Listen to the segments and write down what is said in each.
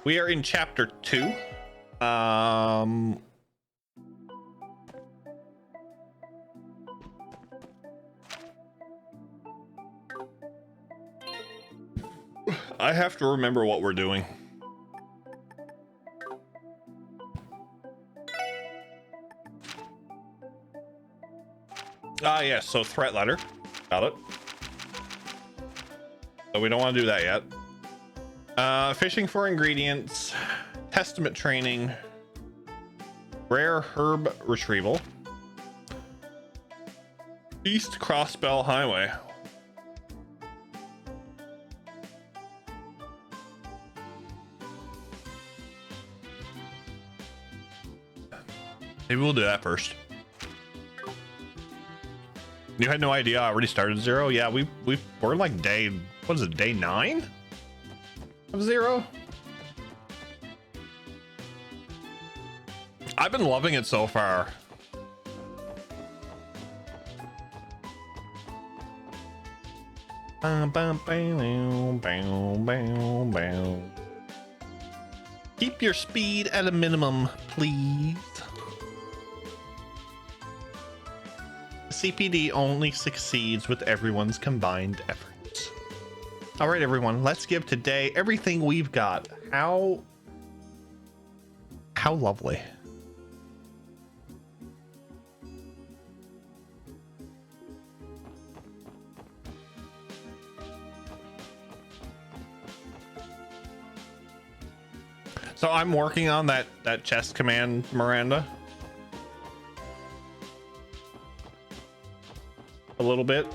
We are in chapter 2. I have to remember what we're doing. Ah, yes, so threat letter. Got it. So we don't want to do that yet. Fishing for ingredients, testament training, rare herb retrieval, East Crossbell Highway. Maybe we'll do that first. You had no idea I already started 0? Yeah, we're like day, what is it, day 9 of 0? I've been loving it so far. Keep your speed at a minimum, please. CPD only succeeds with everyone's combined efforts. All right, everyone, let's give today everything we've got. How lovely. So I'm working on that chest command, Miranda. A little bit.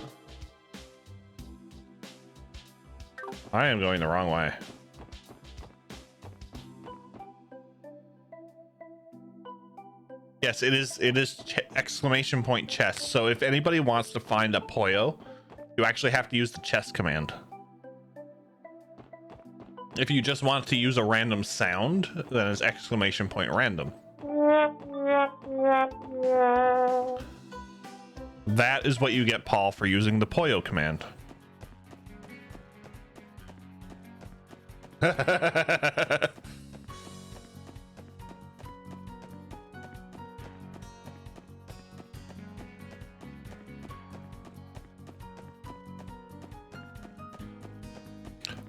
I am going the wrong way. Yes, it is exclamation point chest. So if anybody wants to find a Poyo, you actually have to use the chest command. If you just want to use a random sound, then it's exclamation point random. That is what you get, Paul, for using the Poyo command.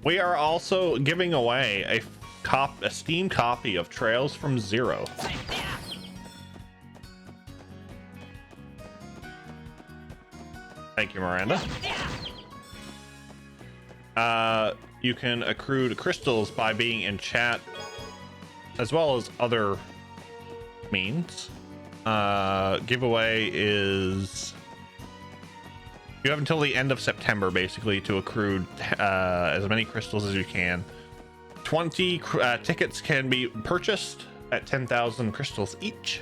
We are also giving away a Steam copy of Trails from Zero. Thank you, Miranda. You can accrue crystals by being in chat, as well as other means. Giveaway is... You have until the end of September, basically, to accrue as many crystals as you can. 20 tickets can be purchased at 10,000 crystals each.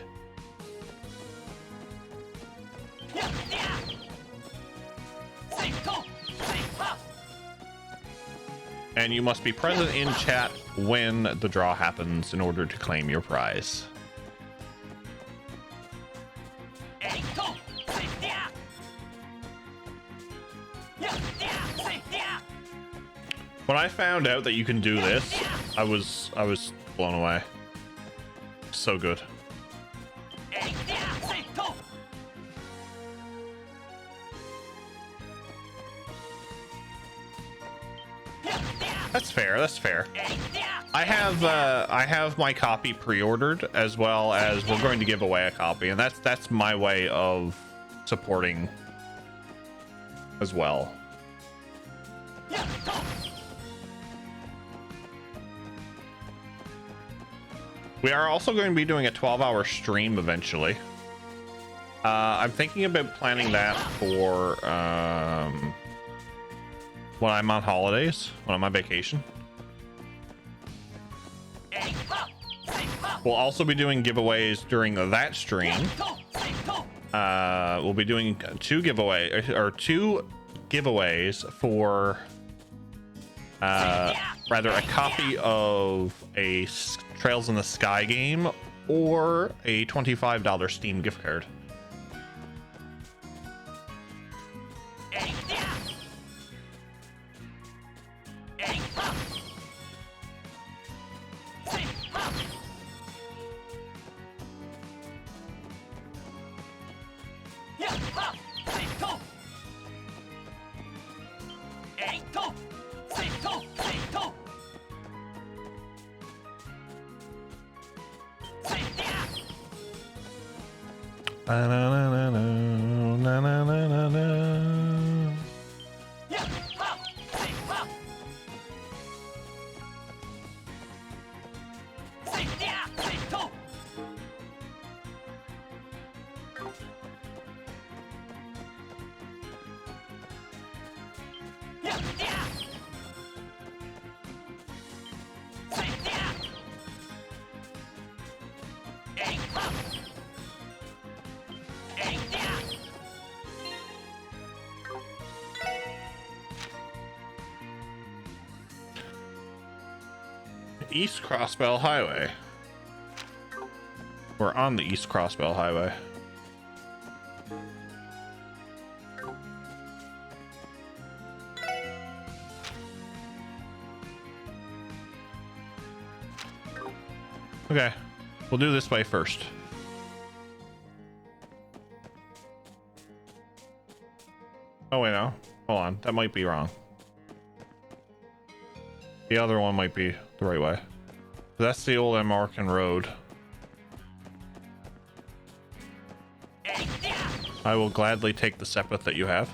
And you must be present in chat when the draw happens in order to claim your prize. When I found out that you can do this, I was blown away. So good. That's fair. That's fair. I have my copy pre-ordered, as well as we're going to give away a copy, and that's my way of supporting as well. We are also going to be doing a 12-hour stream eventually. I'm thinking about planning that for when I'm on holidays, when I'm on vacation. We'll also be doing giveaways during that stream. We'll be doing two giveaways for rather a copy of a Trails in the Sky game or a $25 Steam gift card. Na-na-na-na-na-na-na-na. East Crossbell Highway. We're on the East Crossbell Highway. Okay, we'll do this way first. Oh wait, no, hold on, that might be wrong. The other one might be the right way. That's the old American road. I will gladly take the Sepith that you have.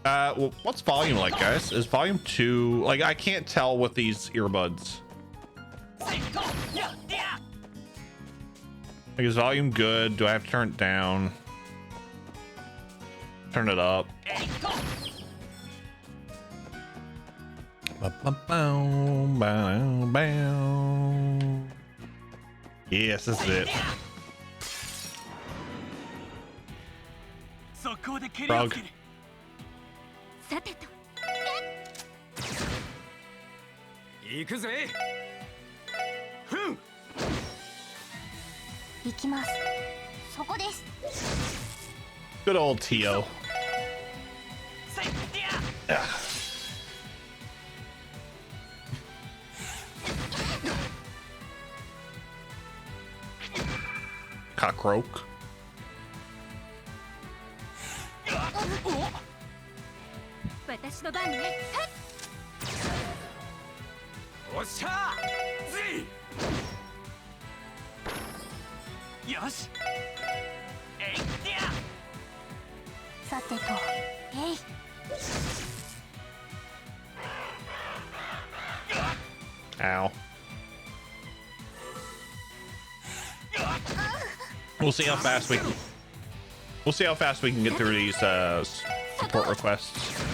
Well, what's volume like, guys? Is volume 2... Like, I can't tell with these earbuds. Like, is volume good? Do I have to turn it down? Turn it up? Yes, this is it. Frog. Good old Tio. Cockroach. Ow. We'll see how fast we can. We'll see how fast we can get through these support requests.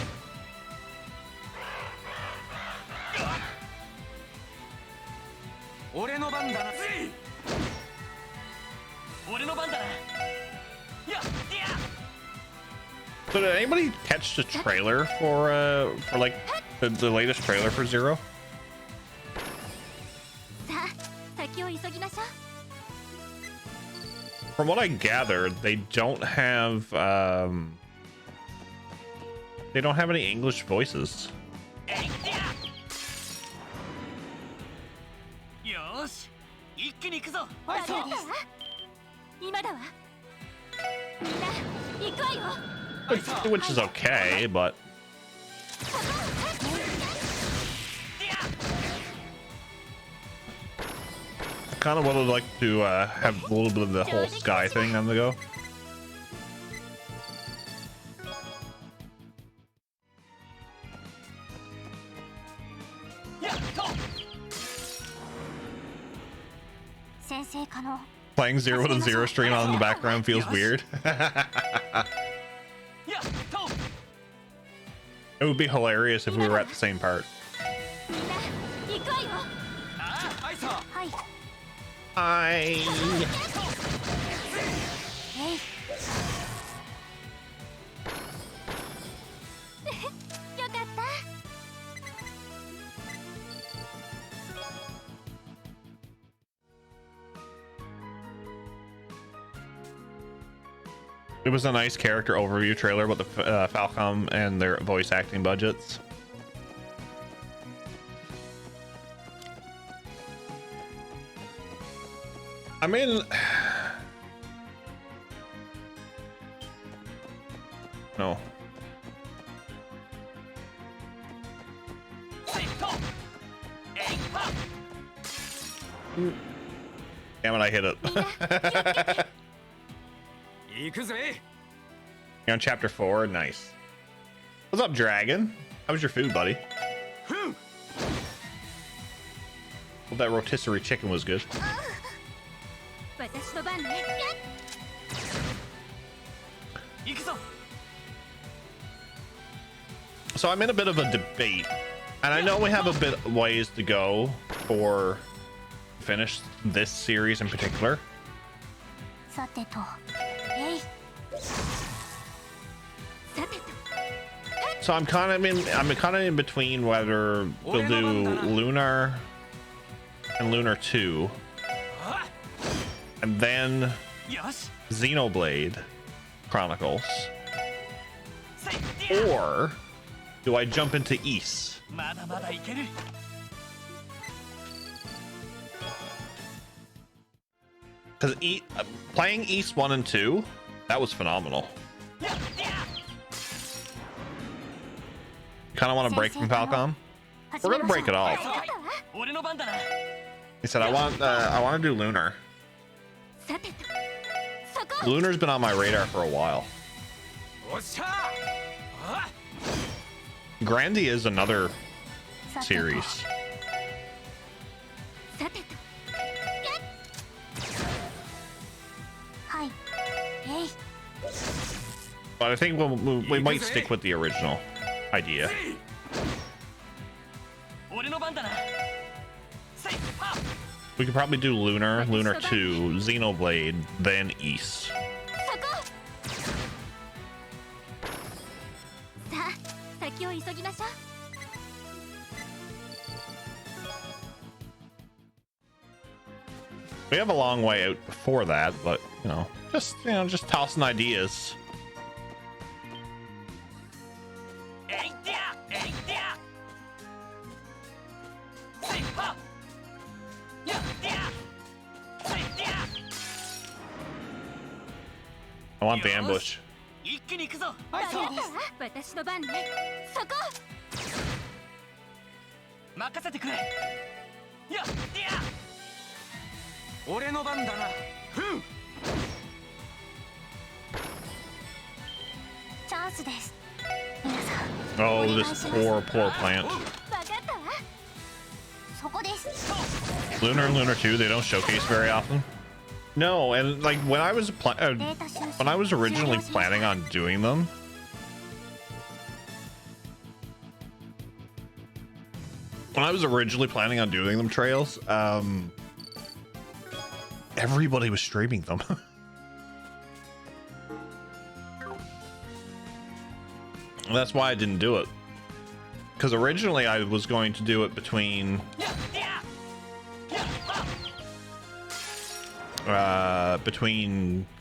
So did anybody catch the trailer for like the latest trailer for Zero? From what I gathered, they don't have any English voices. Which is okay, but I kind of would have liked to have a little bit of the whole sky thing on the go. Playing Zero to Zero stream on the background feels weird. It would be hilarious if we were at the same part. It was a nice character overview trailer about the Falcom and their voice acting budgets. I mean, no. Damn it, I hit it. You're on chapter 4. Nice. What's up, Dragon? How was your food, buddy? Hope that rotisserie chicken was good. So I'm in a bit of a debate, and I know we have a bit of ways to go for finish this series in particular. So I'm kind of in between whether we'll do Lunar and Lunar 2 and then Xenoblade Chronicles, or do I jump into Ys? Because playing Ys 1 and 2, that was phenomenal. Kind of want to break from Falcom. We're gonna break it off. He said, I want to do Lunar. Lunar's been on my radar for a while. Grandy is another series. But I think we might stick with the original idea. We could probably do Lunar, Lunar 2, Xenoblade, then Ys. We have a long way out before that, but just tossing ideas. I want the ambush. Oh, this poor plant. Lunar and Lunar 2, they don't showcase very often. No, and like when I was originally planning on doing them, trails, everybody was streaming them. And that's why I didn't do it, because originally I was going to do it between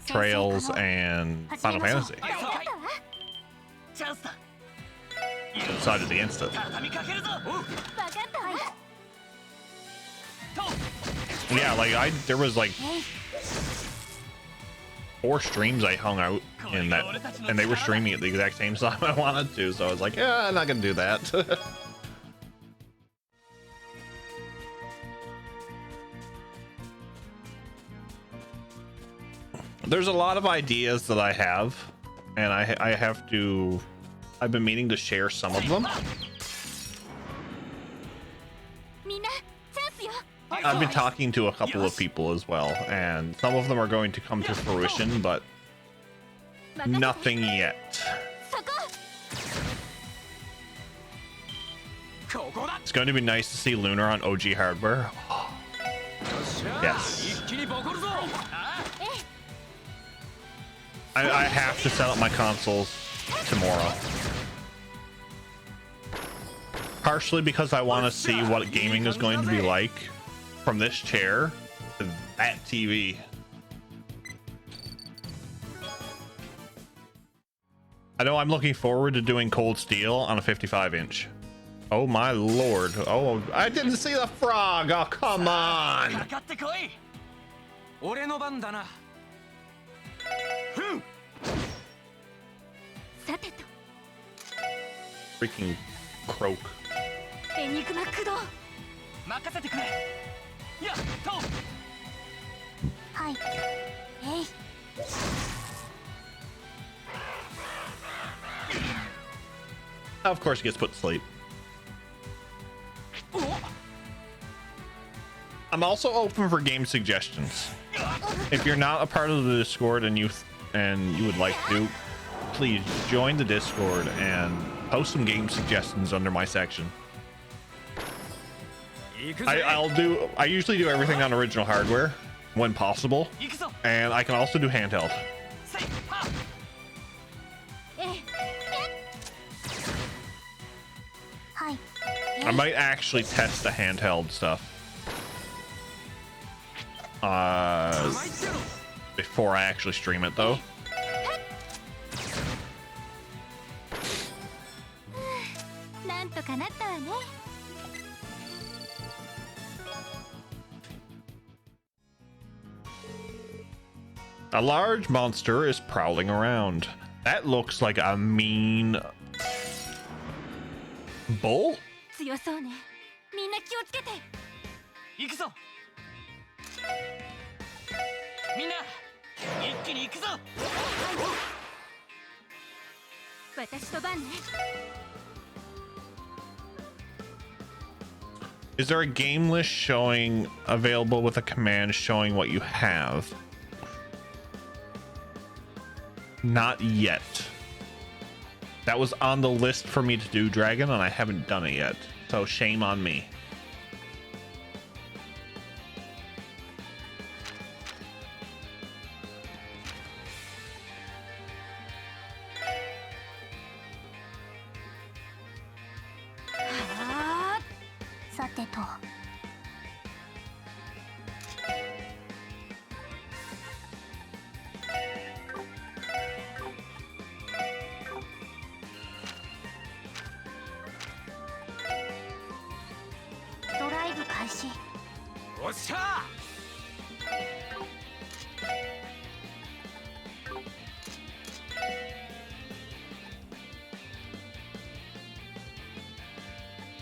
Trails and Final Fantasy. Decided against it. Yeah, like there was like 4 streams I hung out in that, and they were streaming at the exact same time I wanted to, so I was like, yeah, I'm not gonna do that. There's a lot of ideas that I have, and I've been meaning to share some of them. I've been talking to a couple of people as well, and some of them are going to come to fruition, but nothing yet. It's going to be nice to see Lunar on OG hardware. Yes. I have to set up my consoles tomorrow. Partially because I want to see what gaming is going to be like from this chair to that TV. I know I'm looking forward to doing Cold Steel on a 55-inch. Oh my lord. Oh, I didn't see the frog. Oh, come on. Freaking croak. はい。えい。Of course, he gets put to sleep. I'm also open for game suggestions. If you're not a part of the Discord and you would like to, please join the Discord and post some game suggestions under my section. I usually do everything on original hardware when possible, and I can also do handheld. I might actually test the handheld stuff before I actually stream it, though. A large monster is prowling around. That looks like a mean bull? Is there a game list showing available with a command showing what you have? Not yet. That was on the list for me to do, Dragon, and I haven't done it yet. So shame on me.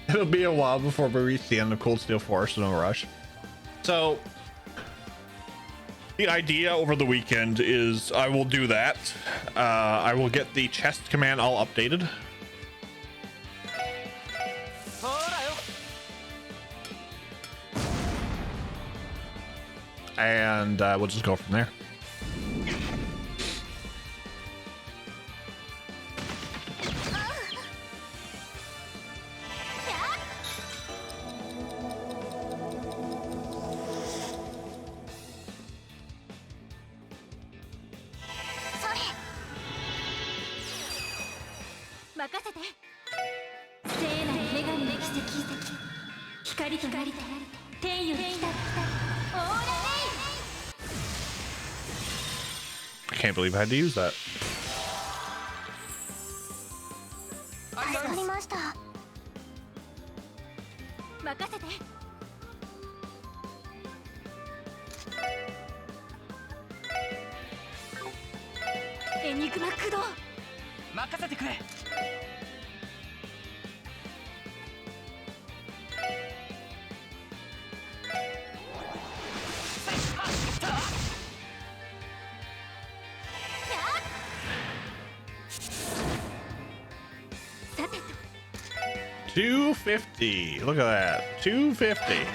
It'll be a while before we reach the end of Cold Steel Forest, no rush. So the idea over the weekend is I will do that. I will get the chest command all updated. And we'll just go from there. I can't believe I had to use that. $250. Look at that. $250.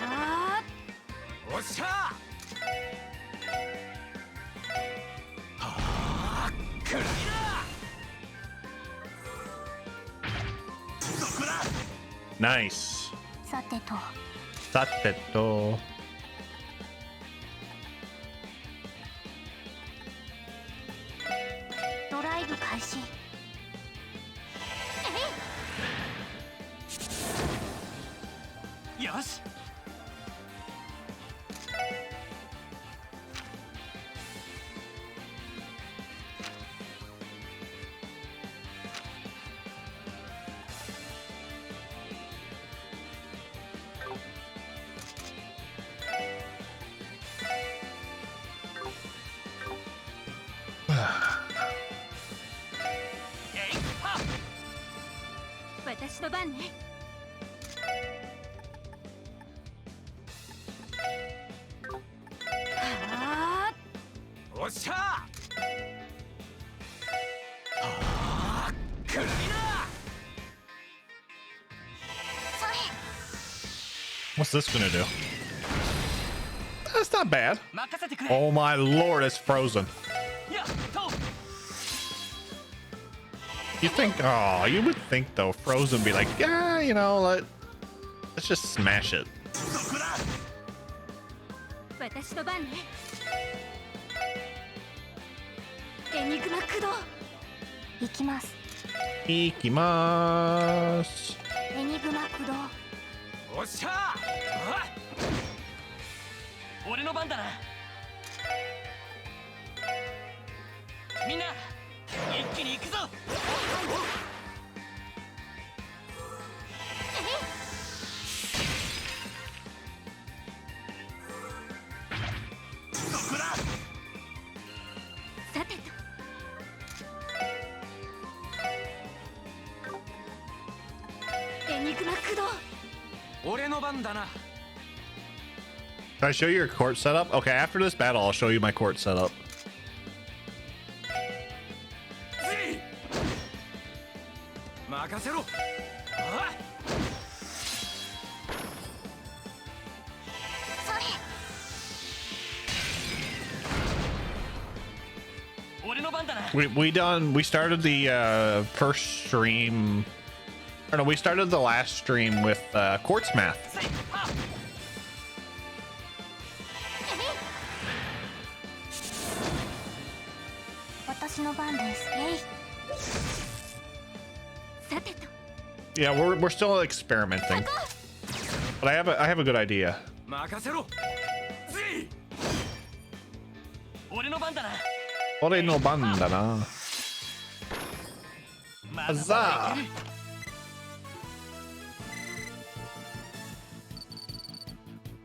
Nice. Sateto. What's this gonna do? That's not bad. Oh my lord, it's frozen. You think, oh, you would think though, frozen be like, yeah, you know, let's just smash it. 私の番ね。エニグマ駆動。行きます。行きます。エニグマ駆動。おっしゃー。俺の番だな。みんな一気に行くぞ。さてと。エニグマ駆動。俺の番だな。 Can I show you your court setup? Okay, after this battle, I'll show you my court setup. 任せろ。俺の番だな。We started the first stream. Or no, we started the last stream with quartz math. 私の番です。えい。さてと。 Yeah, we're still experimenting, but I have a good idea. 任せろ。俺の番だな。 Ore no banda na. Huzzah!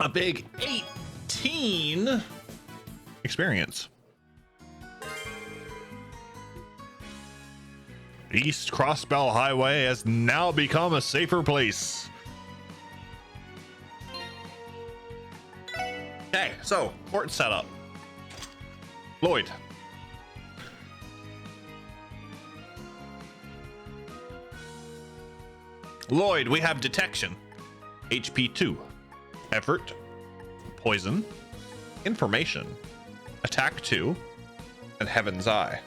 A big 18 experience. East Crossbell Highway has now become a safer place. Okay, so port setup. Lloyd. Lloyd, we have detection. HP 2. Effort. Poison. Information. Attack 2. And Heaven's Eye.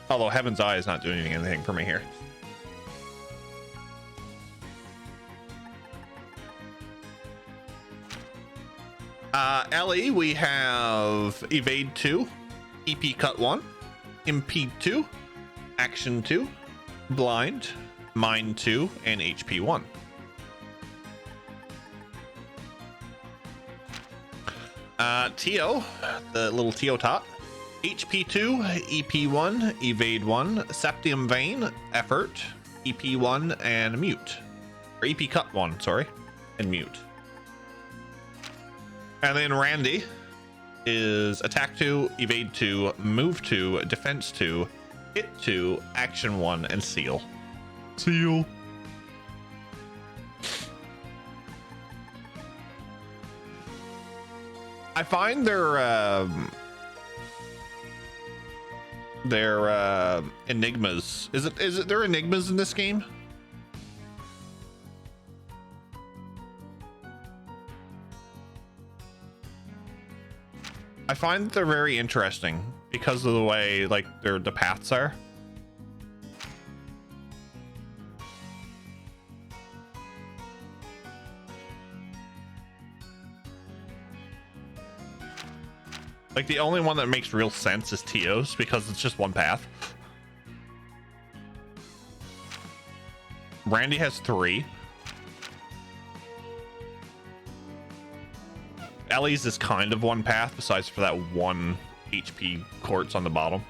Although Heaven's Eye is not doing anything for me here. Ellie, we have Evade 2. EP Cut 1. Impede 2. Action 2. Blind. Mind 2. And HP 1. Tio, the little Tio top. HP 2, EP 1, Evade 1, Septium Vein, Effort, EP 1, and Mute. Or EP Cut 1, sorry, and Mute. And then Randy is Attack 2, Evade 2, Move 2, Defense 2, Hit 2, Action 1, and Seal. Seal. I find their enigmas. Is it there enigmas in this game? I find they're very interesting because of the way like the paths are. Like the only one that makes real sense is Tio's because it's just one path. Randy has 3. Ellie's is kind of one path besides for that 1 HP quartz on the bottom.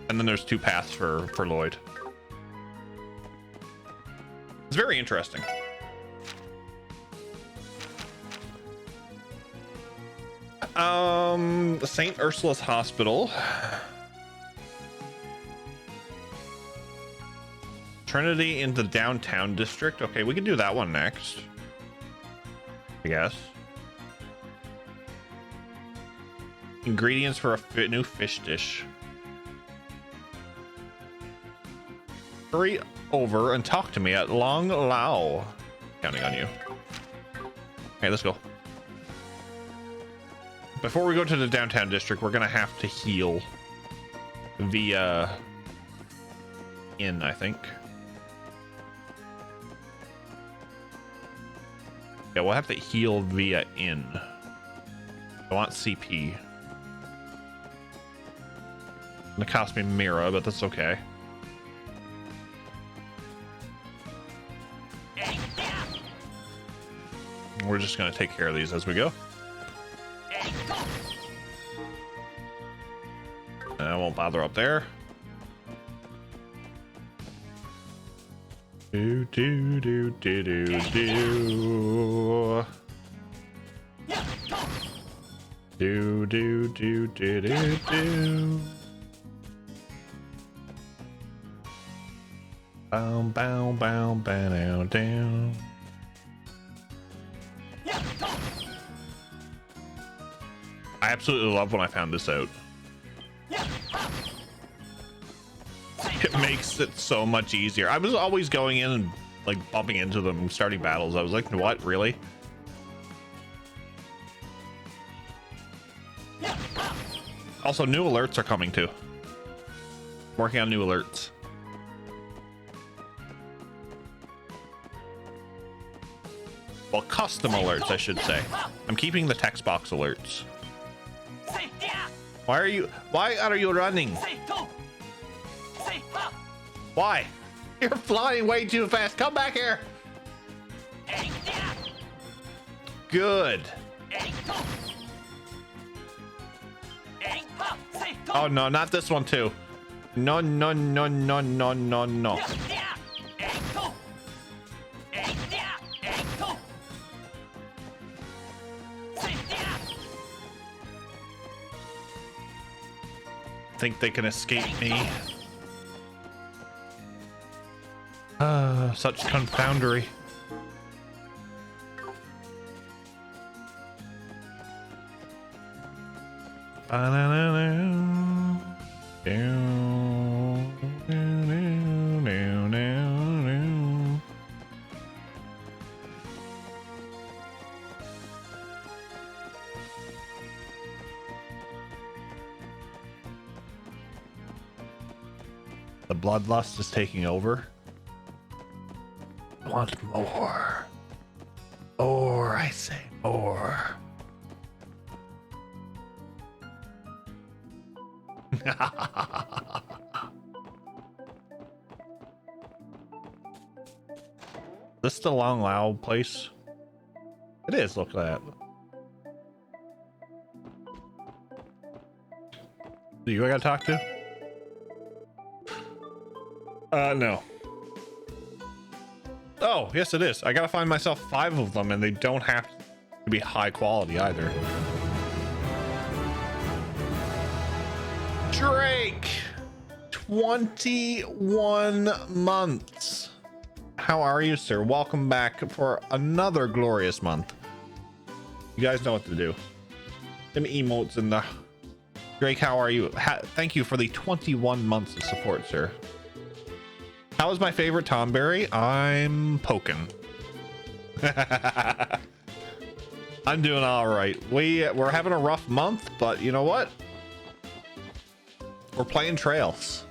And then there's 2 paths for Lloyd. It's very interesting. St. Ursula's Hospital. Trinity in the downtown district. Okay, we can do that one next, I guess. Ingredients for a new fish dish. Hurry over and talk to me at Long Lao. Counting on you. Okay, let's go. Before we go to the downtown district, we're gonna have to heal via inn, I think. Yeah, we'll have to heal via inn. I want CP. Gonna cost me Mira, but that's okay. We're just gonna take care of these as we go. I won't bother up there. Do do do do do do. Do do do do do do. Bow bow bow bow down. I absolutely love when I found this out. It makes it so much easier. I was always going in and like bumping into them starting battles. I was like, what, really? Also, new alerts are coming too. Working on new alerts. Well, custom alerts, I should say. I'm keeping the text box alerts. Why are you running? Why? You're flying way too fast. Come back here. Good. Oh no, not this one too. No, no, no, no, no, no, no. Think they can escape me. Such confoundery. The bloodlust is taking over. I want more. More, I say more. This the Long Lao place? It is, look at that. You I gotta talk to? No. Oh, yes it is. I gotta find myself 5 of them, and they don't have to be high quality either. Drake! 21 months. How are you, sir? Welcome back for another glorious month. You guys know what to do. Them emotes in the... Drake, how are you? Thank you for the 21 months of support, sir. How is my favorite Tomberry? I'm poking. I'm doing all right. We're having a rough month, but you know what? We're playing trails.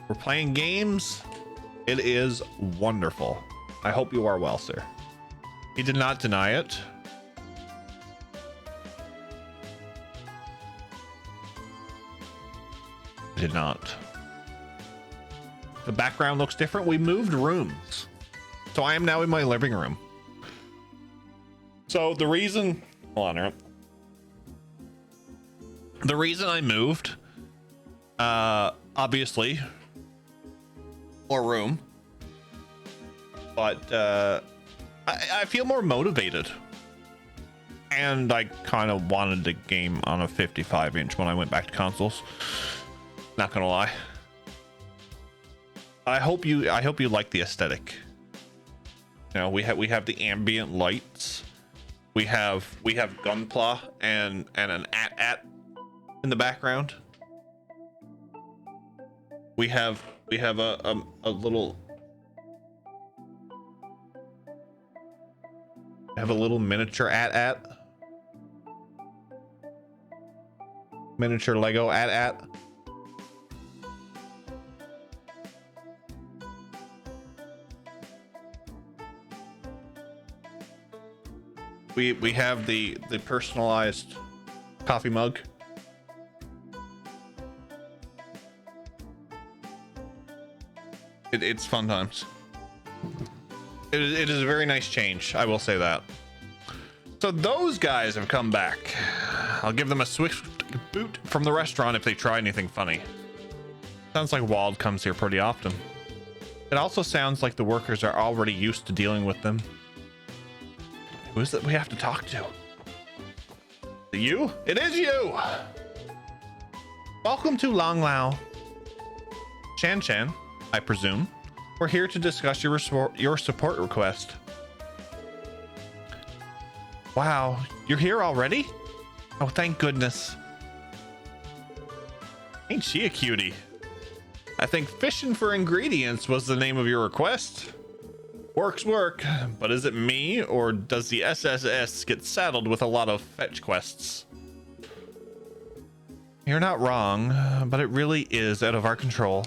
We're playing games. It is wonderful. I hope you are well, sir. He did not deny it. Did not. The background looks different. We moved rooms. So I am now in my living room. So the reason, hold on, Aaron. The reason I moved, obviously, more room, but I feel more motivated. And I kind of wanted to game on a 55-inch when I went back to consoles. Not gonna lie. I hope you like the aesthetic. You know, we have the ambient lights. We have Gunpla and an at in the background. We have a little miniature miniature Lego at. We have the personalized coffee mug. It's fun times. It is a very nice change, I will say that. So those guys have come back. I'll give them a swift boot from the restaurant if they try anything funny. Sounds like Wald comes here pretty often. It also sounds like the workers are already used to dealing with them. Who is it we have to talk to? You? It is you! Welcome to Long Lao. Shan, I presume. We're here to discuss your support request. Wow, you're here already? Oh, thank goodness. Ain't she a cutie? I think fishing for ingredients was the name of your request. Work's work, but is it me or does the SSS get saddled with a lot of fetch quests? You're not wrong, but it really is out of our control.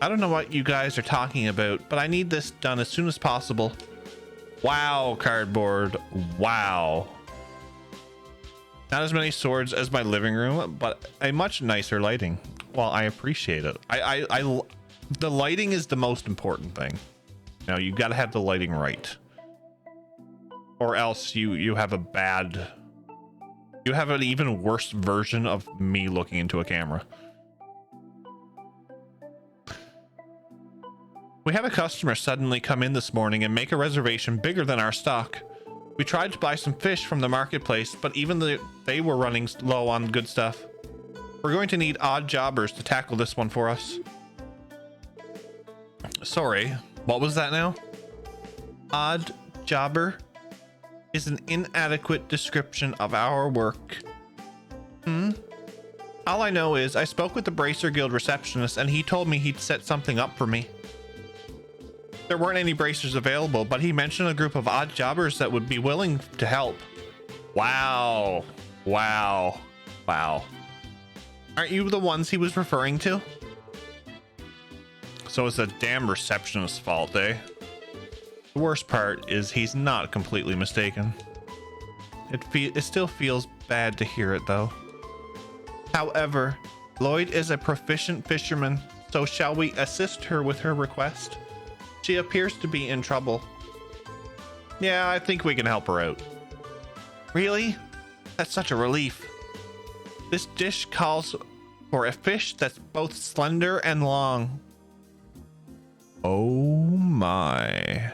I don't know what you guys are talking about, but I need this done as soon as possible. Wow, cardboard. Wow. Not as many swords as my living room, but a much nicer lighting. Well, I appreciate it. The lighting is the most important thing. Now you got to have the lighting right, or else you have you have an even worse version of me looking into a camera. We had a customer suddenly come in this morning and make a reservation bigger than our stock. We tried to buy some fish from the marketplace, but even they were running low on good stuff. We're going to need odd jobbers to tackle this one for us. Sorry, what was that now? Odd jobber is an inadequate description of our work. All I know is I spoke with the Bracer Guild receptionist and he told me he'd set something up for me. There weren't any bracers available, but he mentioned a group of odd jobbers that would be willing to help. Wow. Wow. Wow. Aren't you the ones he was referring to? So it's a damn receptionist's fault, eh? The worst part is he's not completely mistaken. It still feels bad to hear it though. However, Lloyd is a proficient fisherman, so shall we assist her with her request? She appears to be in trouble. Yeah, I think we can help her out. Really? That's such a relief. This dish calls for a fish that's both slender and long. Oh my.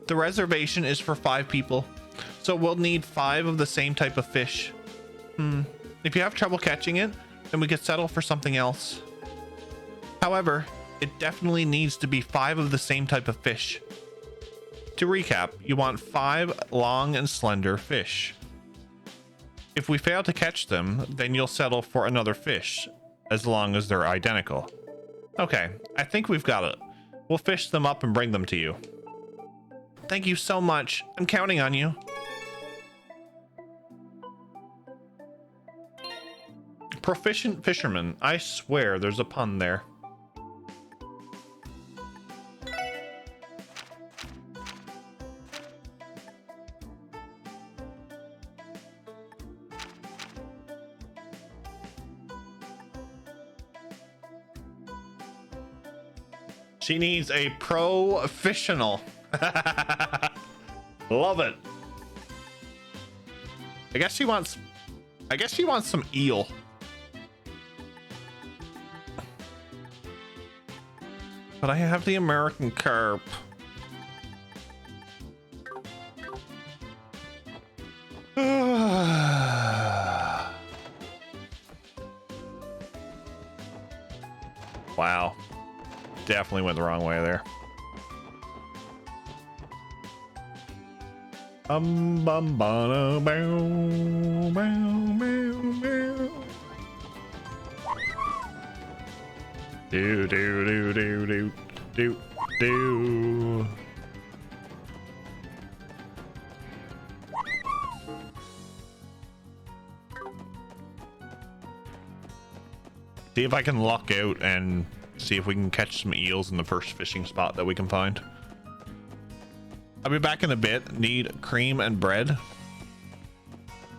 The reservation is for 5 people, so we'll need 5 of the same type of fish. If you have trouble catching it, then we could settle for something else. However, it definitely needs to be 5 of the same type of fish. To recap, you want 5 long and slender fish. If we fail to catch them, then you'll settle for another fish, as long as they're identical. Okay, I think we've got it. We'll fish them up and bring them to you. Thank you so much. I'm counting on you. Proficient fisherman. I swear there's a pun there. She needs a professional. Love it. I guess she wants some eel. But I have the American carp. Wow. Definitely went the wrong way there. Bum bow bow bow. Do do do do do do do. See if I can luck out and see if we can catch some eels in the first fishing spot that we can find. I'll be back in a bit. Need cream and bread.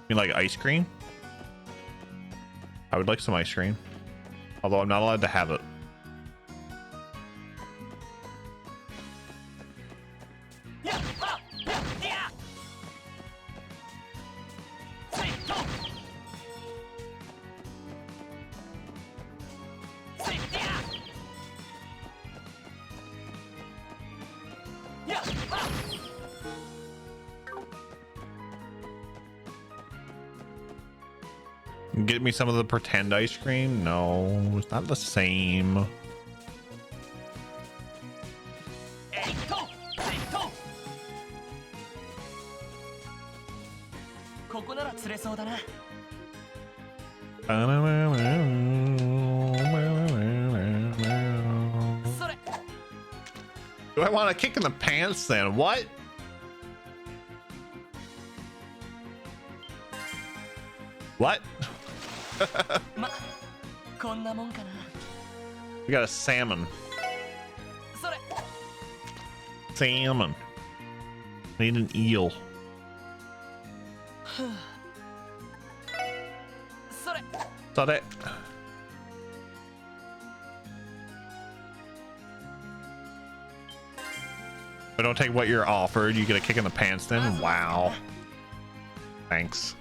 You like ice cream? I would like some ice cream, although I'm not allowed to have it. Get me some of the pretend ice cream? No, it's not the same. Do I want a kick in the pants then? What? What? We got a salmon. Salmon. Need an eel. Sorry. But don't take what you're offered. You get a kick in the pants then? Wow. Thanks.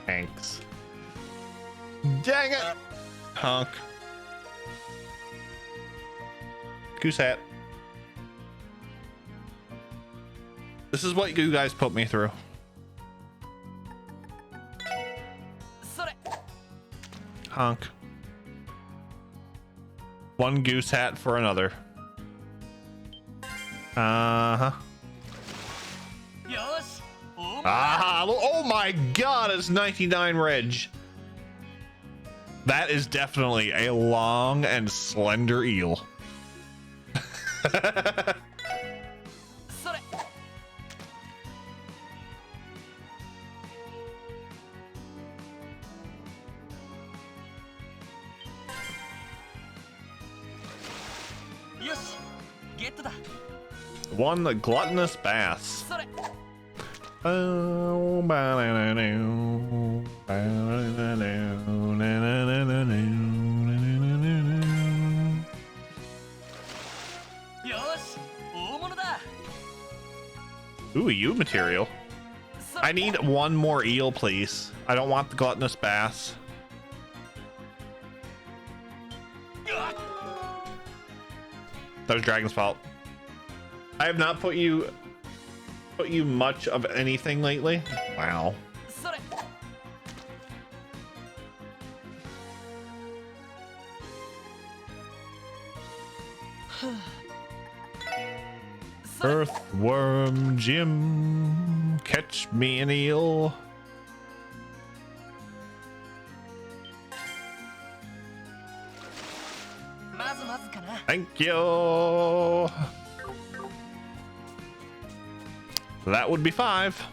Thanks. Dang it! Honk. Goose hat. This is what you guys put me through. Honk. One goose hat for another. Uh-huh. Ah, oh my god, it's 99 reg. That is definitely a long and slender eel. One, the gluttonous bass. Ooh, you material. I need one more eel, please. I don't want the gluttonous bass. That was Dragon's fault. I have not put you much of anything lately. Wow. Earthworm Jim, catch me an eel. Thank you. That would be 5.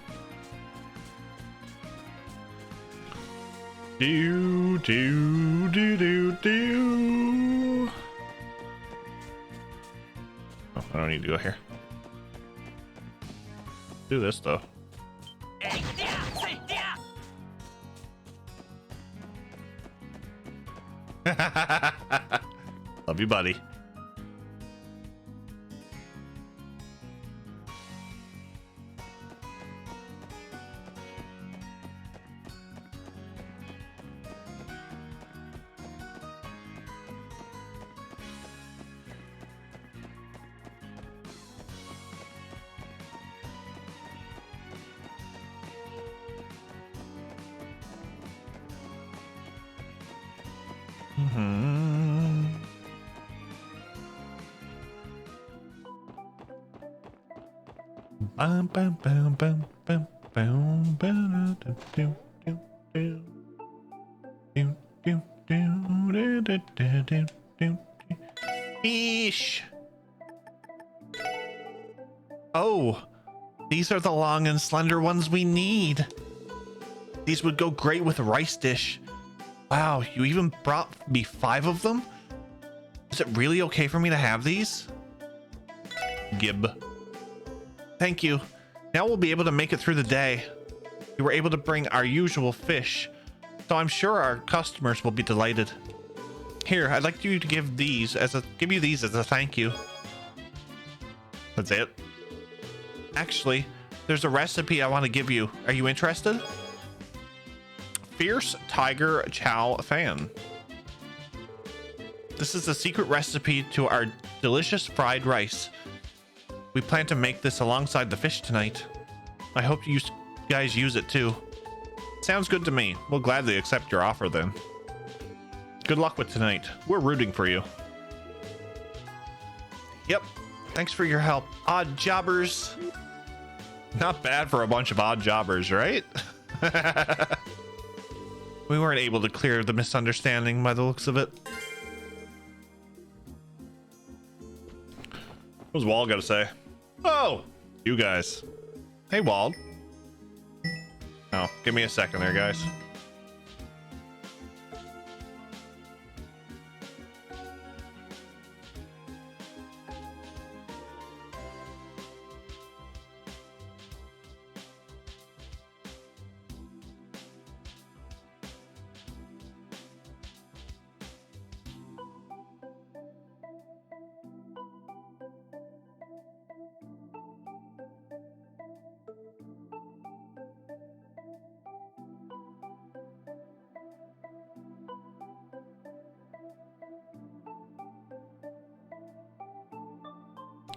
Do do do do do. Oh, I don't need to go here. Do this though. Love you, buddy. Bum, bum, bum, bum, bum, bum, bum, do, do, do, do. Do, do, do, do, do, do, do, do. Fish. Oh, these are the long and slender ones we need. These would go great with a rice dish. Wow, you even brought me 5 of them? Is it really okay for me to have these? Gib. Thank you. Now we'll be able to make it through the day. We were able to bring our usual fish, so I'm sure our customers will be delighted. Here, I'd like you to give you these as a thank you. That's it. Actually, there's a recipe I want to give you. Are you interested? Fierce Tiger Chow Fan. This is a secret recipe to our delicious fried rice. We plan to make this alongside the fish tonight. I hope you guys use it too. Sounds good to me. We'll gladly accept your offer then. Good luck with tonight. We're rooting for you. Yep. Thanks for your help, odd jobbers. Not bad for a bunch of odd jobbers, right? We weren't able to clear the misunderstanding by the looks of it. What was Wald got to say? Oh, you guys. Hey, Wald. Oh, give me a second there, guys.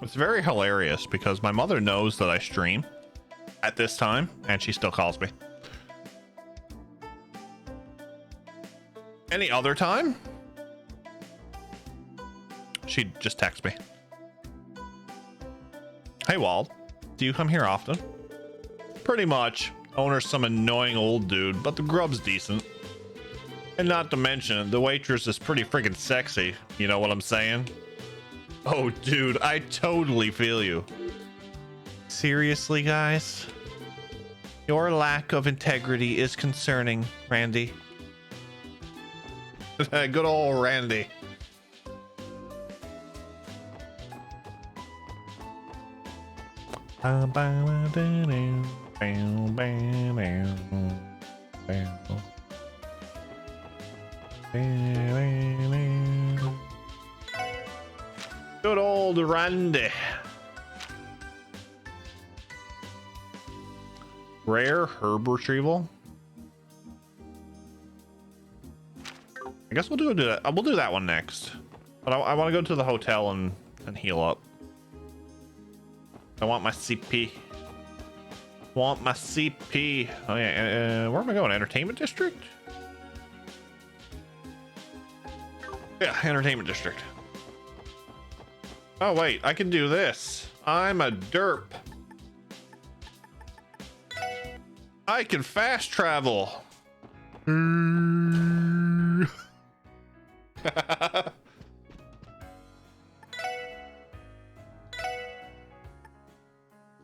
It's very hilarious because my mother knows that I stream at this time and she still calls me. Any other time, she'd just text me. Hey, Wald, do you come here often? Pretty much. Owner's some annoying old dude, but the grub's decent. And not to mention, the waitress is pretty freaking sexy. You know what I'm saying? Oh, dude, I totally feel you. Seriously, guys? Your lack of integrity is concerning, Randy. Good old Randy. Good old Randy. Rare herb retrieval. I guess we'll do that. We'll do that one next. But I want to go to the hotel and heal up. I want my CP. Want my CP. Oh yeah. Where am I going? Entertainment district? Yeah, entertainment district. Oh wait, I can do this. I'm a derp. I can fast travel.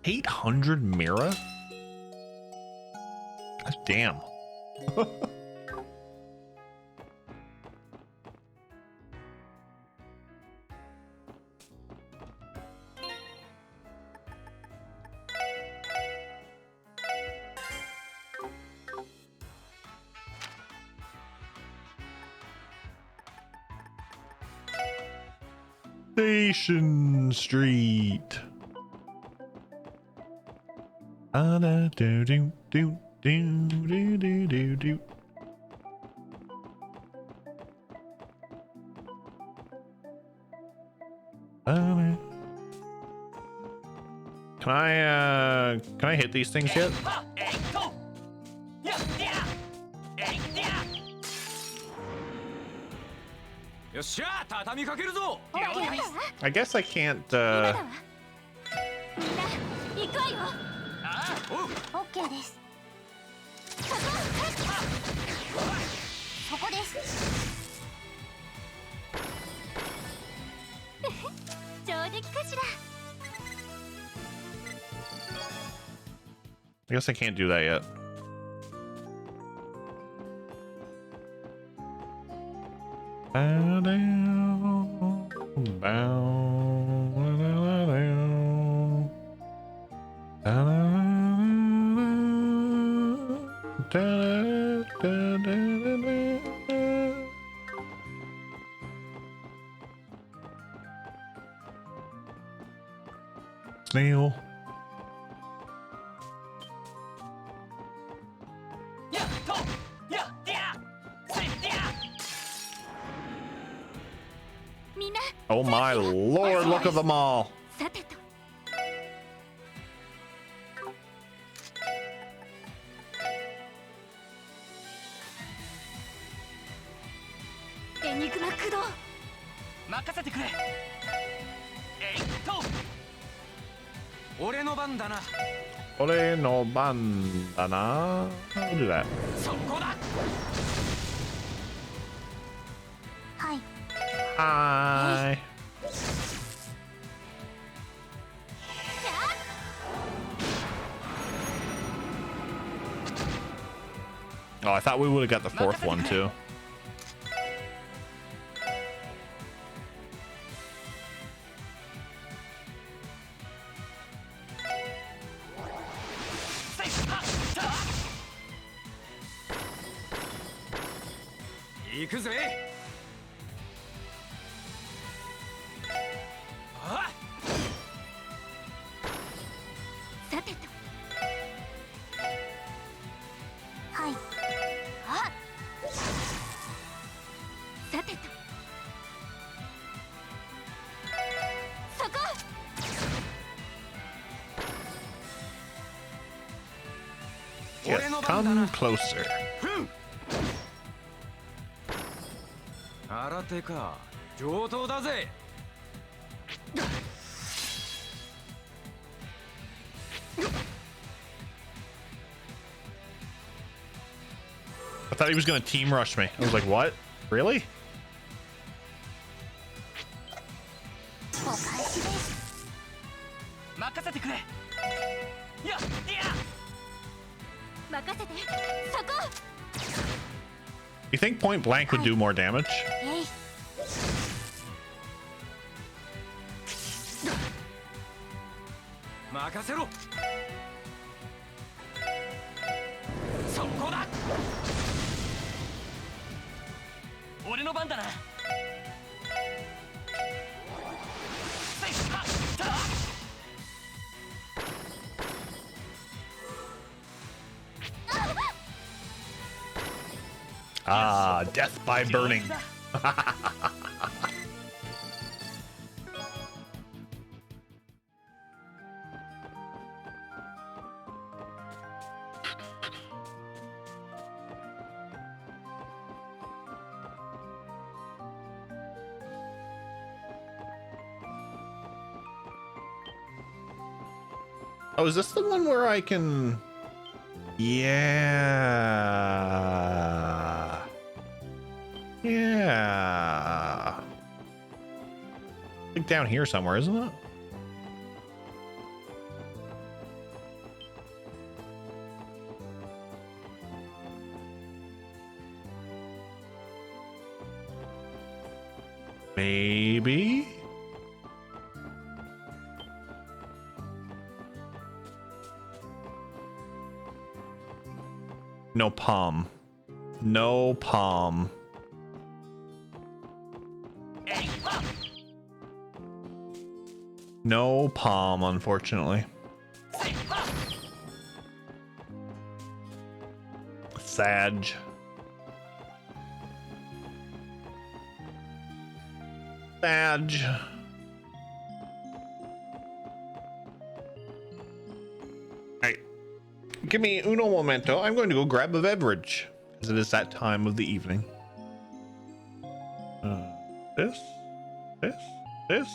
800 Mira? That's damn. Station Street. Do do do do do do do do. Can I hit these things yet? I guess I can't 行くわよ。ああおうオッケーです。そこです。上出来かしら。 I guess I can't do that yet. Bow down, bow, Snail. やっとやっやせっや みんな Oh my lord, look at them all. さてと。エニグマ駆動。任せてくれえいっと俺の番だな Ore no bandana. I'll do that. そこだ はい。 Hi. Oh, I thought we would have got the fourth one too. せっはった行くぜあさてと。はい。あ。さてと。そこ。 Yes, 俺の番だな come closer. ふん新手か上等だぜ I thought he was gonna team rush me. I was like, what? Really? お返しです。任せてくれやっや 任せて。そこ。 You think point blank would do more damage? えい。 任せろそこだ俺の番だなせっはった Ah, death by burning. Oh, is this the one where I can... Yeah. Yeah. I think down here somewhere, isn't it? Maybe? No palm. No palm. No palm, unfortunately. Sag. Sag. Hey, give me uno momento. I'm going to go grab a beverage because it is that time of the evening. This.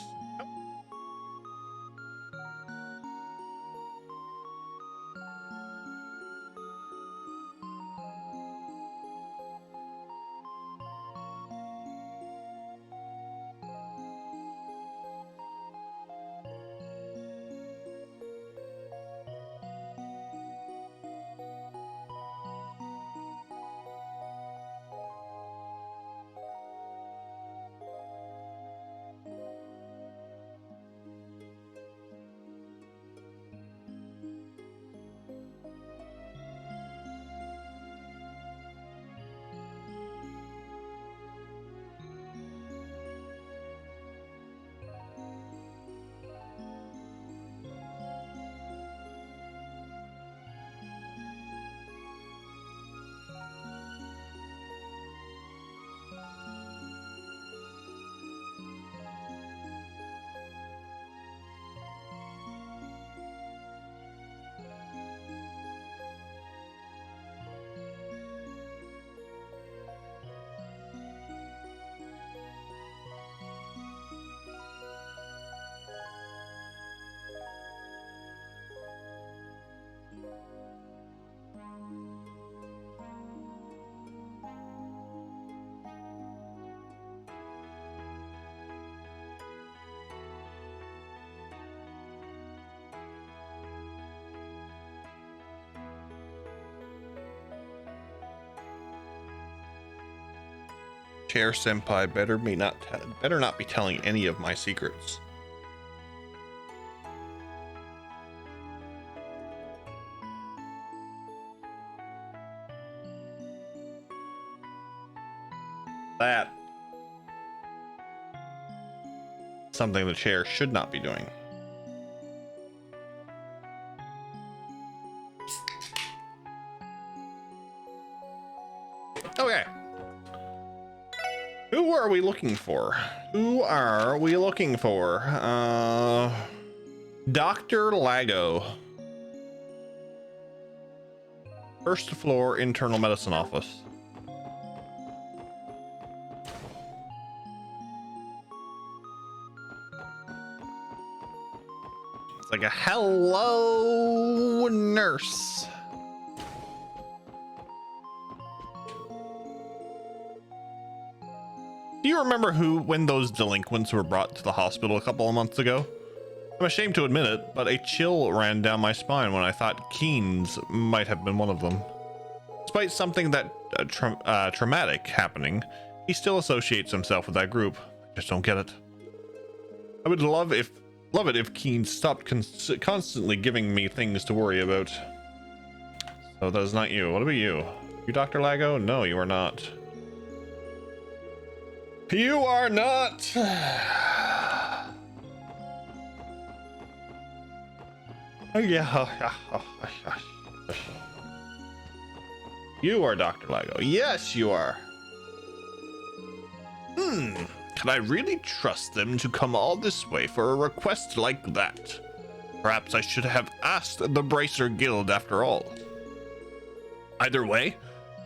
Chair Senpai better not be telling any of my secrets. That something the chair should not be doing. Okay. Who are we looking for? Who are we looking for? Dr. Lago. First floor internal medicine office. It's like a hello nurse. Do you remember when those delinquents were brought to the hospital a couple of months ago? I'm ashamed to admit it, but a chill ran down my spine when I thought Keen's might have been one of them. Despite something that traumatic happening, he still associates himself with that group. I just don't get it. I would love it if Keen stopped constantly giving me things to worry about. So that is not you. What about you? You Dr. Lago? No, you are not. You are not. Yeah. You are Dr. Lago. Yes, you are. Can I really trust them to come all this way for a request like that? Perhaps I should have asked the Bracer Guild after all. Either way,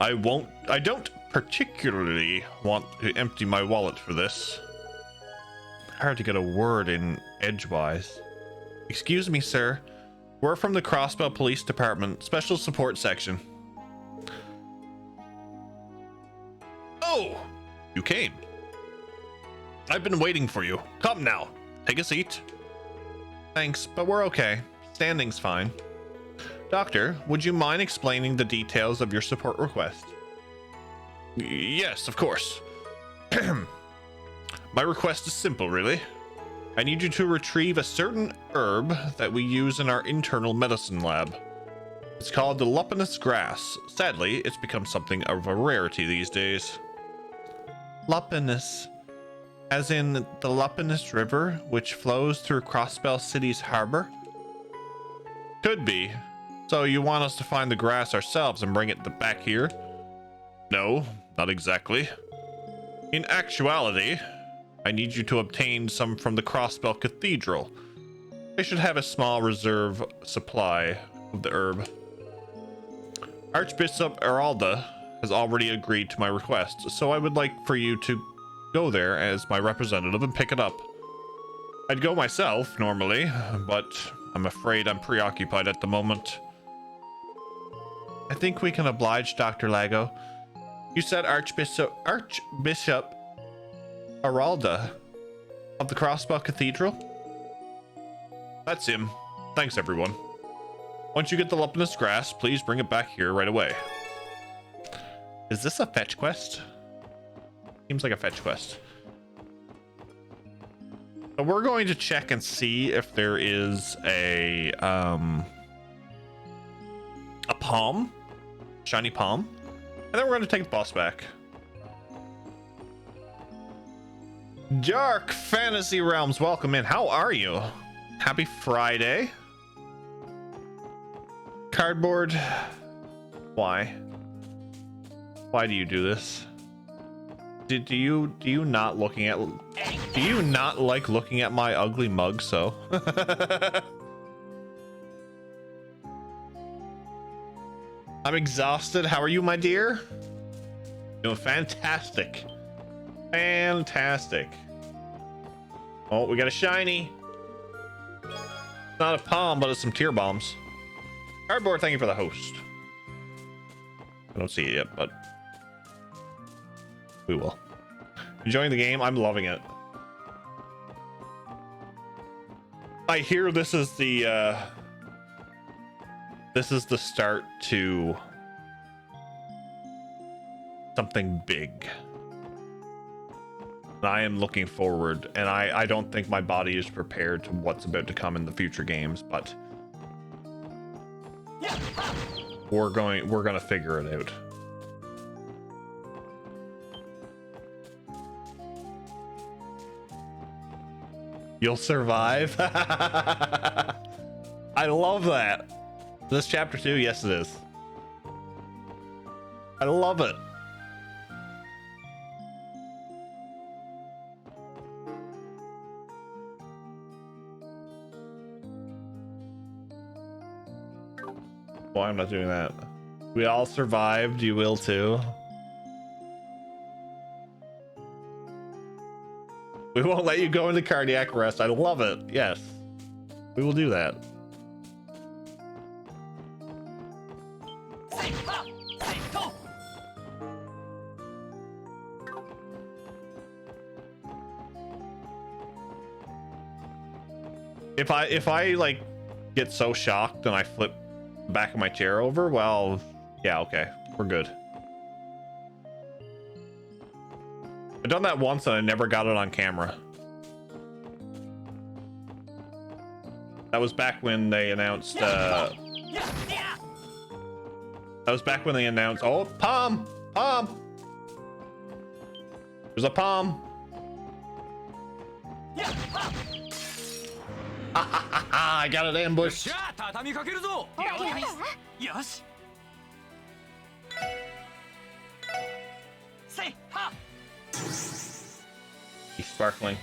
I don't particularly want to empty my wallet for this. Hard to get a word in edgewise. Excuse me, sir. We're from the Crossbell Police Department, Special Support Section. Oh, you came. I've been waiting for you. Come now, take a seat. Thanks, but we're okay. Standing's fine. Doctor, would you mind explaining the details of your support request? Yes, of course. My request is simple, really. I need you to retrieve a certain herb that we use in our internal medicine lab. It's called the lupinous grass. Sadly, it's become something of a rarity these days. Lupinous, as in the Lupinous River, which flows through Crossbell City's harbor? Could be. So you want us to find the grass ourselves and bring it back here? No, not exactly. In actuality, I need you to obtain some from the Crossbell Cathedral. They should have a small reserve supply of the herb. Archbishop Eralda has already agreed to my request, so I would like for you to go there as my representative and pick it up. I'd go myself, normally, but I'm afraid I'm preoccupied at the moment. I think we can oblige, Dr. Lago. You said Archbishop Aralda of the Crossbell Cathedral? That's him. Thanks, everyone. Once you get the lupinous grass, please bring it back here right away. Is this a fetch quest? Seems like a fetch quest. So we're going to check and see if there is a palm, shiny palm, and then we're going to take the boss back. Dark Fantasy Realms, welcome in. How are you? Happy Friday. Cardboard. Why? Why do you do this? Do you not like looking at my ugly mug? So I'm exhausted. How are you, my dear? Doing fantastic. Fantastic. Oh, we got a shiny. It's not a palm, but it's some tear bombs. Cardboard, thank you for the host. I don't see it yet, but we will. Enjoying the game? I'm loving it. I hear this is the start to something big. I am looking forward, and I don't think my body is prepared to what's about to come in the future games, but we're gonna figure it out. You'll survive. I love that. This chapter 2, yes it is. I love it. Well, I'm not doing that. We all survived. You will too. We won't let you go into cardiac arrest. I love it. Yes, we will do that. If I like get so shocked and I flip the back of my chair over, well, yeah, okay, we're good. I've done that once and I never got it on camera. That was back when they announced that was back when they announced, oh, Palm! There's a Palm! I got it ambushed. He's sparkling.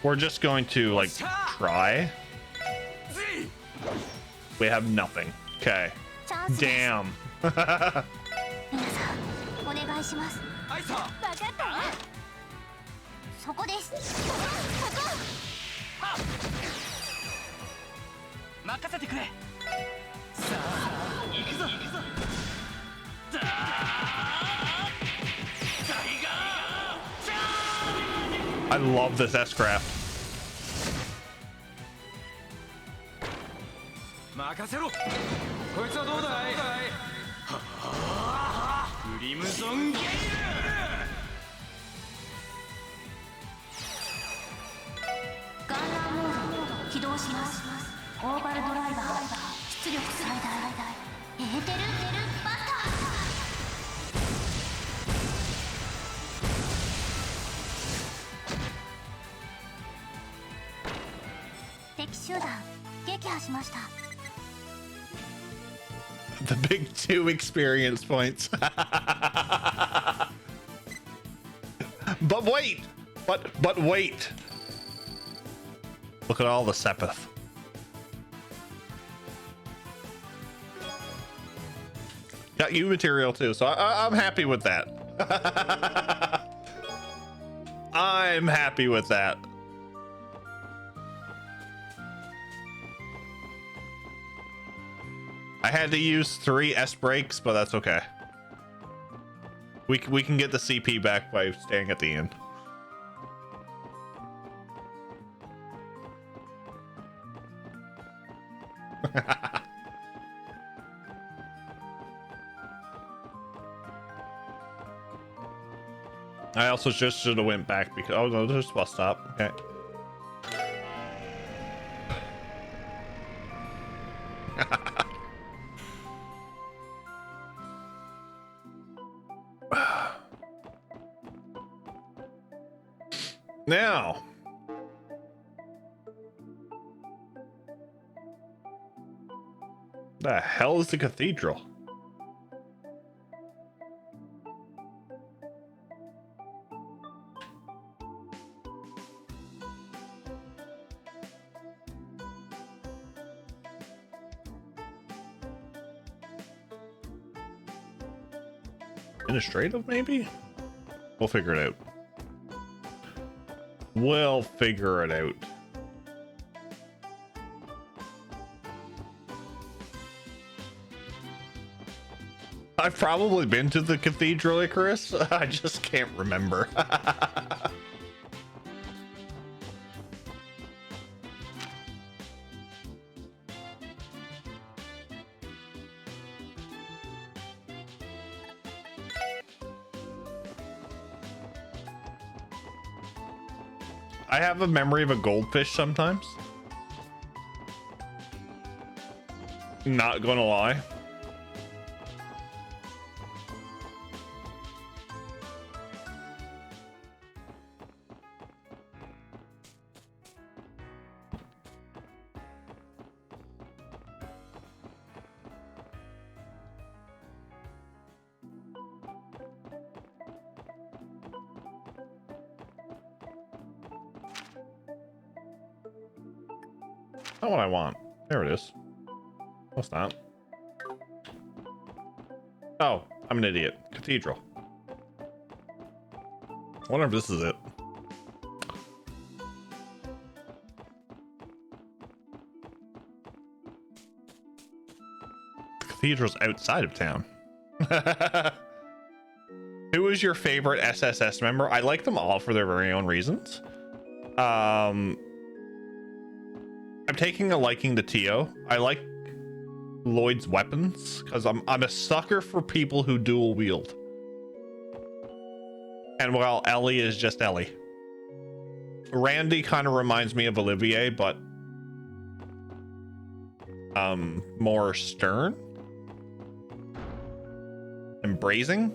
We're just going to like try. We have nothing. Okay. Damn. I love this S-Craft. Orbal driver 出力最大エーテルバスター敵集団撃破しました The big 2 experience points. But wait! But wait! Look at all the Sepith. Got you material too, so I'm happy with that. I'm happy with that. I had to use 3 S breaks, but that's okay. We can get the CP back by staying at the end. I also just should have went back because oh no, there's a bus stop. Okay. Now, the hell is the cathedral? Administrative, maybe? We'll figure it out. We'll figure it out. I've probably been to the cathedral, Icarus. I just can't remember. I have a memory of a goldfish sometimes. Not gonna lie. Not what I want. There it is. What's that? Oh, I'm an idiot. Cathedral. I wonder if this is it. The cathedral's outside of town. Who is your favorite SSS member? I like them all for their very own reasons. I'm taking a liking to Tio. I like Lloyd's weapons because I'm a sucker for people who dual wield. And well, Ellie is just Ellie. Randy kind of reminds me of Olivier, but more stern and brazen.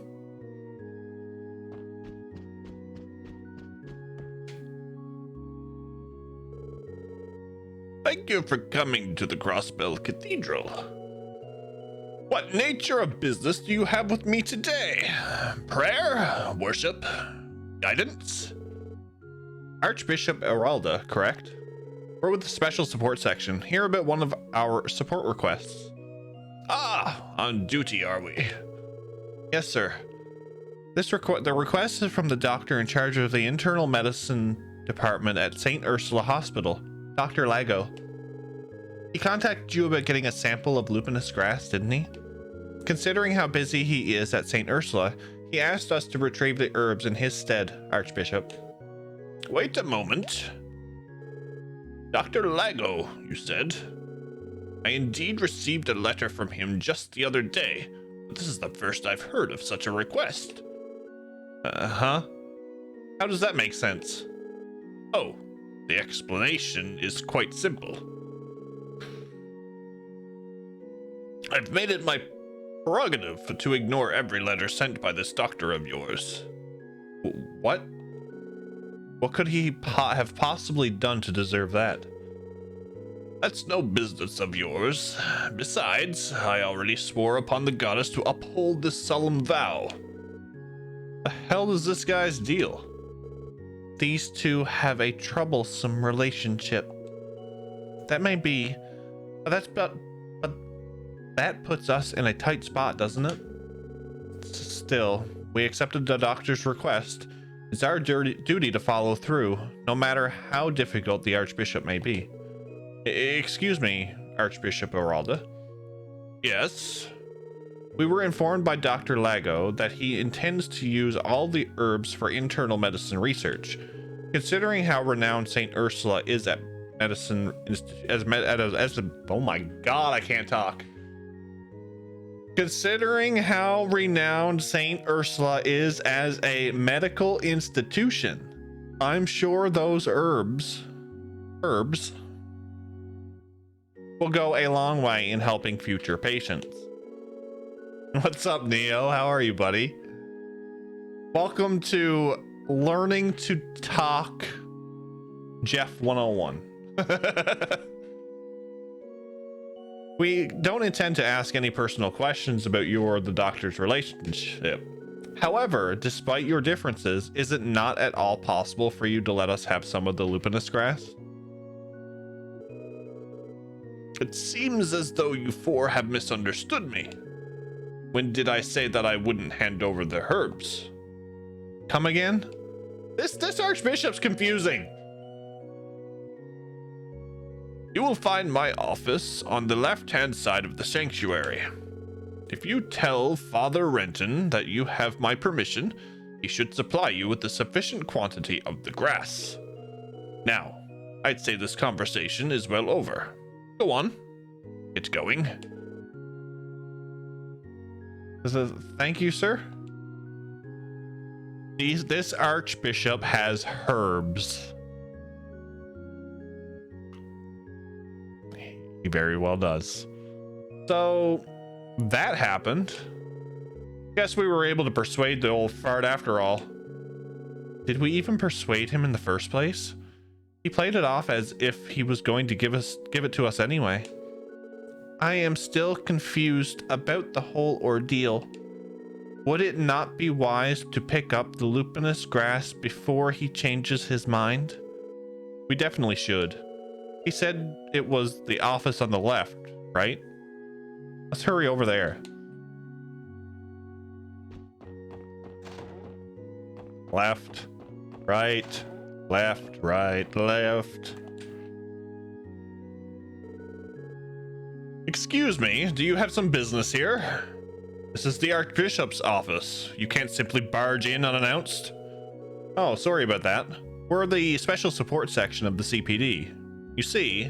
Thank you for coming to the Crossbell Cathedral. What nature of business do you have with me today? Prayer, worship, guidance? Archbishop Eralda, correct? We're with the special support section. Hear about one of our support requests. Ah, on duty are we? Yes, sir. The request is from the doctor in charge of the internal medicine department at St. Ursula Hospital, Dr. Lago. He contacted you about getting a sample of lupinous grass, didn't he? Considering how busy he is at St. Ursula, he asked us to retrieve the herbs in his stead, Archbishop. Wait a moment. Dr. Lago, you said? I indeed received a letter from him just the other day, but this is the first I've heard of such a request. Huh? How does that make sense? Oh, the explanation is quite simple. I've made it my prerogative to ignore every letter sent by this doctor of yours. What? What could he have possibly done to deserve that? That's no business of yours. Besides, I already swore upon the goddess to uphold this solemn vow. The hell is this guy's deal? These two have a troublesome relationship. That may be, but that puts us in a tight spot, doesn't it? Still, we accepted the doctor's request. It's our duty to follow through, no matter how difficult the Archbishop may be. Excuse me, Archbishop Eralda. Yes? We were informed by Dr. Lago that he intends to use all the herbs for internal medicine research. Considering how renowned St. Ursula is at medicine, oh my god, I can't talk. Considering how renowned St. Ursula is as a medical institution, I'm sure those herbs will go a long way in helping future patients. What's up, Neo? How are you, buddy? Welcome to Learning to Talk Jeff 101. We don't intend to ask any personal questions about you or the doctor's relationship. However, despite your differences, is it not at all possible for you to let us have some of the lupinous grass? It seems as though you four have misunderstood me. When did I say that I wouldn't hand over the herbs? Come again? This Archbishop's confusing. You will find my office on the left-hand side of the sanctuary. If you tell Father Renton that you have my permission, he should supply you with a sufficient quantity of the grass. Now, I'd say this conversation is well over. Go on. Get going. Thank you, sir. This Archbishop has herbs. He very well does. So that happened. Guess we were able to persuade the old fart after all. Did we even persuade him in the first place? He played it off as if he was going to give it to us anyway. I am still confused about the whole ordeal. Would it not be wise to pick up the lupinous grass before he changes his mind? We definitely should. He said it was the office on the left, right? Let's hurry over there. Left, right, left, right, left. Excuse me, do you have some business here? This is the Archbishop's office. You can't simply barge in unannounced. Oh, sorry about that. We're the special support section of the CPD. You see,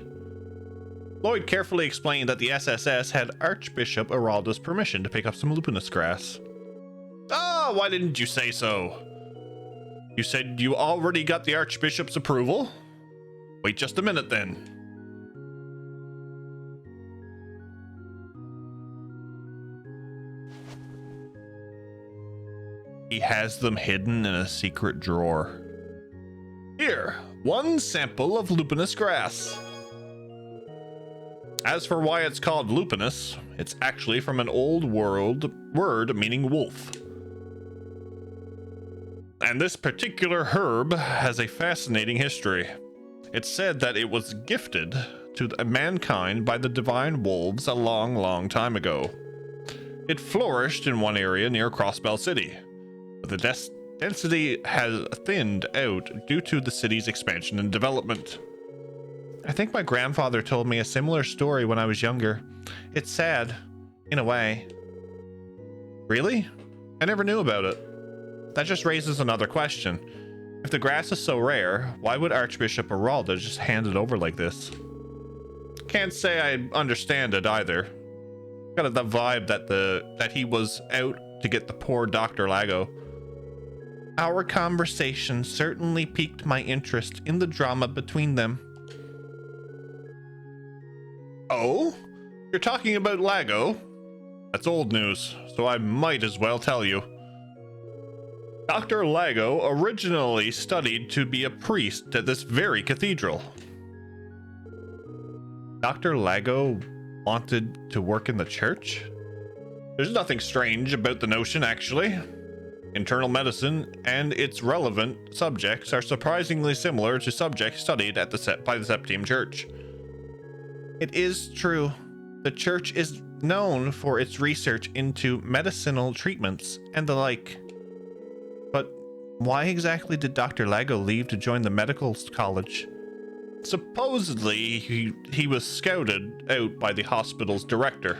Lloyd carefully explained that the SSS had Archbishop Aralda's permission to pick up some lupinous grass. Ah, why didn't you say so? You said you already got the Archbishop's approval? Wait just a minute then. He has them hidden in a secret drawer. Here, one sample of lupinous grass. As for why it's called lupinous, it's actually from an old world word meaning wolf. And this particular herb has a fascinating history. It's said that it was gifted to mankind by the divine wolves a long, long time ago. It flourished in one area near Crossbell City, but the density has thinned out due to the city's expansion and development. I think my grandfather told me a similar story when I was younger. It's sad, in a way. Really? I never knew about it. That just raises another question. If the grass is so rare, why would Archbishop Aralda just hand it over like this? Can't say I understand it either. Got the vibe that he was out to get the poor Dr. Lago. Our conversation certainly piqued my interest in the drama between them. Oh? You're talking about Lago? That's old news, so I might as well tell you. Dr. Lago originally studied to be a priest at this very cathedral. Dr. Lago wanted to work in the church? There's nothing strange about the notion, actually. Internal medicine and its relevant subjects are surprisingly similar to subjects studied by the Septime Church. It is true. The church is known for its research into medicinal treatments and the like. But why exactly did Dr. Lago leave to join the medical college? Supposedly, he was scouted out by the hospital's director.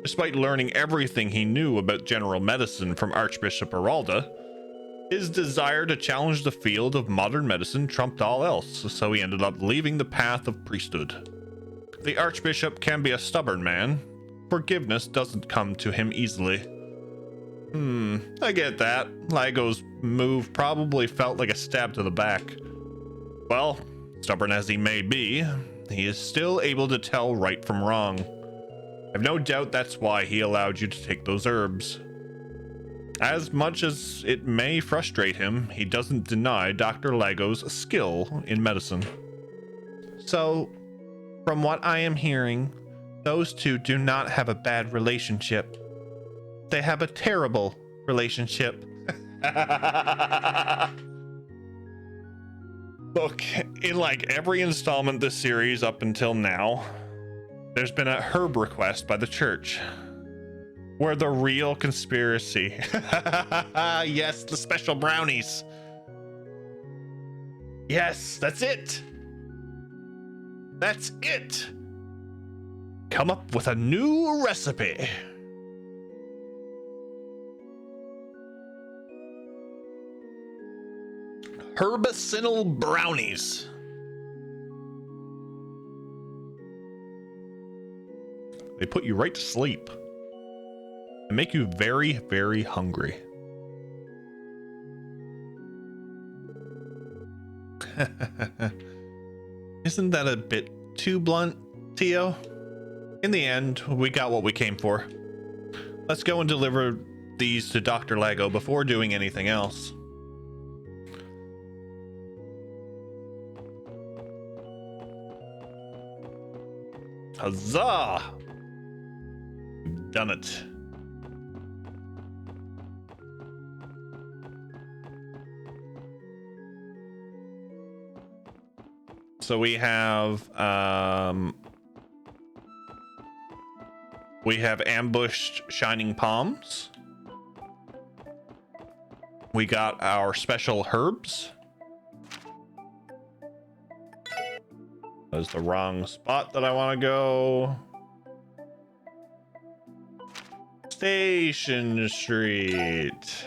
Despite learning everything he knew about general medicine from Archbishop Aralda, his desire to challenge the field of modern medicine trumped all else, so he ended up leaving the path of priesthood. The Archbishop can be a stubborn man. Forgiveness doesn't come to him easily. I get that. Lago's move probably felt like a stab to the back. Well, stubborn as he may be, he is still able to tell right from wrong. I've no doubt that's why he allowed you to take those herbs. As much as it may frustrate him, he doesn't deny Dr. Lago's skill in medicine. So, from what I am hearing, those two do not have a bad relationship. They have a terrible relationship. Look, in like every installment this series up until now, there's been a herb request by the church. We're the real conspiracy. Yes, the special brownies. Yes, that's it. That's it. Come up with a new recipe. Herbacinal brownies. They put you right to sleep and make you very, very hungry. Isn't that a bit too blunt, Tio? In the end, we got what we came for. Let's go and deliver these to Dr. Lago before doing anything else. Huzzah! We've done it. So we have ambushed shining palms. We got our special herbs. That's the wrong spot that I want to go. Station Street.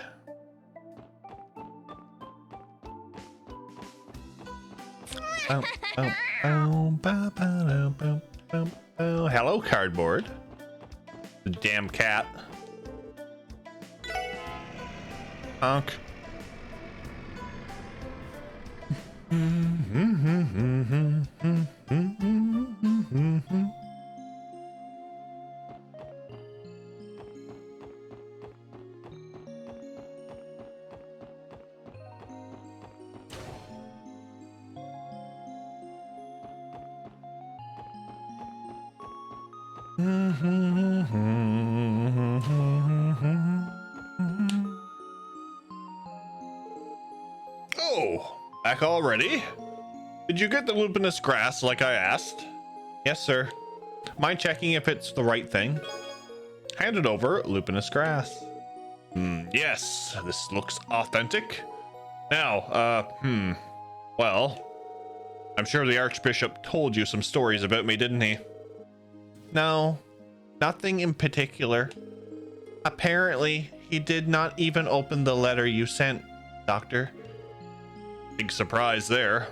Hello, cardboard. The damn cat. Honk. Oh, back already? Did you get the lupinous grass like I asked? Yes, sir. Mind checking if it's the right thing? Hand it over, lupinous grass. Yes, this looks authentic. Now, well, I'm sure the Archbishop told you some stories about me, didn't he? No, nothing in particular. Apparently, he did not even open the letter you sent, Doctor. Big surprise there.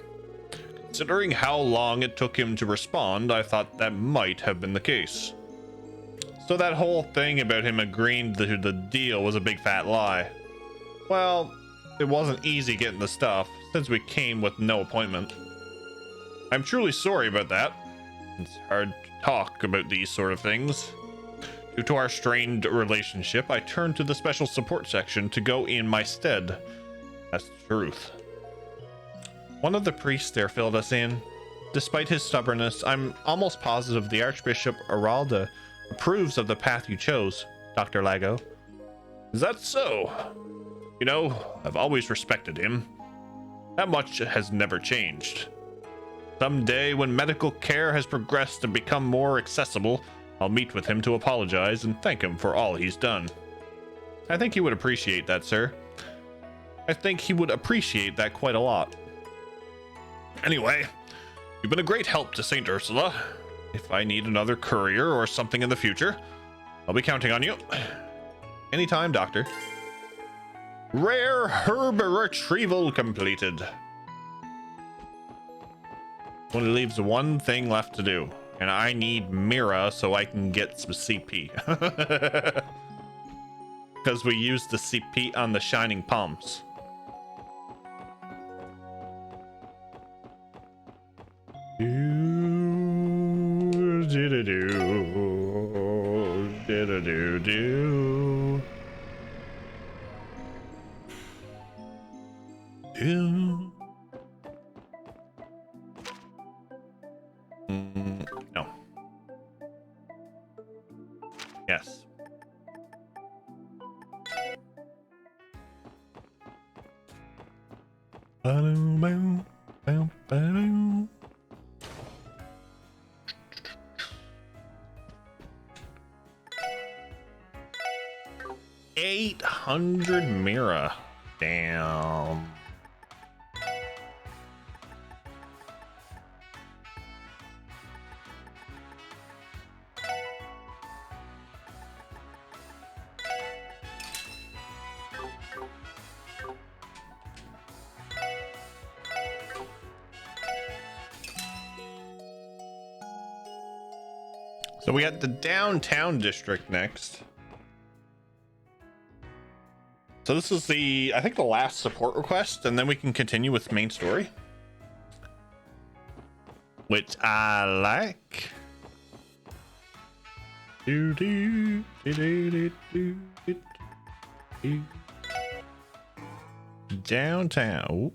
Considering how long it took him to respond, I thought that might have been the case. So that whole thing about him agreeing to the deal was a big fat lie. Well, it wasn't easy getting the stuff, since we came with no appointment. I'm truly sorry about that. It's hard to talk about these sort of things. Due to our strained relationship, I turned to the special support section to go in my stead. That's the truth. One of the priests there filled us in. Despite his stubbornness, I'm almost positive the Archbishop Aralda approves of the path you chose, Dr. Lago. Is that so? You know, I've always respected him. That much has never changed. Someday, when medical care has progressed and become more accessible, I'll meet with him to apologize and thank him for all he's done. I think he would appreciate that, sir. I think he would appreciate that quite a lot. Anyway, you've been a great help to St. Ursula. If I need another courier or something in the future, I'll be counting on you. Anytime, Doctor. Rare herb retrieval completed. Only leaves one thing left to do, and I need Mira so I can get some CP. Because we used the CP on the shining palms. No. Yes. $800 Mira. Damn. So we got the downtown district next. So this is I think the last support request, and then we can continue with main story. Which I like. Do, do, do, do, do, do, do, do. Downtown. Ooh.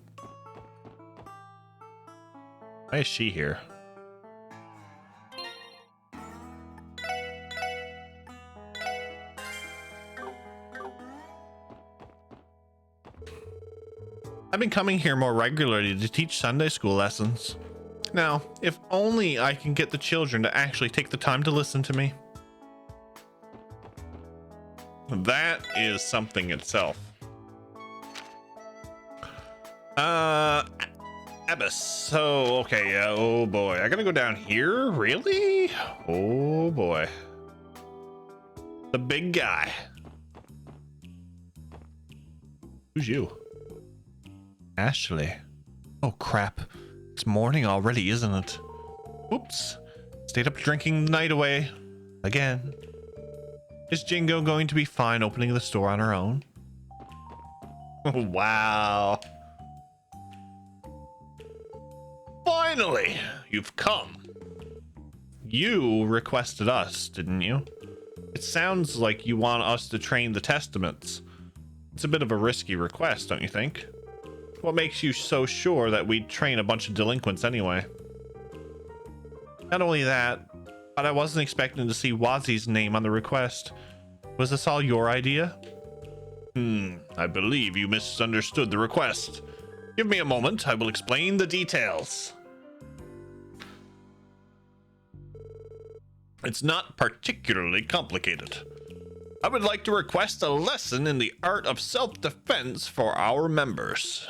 Why is she here? I've been coming here more regularly to teach Sunday school lessons. Now, if only I can get the children to actually take the time to listen to me. That is something itself. Abyss. So, okay, yeah, oh boy. I gotta go down here? Really? Oh boy. The big guy. Who's you? Ashley. Oh crap. It's morning already, isn't it? Oops. Stayed up drinking the night away. Again. Is Jingo going to be fine opening the store on her own? Wow. Finally, you've come. You requested us, didn't you? It sounds like you want us to train the Testaments. It's a bit of a risky request, don't you think? What makes you so sure that we'd train a bunch of delinquents anyway? Not only that, but I wasn't expecting to see Wazi's name on the request. Was this all your idea? I believe you misunderstood the request. Give me a moment, I will explain the details. It's not particularly complicated. I would like to request a lesson in the art of self-defense for our members.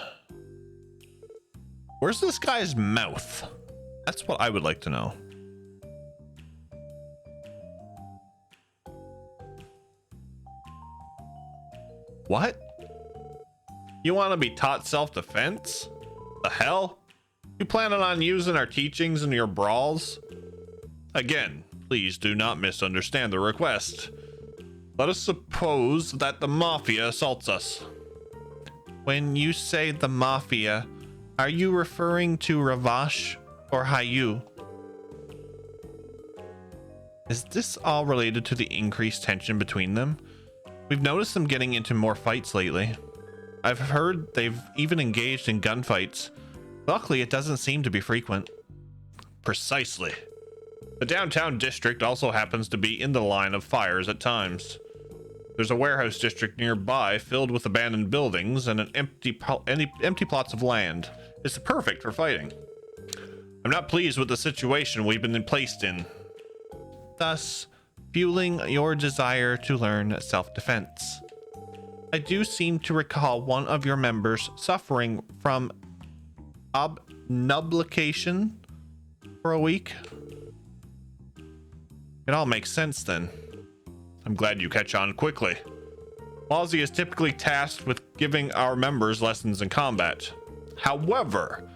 Where's this guy's mouth? That's what I would like to know. What? You want to be taught self-defense? The hell? You planning on using our teachings in your brawls? Again, please do not misunderstand the request. Let us suppose that the Mafia assaults us. When you say the Mafia, are you referring to Ravash or Hayu? Is this all related to the increased tension between them? We've noticed them getting into more fights lately. I've heard they've even engaged in gunfights. Luckily, it doesn't seem to be frequent. Precisely. The downtown district also happens to be in the line of fires at times. There's a warehouse district nearby filled with abandoned buildings and an empty plots of land. It's perfect for fighting. I'm not pleased with the situation we've been placed in, thus fueling your desire to learn self-defense. I do seem to recall one of your members suffering from obnubication for a week. It all makes sense then. I'm glad you catch on quickly. Wazi is typically tasked with giving our members lessons in combat. However,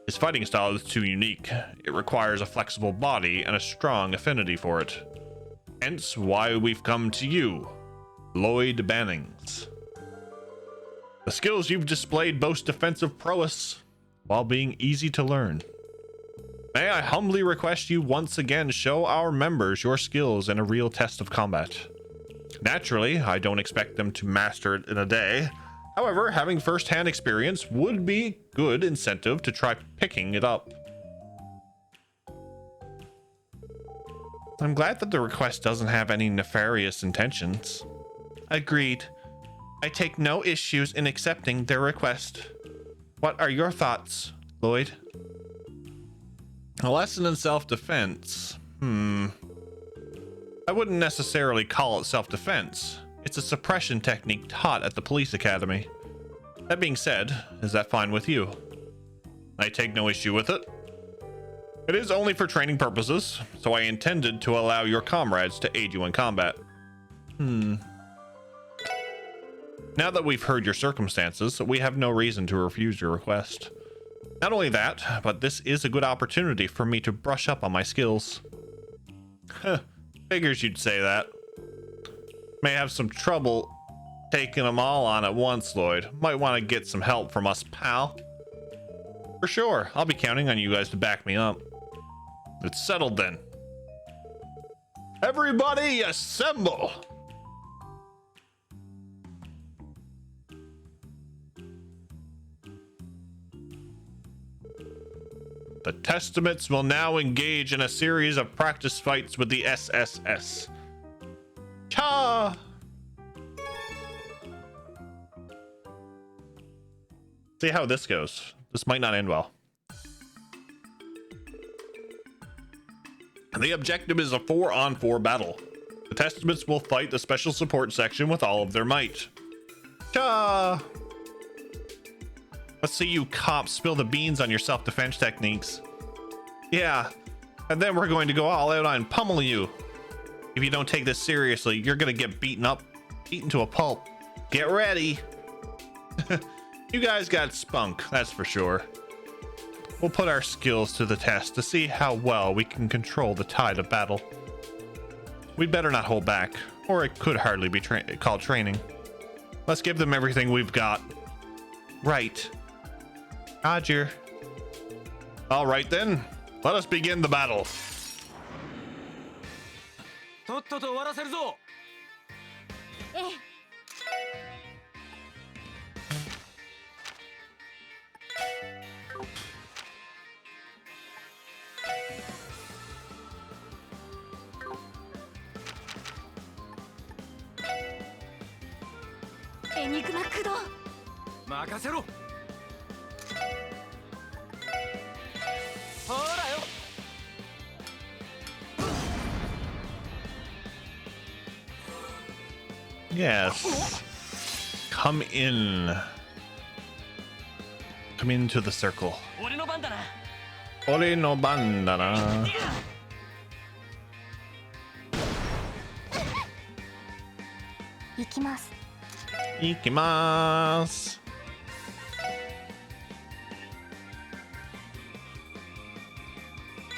his fighting style is too unique. It requires a flexible body and a strong affinity for it. Hence why we've come to you, Lloyd Bannings. The skills you've displayed boast defensive prowess while being easy to learn. May I humbly request you once again show our members your skills in a real test of combat. Naturally, I don't expect them to master it in a day. However, having first-hand experience would be good incentive to try picking it up. I'm glad that the request doesn't have any nefarious intentions. Agreed. I take no issues in accepting their request. What are your thoughts, Lloyd? A lesson in self-defense. I wouldn't necessarily call it self-defense. It's a suppression technique taught at the police academy. That being said, is that fine with you? I take no issue with it. It is only for training purposes, so I intended to allow your comrades to aid you in combat. Now that we've heard your circumstances, we have no reason to refuse your request. Not only that, but this is a good opportunity for me to brush up on my skills. Figures you'd say that. May have some trouble taking them all on at once, Lloyd. Might want to get some help from us, pal. For sure, I'll be counting on you guys to back me up. It's settled then. Everybody assemble! The Testaments will now engage in a series of practice fights with the SSS. Cha! See how this goes. This might not end well. The objective is a 4-on-4 battle. The Testaments will fight the special support section with all of their might. Cha! Let's see you cops spill the beans on your self-defense techniques. Yeah, and then we're going to go all out on pummel you. If you don't take this seriously, you're gonna get beaten to a pulp. Get ready. You guys got spunk, that's for sure. We'll put our skills to the test to see how well we can control the tide of battle. We'd better not hold back, or it could hardly be called training. Let's give them everything we've got. Right. Roger. All right then, let us begin the battle. とっとと終わらせるぞ。ええ。エニグマ駆動。任せろ。ほらよ。Yes. Come in. Come into the circle. 俺の番だな。 Ore no bandana. 行きます。 Ikimasu.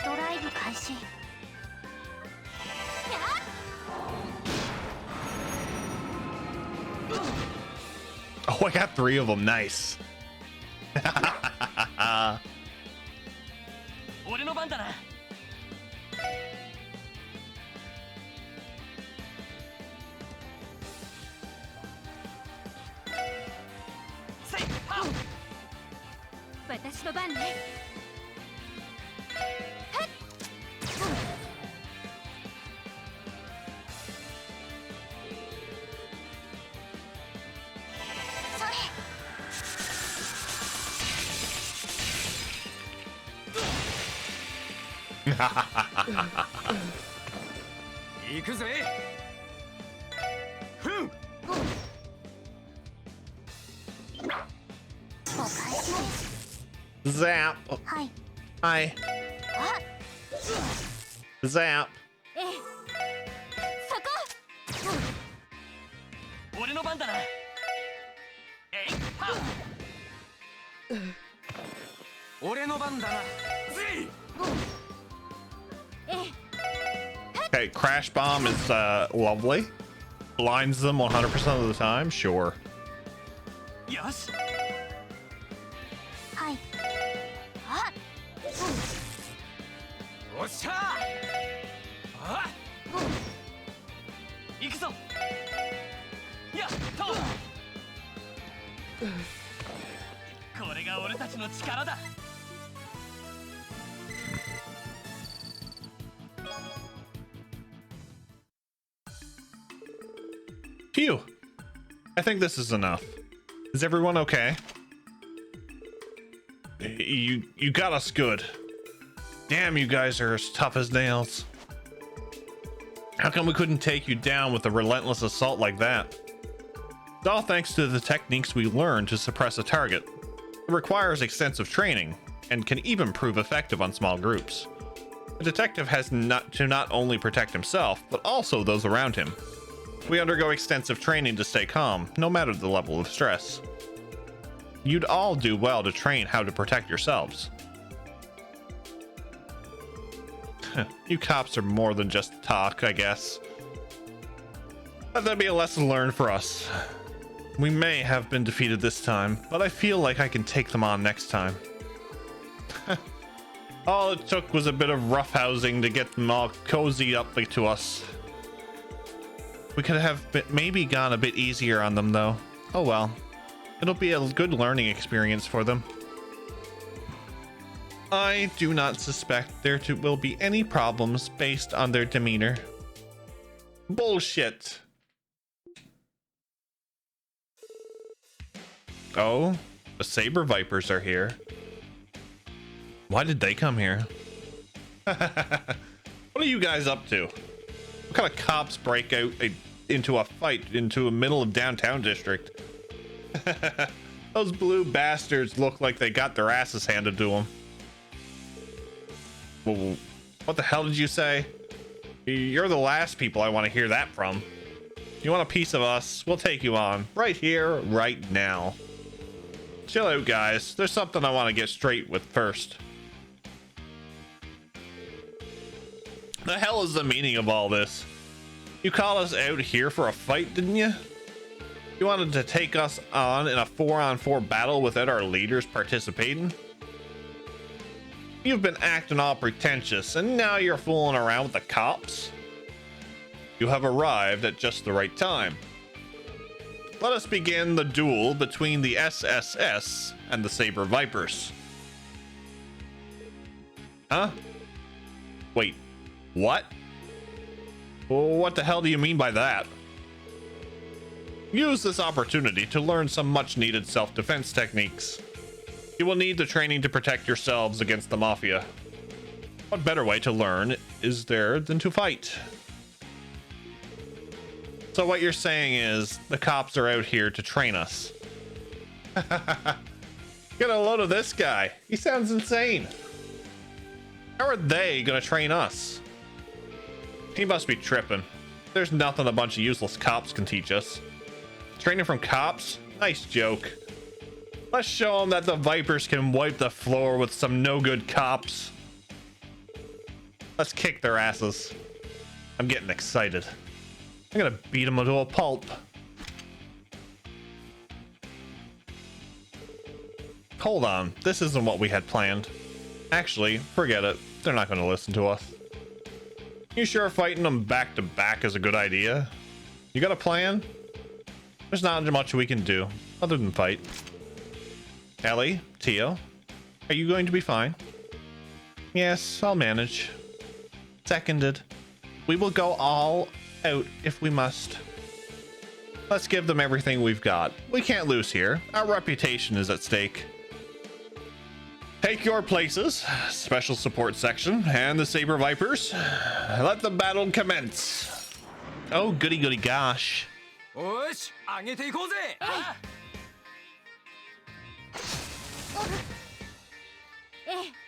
ドライブ開始。 Oh, I got 3 of them. Nice. 俺の番だな。せいはっ。私の番ね。 行くぜ。ふん。 もう開始です。 Zap. はい。 Hi. あ、 Zap. ええ。そこ。俺の番だな。えいはっ。俺の番だな。ぜい。 Okay, Crash Bomb is lovely. Blinds them 100% of the time, sure. よし。 はい。あ、 おっしゃー。あっ。行くぞ。やっと。これが俺たちの力だ。 Phew. I think this is enough. Is everyone okay? You got us good. Damn, you guys are as tough as nails. How come we couldn't take you down with a relentless assault like that? It's all thanks to the techniques we learned to suppress a target. It requires extensive training and can even prove effective on small groups. The detective has to not only protect himself, but also those around him. We undergo extensive training to stay calm, no matter the level of stress. You'd all do well to train how to protect yourselves. You cops are more than just talk, I guess. Let that be a lesson learned for us. We may have been defeated this time, but I feel like I can take them on next time. All it took was a bit of roughhousing to get them all cozy up to us. We could have maybe gone a bit easier on them though. Oh well. It'll be a good learning experience for them. I do not suspect there will be any problems based on their demeanor. Bullshit. Oh, the Saber Vipers are here. Why did they come here? What are you guys up to? What kind of cops break out into a fight into the middle of downtown district? Those blue bastards look like they got their asses handed to them. Well, what the hell did you say? You're the last people I want to hear that from. You want a piece of us? We'll take you on. Right here, right now. Chill out, guys. There's something I want to get straight with first. The hell is the meaning of all this? You called us out here for a fight, didn't you? You wanted to take us on in a 4-on-4 battle without our leaders participating? You've been acting all pretentious, and now you're fooling around with the cops? You have arrived at just the right time. Let us begin the duel between the SSS and the Saber Vipers. Huh? Wait, what? What the hell do you mean by that? Use this opportunity to learn some much-needed self-defense techniques. You will need the training to protect yourselves against the Mafia. What better way to learn is there than to fight? So what you're saying is the cops are out here to train us. Get a load of this guy. He sounds insane. How are they gonna train us? He must be tripping. There's nothing a bunch of useless cops can teach us. Training from cops? Nice joke. Let's show them that the Vipers can wipe the floor with some no-good cops. Let's kick their asses. I'm getting excited. I'm gonna beat them to a pulp. Hold on, this isn't what we had planned. Actually, forget it. They're not gonna listen to us. You sure fighting them back to back is a good idea? You got a plan? There's not much we can do other than fight. Ellie, Tio, are you going to be fine? Yes, I'll manage. Seconded. We will go all out if we must. Let's give them everything we've got. We can't lose here. Our reputation is at stake. Take your places, Special Support Section and the Saber Vipers. Let the battle commence. Oh, goody goody gosh.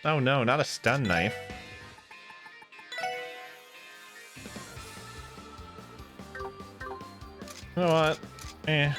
Oh no, not a stun knife. You know what? Eh.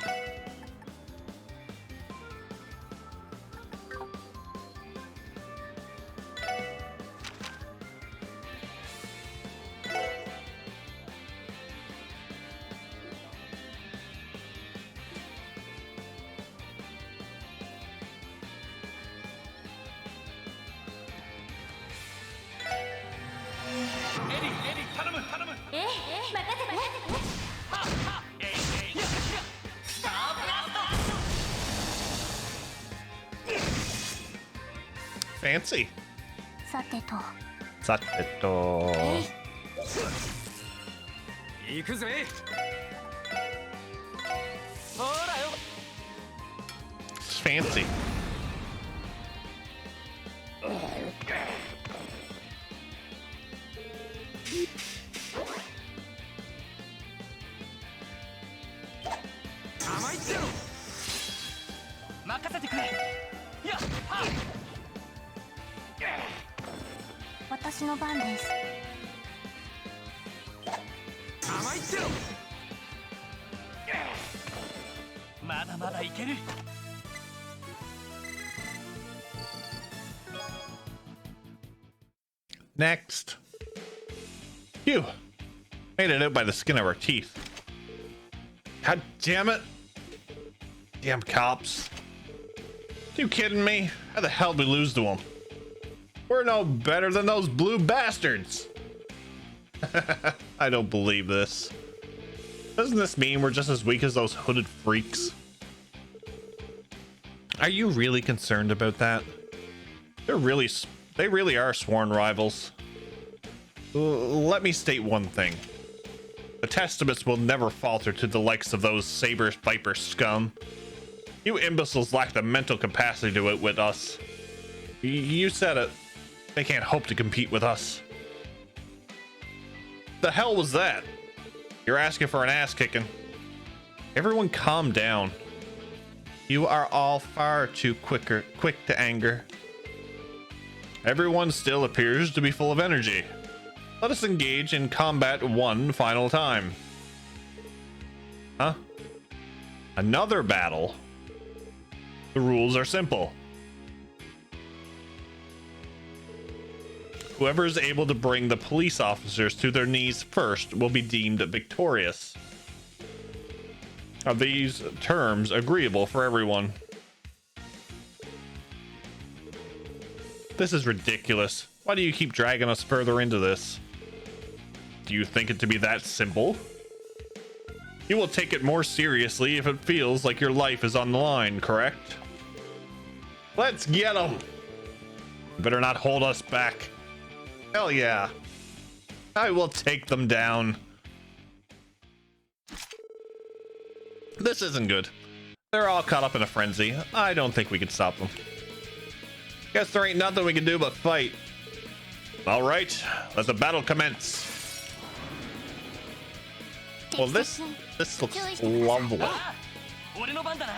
Fancy. さてと。さてと。行くぜ。ほらよ。Fancy. Next. Phew. Made it out by the skin of our teeth. God damn it. Damn cops. You kidding me? How the hell did we lose to them? We're no better than those blue bastards. I don't believe this. Doesn't this mean we're just as weak as those hooded freaks? Are you really concerned about that? They really are sworn rivals. Let me state one thing. The Testaments will never falter to the likes of those Saber Viper scum. You imbeciles lack the mental capacity to outwit us. You said it. They can't hope to compete with us. The hell was that? You're asking for an ass kicking. Everyone calm down. You are all far too quick to anger. Everyone still appears to be full of energy. Let us engage in combat one final time. Huh? Another battle? The rules are simple. Whoever is able to bring the police officers to their knees first will be deemed victorious. Are these terms agreeable for everyone? This is ridiculous. Why do you keep dragging us further into this? Do you think it to be that simple? You will take it more seriously if it feels like your life is on the line, correct? Let's get them! Better not hold us back. Hell yeah. I will take them down. This isn't good. They're all caught up in a frenzy. I don't think we can stop them. Guess there ain't nothing we can do but fight. All right, let the battle commence. Well, this looks lovely. Ore no bandana.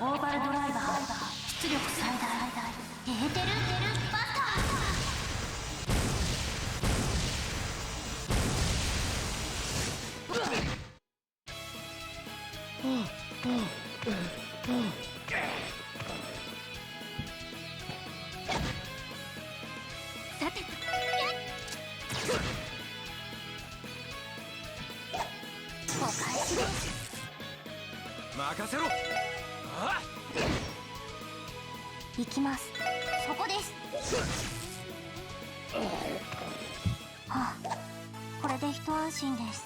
Orbal ドライバー出力最大エーテルバスタさてお返しです任せろ行きますそこですはあこれで一安心です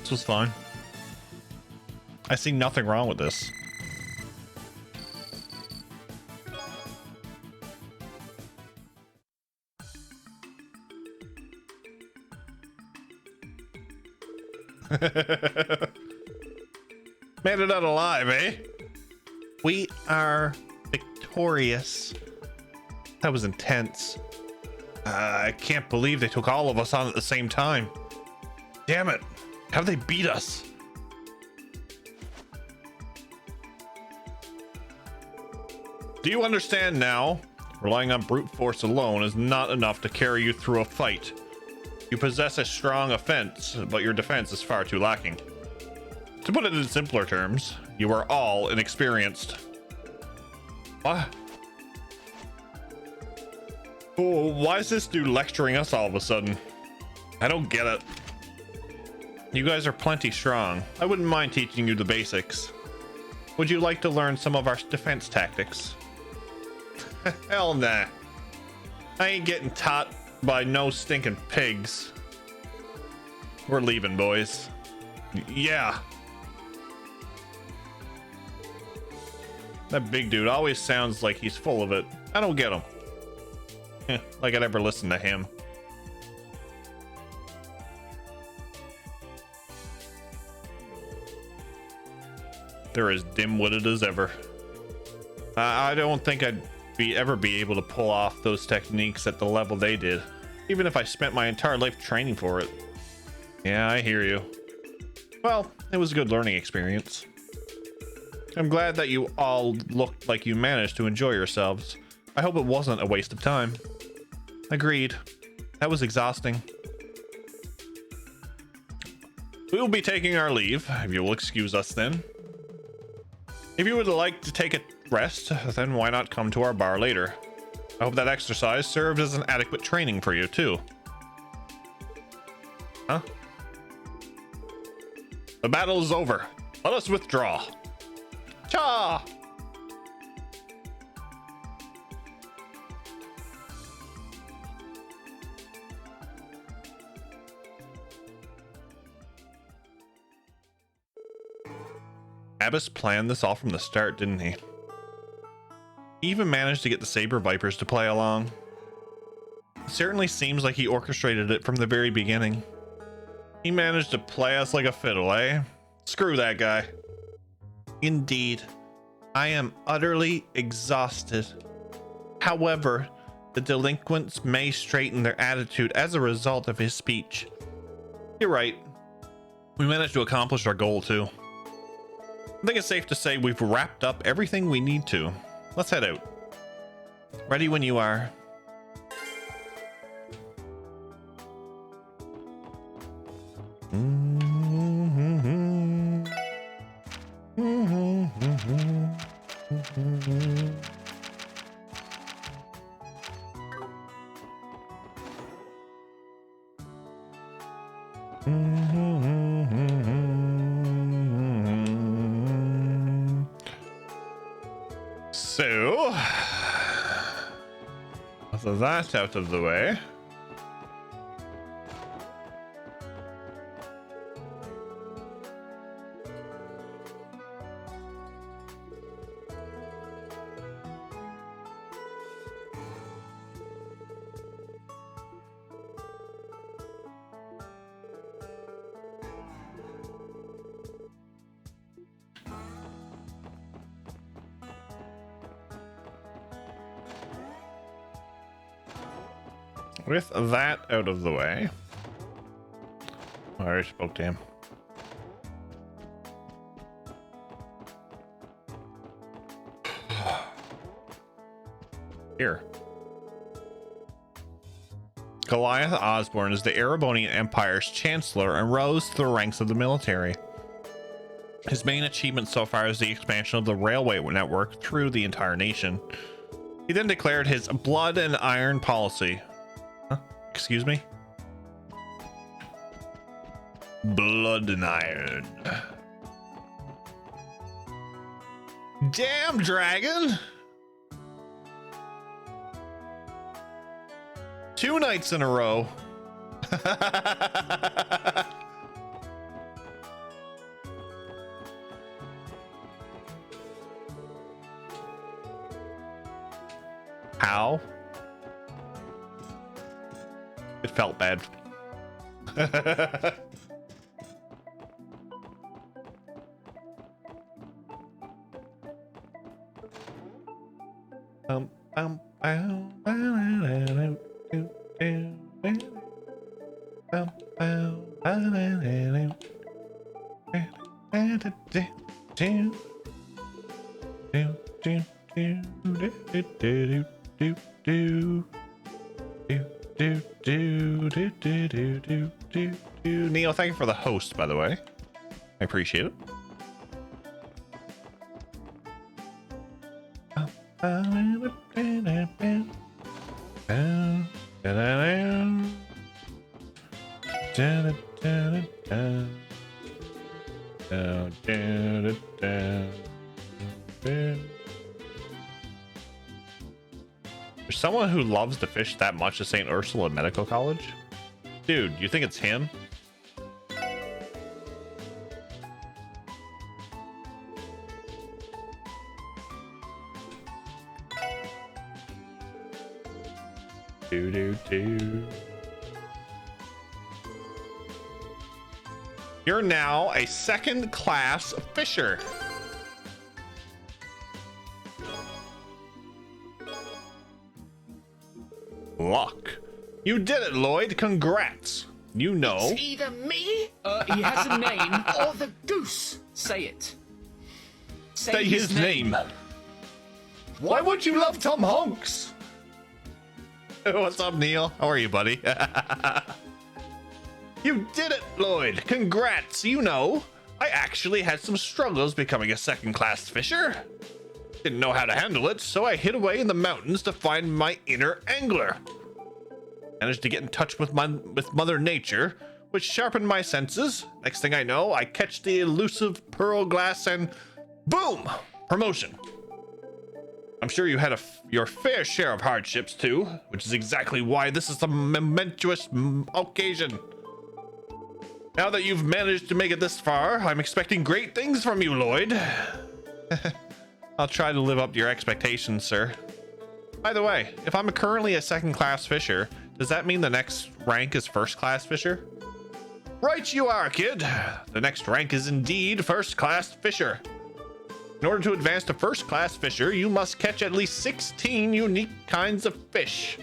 This was fine. I see nothing wrong with this. Made it out alive, eh? We are victorious. That was intense. I can't believe they took all of us on at the same time. Damn it. How they beat us? Do you understand now? Relying on brute force alone is not enough to carry you through a fight. You possess a strong offense, but your defense is far too lacking. To put it in simpler terms, you are all inexperienced. What? Oh, why is this dude lecturing us all of a sudden? I don't get it. You guys are plenty strong. I wouldn't mind teaching you the basics. Would you like to learn some of our defense tactics? Hell nah. I ain't getting taught by no stinking pigs. We're leaving, boys. Yeah. That big dude always sounds like he's full of it. I don't get him. Like I'd ever listen to him. They're as dim-witted as ever. I don't think I'd ever be able to pull off those techniques at the level they did, even if I spent my entire life training for it. Yeah, I hear you. Well, it was a good learning experience. I'm glad that you all looked like you managed to enjoy yourselves. I hope it wasn't a waste of time. Agreed. That was exhausting. We will be taking our leave, if you will excuse us then. If you would like to take a rest, then why not come to our bar later? I hope that exercise served as an adequate training for you too. Huh? The battle is over. Let us withdraw. Cha! Abbas planned this all from the start, didn't he? He even managed to get the Saber Vipers to play along. It certainly seems like he orchestrated it from the very beginning. He managed to play us like a fiddle, eh? Screw that guy. Indeed, I am utterly exhausted. However, the delinquents may straighten their attitude as a result of his speech. You're right. We managed to accomplish our goal too. I think it's safe to say we've wrapped up everything we need to. Let's head out. Ready when you are. So that's out of the way. With that out of the way, I already spoke to him. Here. Goliath Osborne is the Erebonian Empire's Chancellor and rose to the ranks of the military. His main achievement so far is the expansion of the railway network through the entire nation. He then declared his blood and iron policy. Excuse me? Blood and iron. Damn, dragon! 2 nights in a row. How? It felt bad. Neil, thank you for the host, by the way. I appreciate it. There's someone who loves to fish that much at St. Ursula Medical College? Dude, you think it's him? You're now a second-class fisher. Luck. You did it, Lloyd. Congrats. You know. It's either me He has a name. or the goose. Say it. Say his name. Why would you love Tom Hanks? What's up, Neil? How are you, buddy? You did it, Lloyd. Congrats. You know, I actually had some struggles becoming a second-class fisher. Didn't know how to handle it, so I hid away in the mountains to find my inner angler. Managed to get in touch with Mother Nature, which sharpened my senses. Next thing I know, I catch the elusive pearl glass and boom, promotion. I'm sure you had your fair share of hardships too, which is exactly why this is a momentous occasion. Now that you've managed to make it this far, I'm expecting great things from you, Lloyd. I'll try to live up to your expectations, sir. By the way, if I'm currently a second-class fisher, does that mean the next rank is first-class fisher? Right you are, kid. The next rank is indeed first-class fisher. In order to advance to first-class fisher, you must catch at least 16 unique kinds of fish.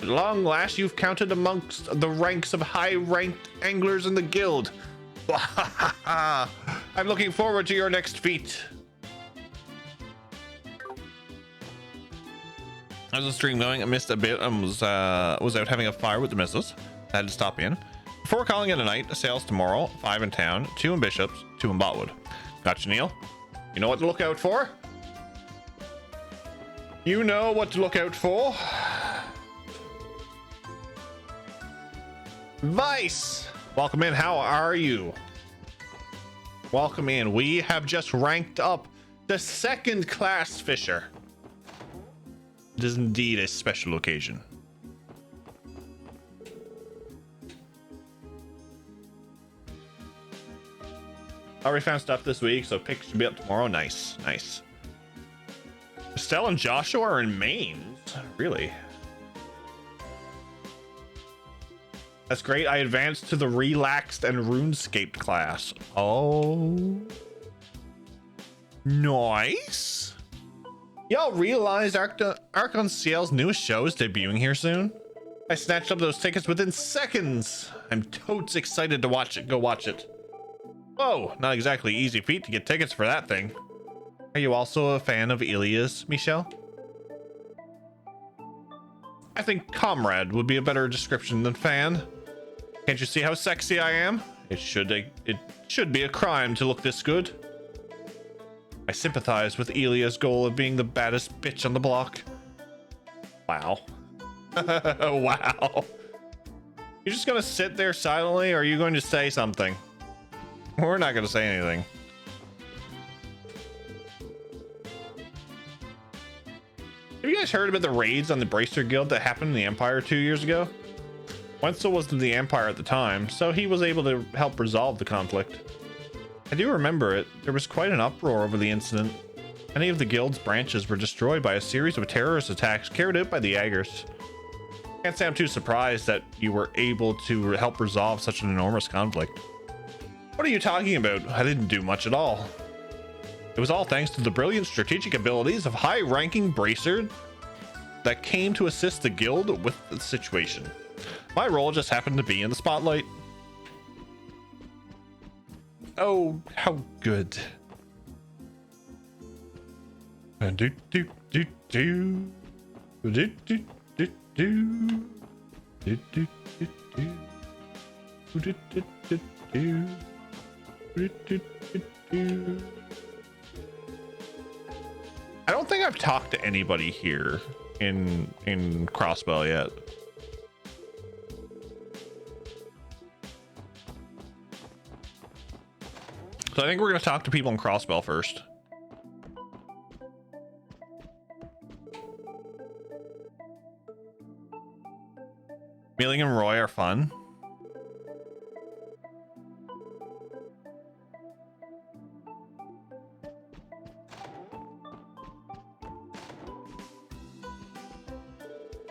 At long last, you've counted amongst the ranks of high-ranked anglers in the guild. I'm looking forward to your next feat. How's the stream going? I missed a bit. I was out having a fire with the missus. I had to stop in. Before calling it a night, sales tomorrow. 5 in town, 2 in Bishops, 2 in Botwood. Gotcha, Neil. You know what to look out for? You know what to look out for. Vice! Welcome in. How are you? Welcome in. We have just ranked up the second-class fisher. It is indeed a special occasion. Already found stuff this week, so pics should be up tomorrow. Nice, nice. Estelle and Joshua are in Maine. Really? That's great. I advanced to the relaxed and RuneScape class. Oh. Nice. Y'all realize Archon Ciel's newest show is debuting here soon? I snatched up those tickets within seconds. I'm totes excited to watch it. Go watch it. Whoa, not exactly easy feat to get tickets for that thing. Are you also a fan of Ilias, Michelle? I think comrade would be a better description than fan. Can't you see how sexy I am? It should be a crime to look this good. I sympathize with Ilia's goal of being the baddest bitch on the block. Wow. Wow. You're just gonna sit there silently, or are you going to say something? We're not gonna say anything. Have you guys heard about the raids on the Bracer Guild that happened in the Empire 2 years ago? Wenzel was in the Empire at the time, so he was able to help resolve the conflict. I do remember it. There was quite an uproar over the incident. Many of the guild's branches were destroyed by a series of terrorist attacks carried out by the Jaegers. Can't say I'm too surprised that you were able to help resolve such an enormous conflict. What are you talking about? I didn't do much at all. It was all thanks to the brilliant strategic abilities of high-ranking Bracer that came to assist the guild with the situation. My role just happened to be in the spotlight. Oh, how good. Do do do do do do do do do do do do do. I don't think I've talked to anybody here in Crossbell yet. So I think we're going to talk to people in Crossbell first. Mealing and Roy are fun.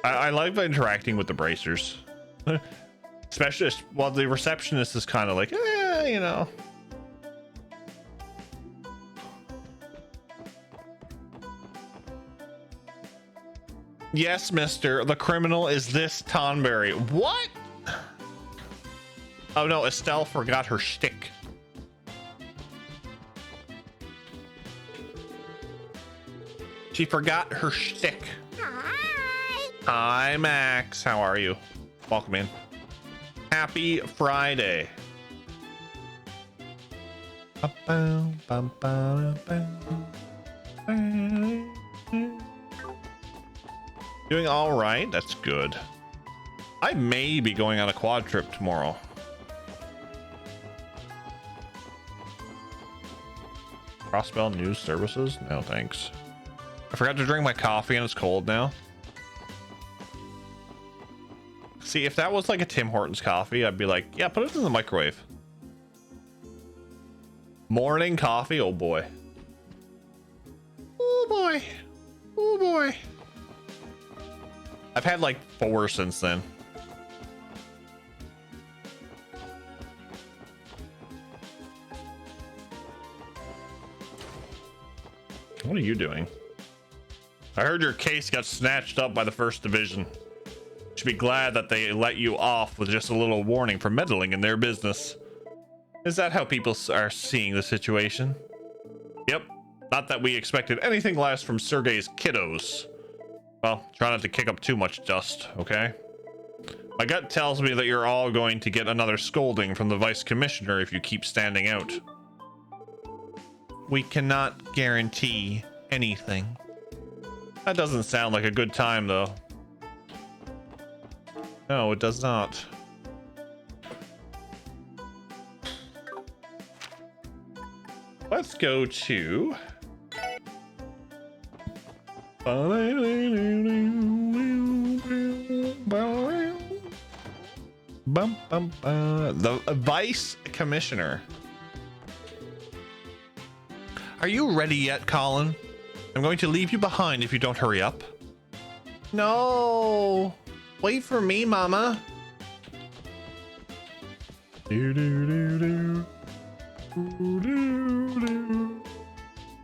I like interacting with the bracers. Especially, well, the receptionist is kind of like, you know. Yes, mister. The criminal is this Tonberry. What? Oh no, Estelle forgot her shtick. She forgot her shtick. Hi, Max. How are you? Welcome in. Happy Friday. Doing all right. That's good. I may be going on a quad trip tomorrow. Crossbell News Services? No, thanks. I forgot to drink my coffee and it's cold now. See, if that was like a Tim Hortons coffee, I'd be like, yeah, put it in the microwave. Morning coffee? Oh boy. Oh boy. Oh boy. I've had like 4 since then. What are you doing? I heard your case got snatched up by the 1st Division. Should be glad that they let you off with just a little warning for meddling in their business. Is that how people are seeing the situation? Yep. Not that we expected anything less from Sergei's kiddos. Well, try not to kick up too much dust, okay? My gut tells me that you're all going to get another scolding from the Vice Commissioner if you keep standing out. We cannot guarantee anything. That doesn't sound like a good time, though. No, it does not. Let's go to... the Vice Commissioner. Are you ready yet, Colin? I'm going to leave you behind if you don't hurry up. No. Wait for me, Mama.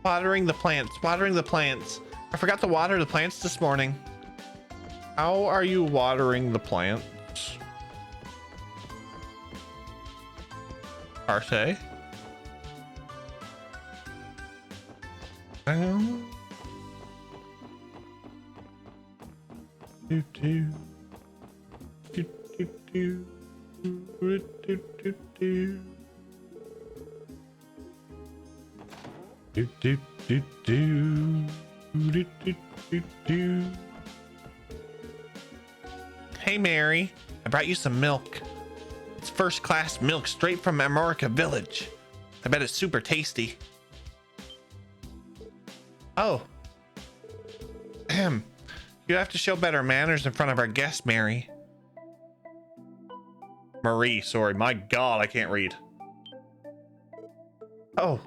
Watering the plants. Watering the plants. I forgot to water the plants this morning. How are you watering the plants? Arte? Do do do do do do do do do do do do do do. Hey Mary, I brought you some milk. It's first class milk straight from Amorica Village. I bet it's super tasty. Oh. Ahem. You have to show better manners in front of our guest, Mary. Marie, sorry. My God, I can't read. Oh.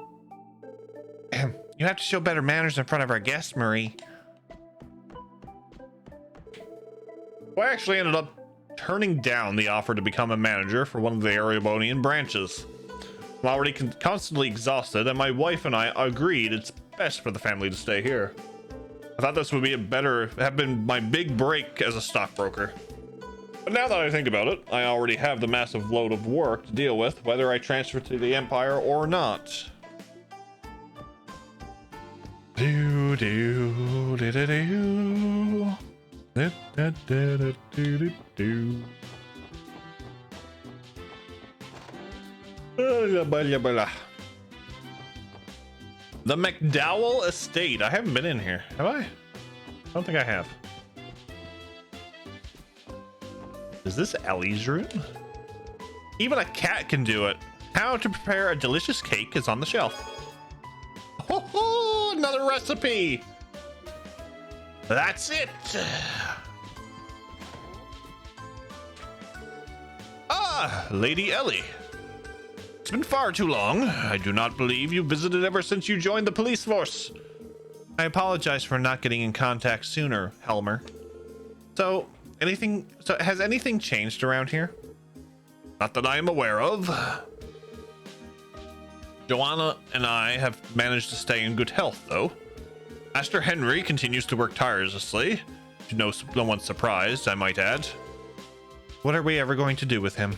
Ahem. You have to show better manners in front of our guest, Marie. Well, I actually ended up turning down the offer to become a manager for one of the Erebonian branches. I'm already constantly exhausted, and my wife and I agreed it's best for the family to stay here. I thought this would be have been my big break as a stockbroker. But now that I think about it, I already have the massive load of work to deal with, whether I transfer to the Empire or not. Do do do do do. Da, da, da, da, do, do, do. The McDowell Estate. I haven't been in here, have I? I don't think I have. Is this Ellie's room? Even a cat can do it. How to prepare a delicious cake is on the shelf. Oh, another recipe. That's it. Ah, Lady Ellie. It's been far too long. I do not believe you visited ever since you joined the police force. I apologize for not getting in contact sooner, Helmer. So has anything changed around here? Not that I am aware of. Joanna and I have managed to stay in good health, though. Master Henry continues to work tirelessly. To no one's surprise, I might add. What are we ever going to do with him?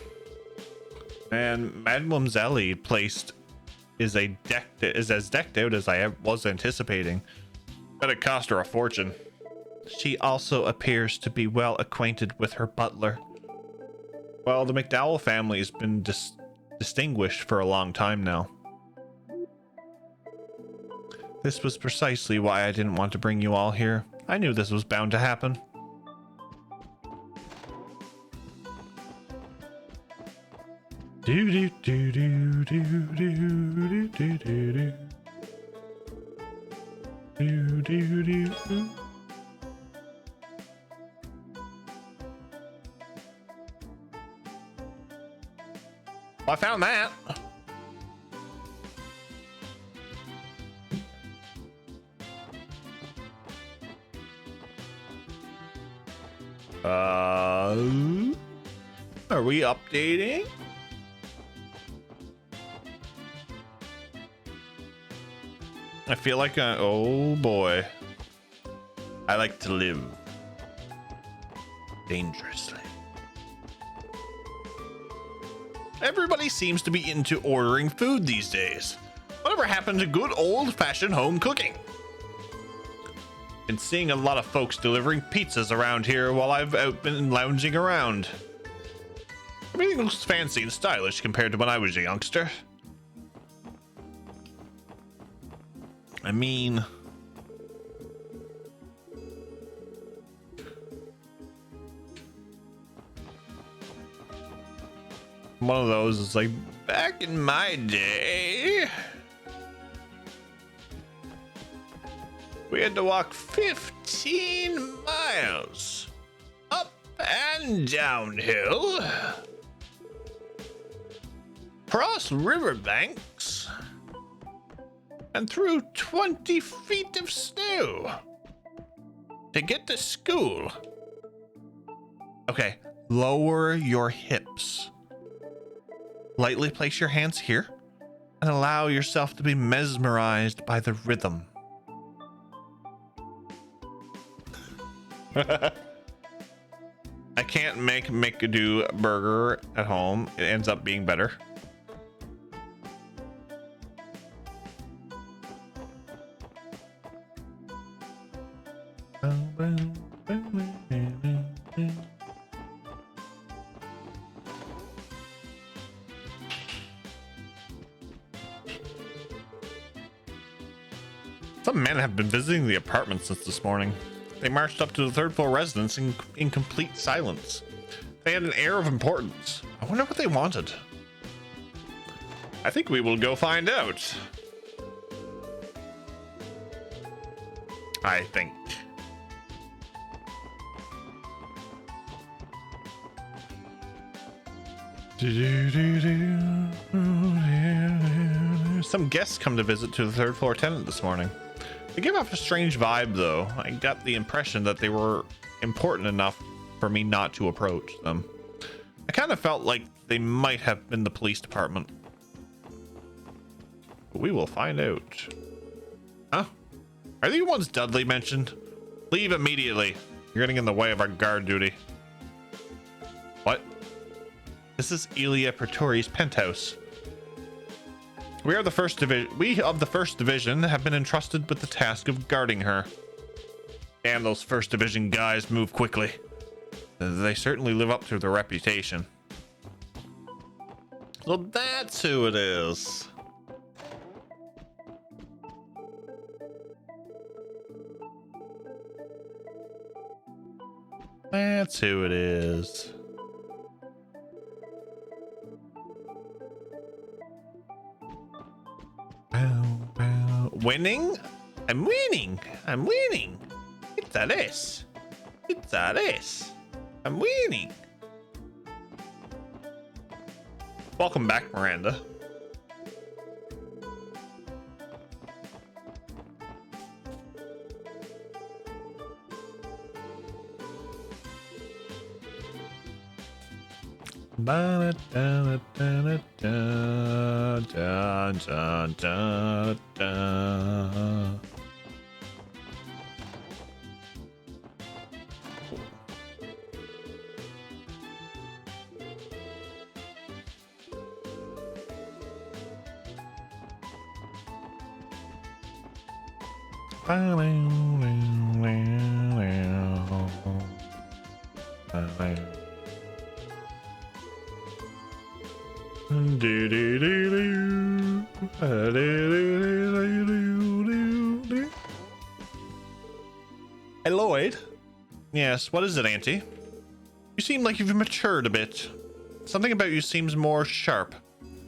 And Mademoiselle placed is as decked out as I was anticipating. But it cost her a fortune. She also appears to be well acquainted with her butler. Well, the McDowell family has been distinguished for a long time now. This was precisely why I didn't want to bring you all here. I knew this was bound to happen. Do do do do do do do do do do do do do. I found that. Are we updating? I feel like oh boy. I like to live dangerously. Everybody seems to be into ordering food these days. Whatever happened to good old-fashioned home cooking? Been seeing a lot of folks delivering pizzas around here while I've been lounging around. Everything looks fancy and stylish compared to when I was a youngster. I mean, one of those is like, back in my day, we had to walk 15 miles up and downhill, cross riverbanks, and through 20 feet of snow to get to school. Okay, lower your hips. Lightly place your hands here and allow yourself to be mesmerized by the rhythm. I can't make McDo burger at home. It ends up being better. Some men have been visiting the apartment since this morning. They marched up to the third floor residence in complete silence. They had an air of importance. I wonder what they wanted. I think we will go find out. I think. Some guests come to visit to the third floor tenant this morning. They give off a strange vibe, though. I got the impression that they were important enough for me not to approach them. I kind of felt like they might have been the police department. But we will find out. Huh? Are they the ones Dudley mentioned? Leave immediately. You're getting in the way of our guard duty. What? This is Elia Pretori's penthouse. We of the first division have been entrusted with the task of guarding her. Damn, those first division guys move quickly. They certainly live up to their reputation. So that's who it is. That's who it is. Winning? I'm winning. I'm winning. It's a race. It's a race. I'm winning. Welcome back, Miranda. Hey, Lloyd. Yes, what is it, Auntie? You seem like you've matured a bit. Something about you seems more sharp.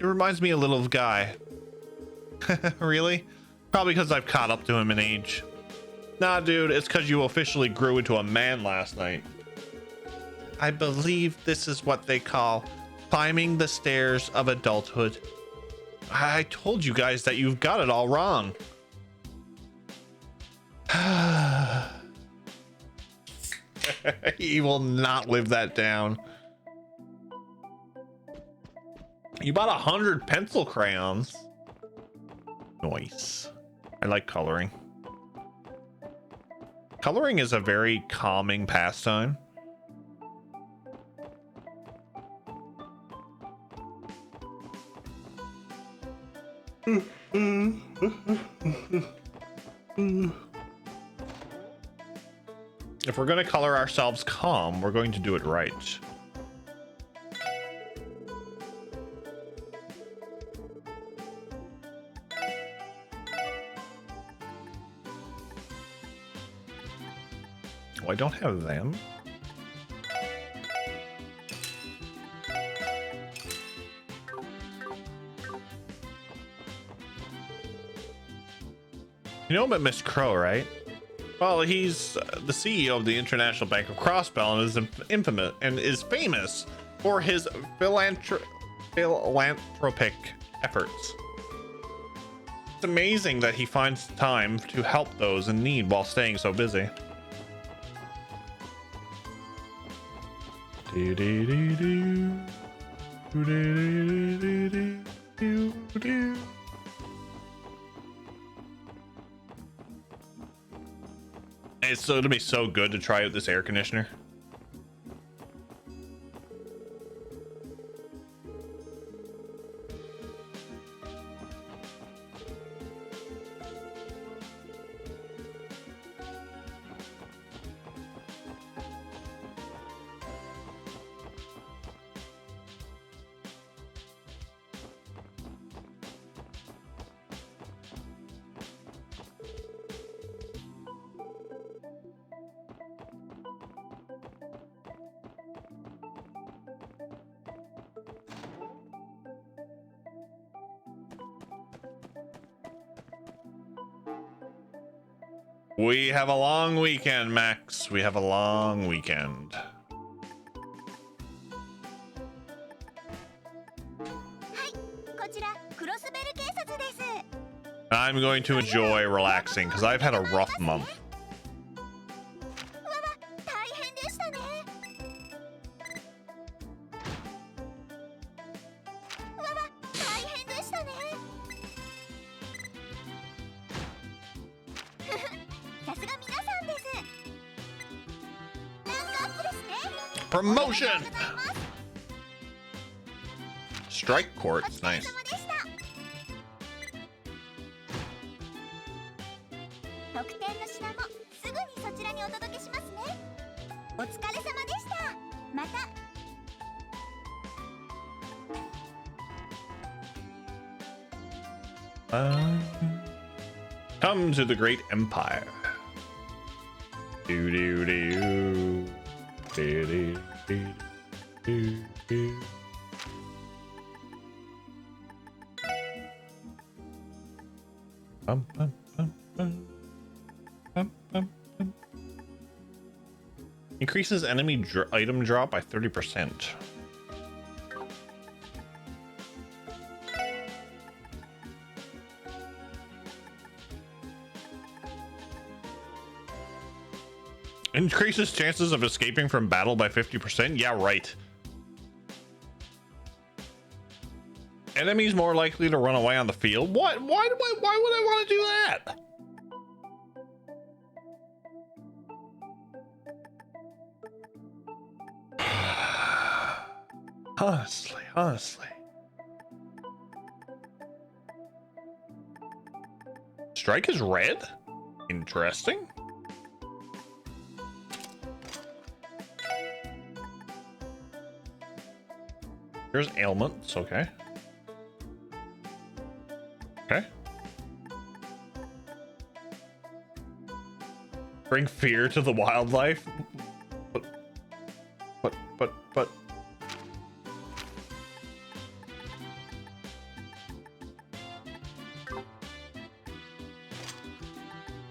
It reminds me a little of Guy. Really? Probably because I've caught up to him in age. Nah, dude, it's because you officially grew into a man last night. I believe this is what they call climbing the stairs of adulthood. I told you guys that you've got it all wrong. He will not live that down. You bought 100 pencil crayons. Nice. I like coloring. Coloring is a very calming pastime. If we're going to color ourselves calm, we're going to do it right. Oh, I don't have them. You know about Miss Crow, right? Well, he's the CEO of the International Bank of Crossbell and is infamous and is famous for his philanthropic efforts. It's amazing that he finds time to help those in need while staying so busy. It's gonna be so good to try out this air conditioner. We have a long weekend, Max. We have a long weekend. I'm going to enjoy relaxing because I've had a rough month. Promotion! Strike court's nice. Come to the great empire. Do do do. Do do do do do. Bum, bum, bum, bum. Bum, bum, bum. Increases enemy item drop by 30%. Increases chances of escaping from battle by 50%. Yeah, right. Enemies more likely to run away on the field. What? Why would I want to do that? Honestly. Strike is red? Interesting. There's ailments. Okay. Okay. Bring fear to the wildlife. But.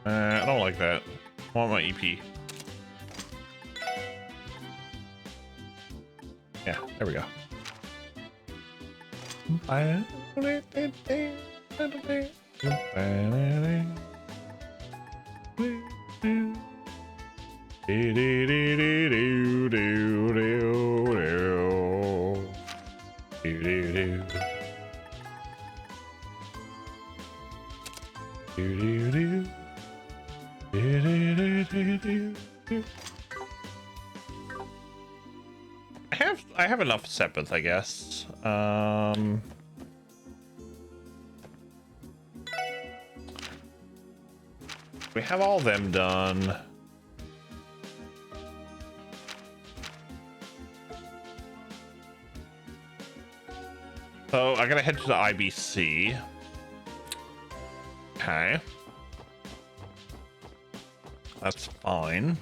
I don't like that. I want my EP. Yeah, there we go. I have enough Sepith, I guess. We have all them done. So I gotta head to the IBC. Okay. That's fine.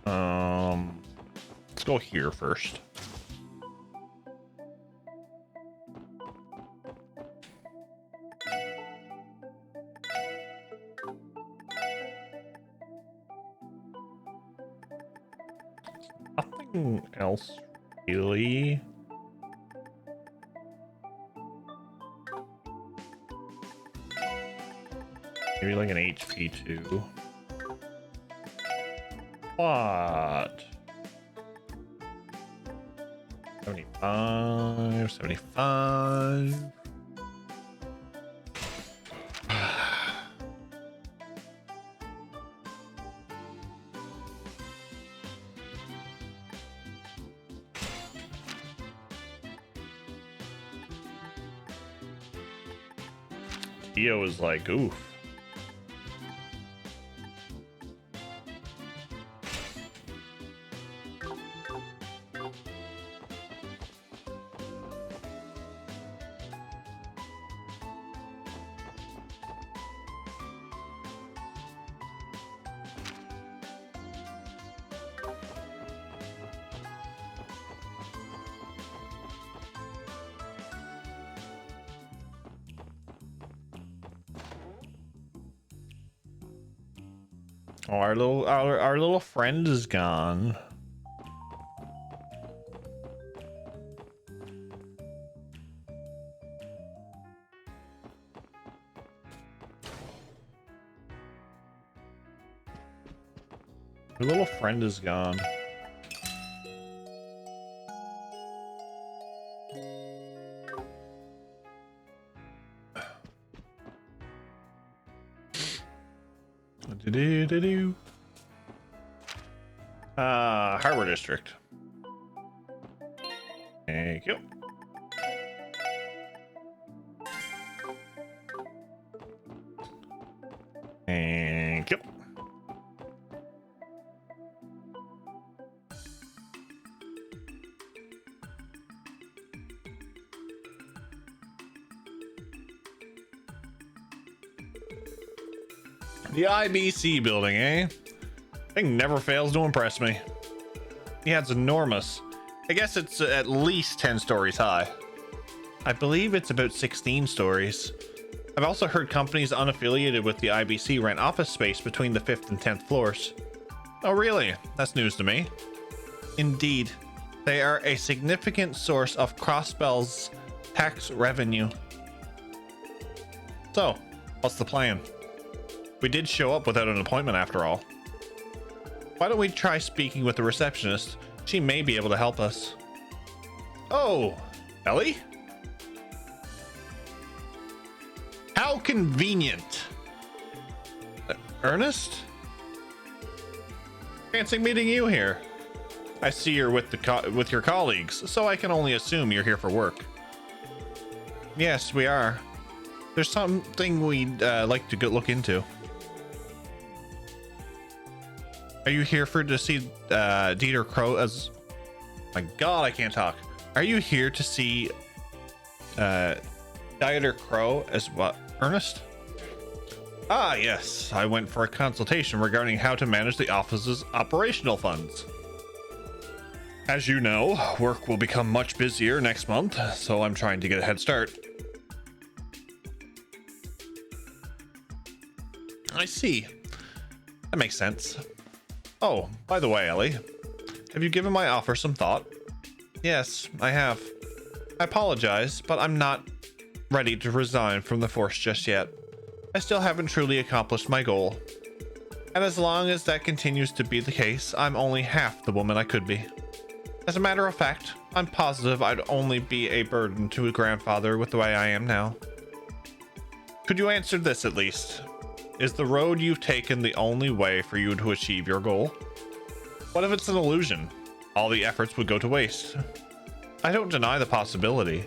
Let's go here first. Nothing else really. Maybe like an HP too. What? 75, 75. Theo is like, oof. Oh, our little friend is gone. Our little friend is gone. Harbor District. Thank you. Thank you. The IBC building, eh? Thing never fails to impress me. Yeah, it's enormous. I guess it's at least 10 stories high. I believe it's about 16 stories. I've also heard companies unaffiliated with the IBC rent office space between the 5th and 10th floors. Oh really? That's news to me. Indeed. They are a significant source of Crossbell's tax revenue. So, what's the plan? We did show up without an appointment after all. Why don't we try speaking with the receptionist? She may be able to help us. Oh, Ellie? How convenient. Ernest? Fancy meeting you here. I see you're with your colleagues, so I can only assume you're here for work. Yes, we are. There's something we'd like to go look into. Are you here to see Dieter Crow as... My God, I can't talk. Are you here to see Dieter Crow as what? Ernest? Ah, yes. I went for a consultation regarding how to manage the office's operational funds. As you know, work will become much busier next month, so I'm trying to get a head start. I see. That makes sense. Oh, by the way, Ellie, have you given my offer some thought? Yes, I have. I apologize, but I'm not ready to resign from the force just yet. I still haven't truly accomplished my goal. And as long as that continues to be the case, I'm only half the woman I could be. As a matter of fact, I'm positive I'd only be a burden to a grandfather with the way I am now. Could you answer this at least? Is the road you've taken the only way for you to achieve your goal? What if it's an illusion? All the efforts would go to waste. I don't deny the possibility.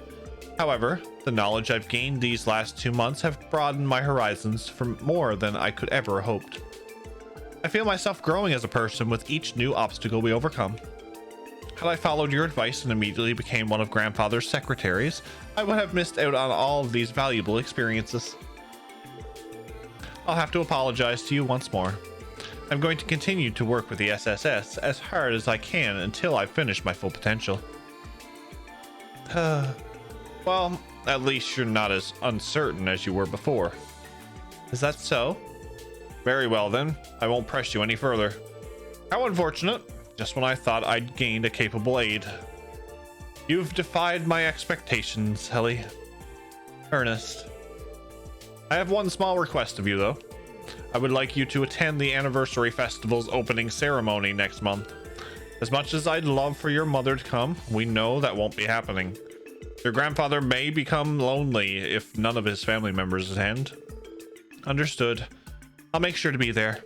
However, the knowledge I've gained these last 2 months have broadened my horizons for more than I could ever hoped. I feel myself growing as a person with each new obstacle we overcome. Had I followed your advice and immediately became one of Grandfather's secretaries, I would have missed out on all of these valuable experiences. I'll have to apologize to you once more. I'm going to continue to work with the SSS as hard as I can until I finish my full potential. Well, at least you're not as uncertain as you were before. Is that so? Very well then, I won't press you any further. How unfortunate. Just when I thought I'd gained a capable aide. You've defied my expectations, Helly. Ernest. I have one small request of you, though. I would like you to attend the Anniversary Festival's opening ceremony next month. As much as I'd love for your mother to come, we know that won't be happening. Your grandfather may become lonely if none of his family members attend. Understood. I'll make sure to be there.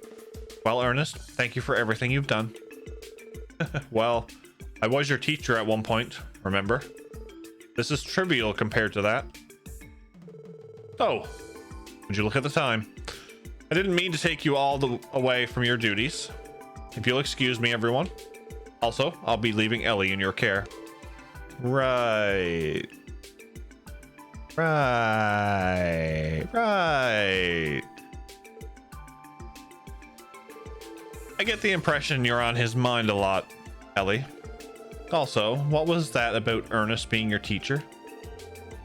Well, Ernest, thank you for everything you've done. Well, I was your teacher at one point, remember? This is trivial compared to that. Oh, would you look at the time? I didn't mean to take you all away from your duties. If you'll excuse me, everyone. Also, I'll be leaving Ellie in your care. Right. I get the impression you're on his mind a lot, Ellie. Also, what was that about Ernest being your teacher?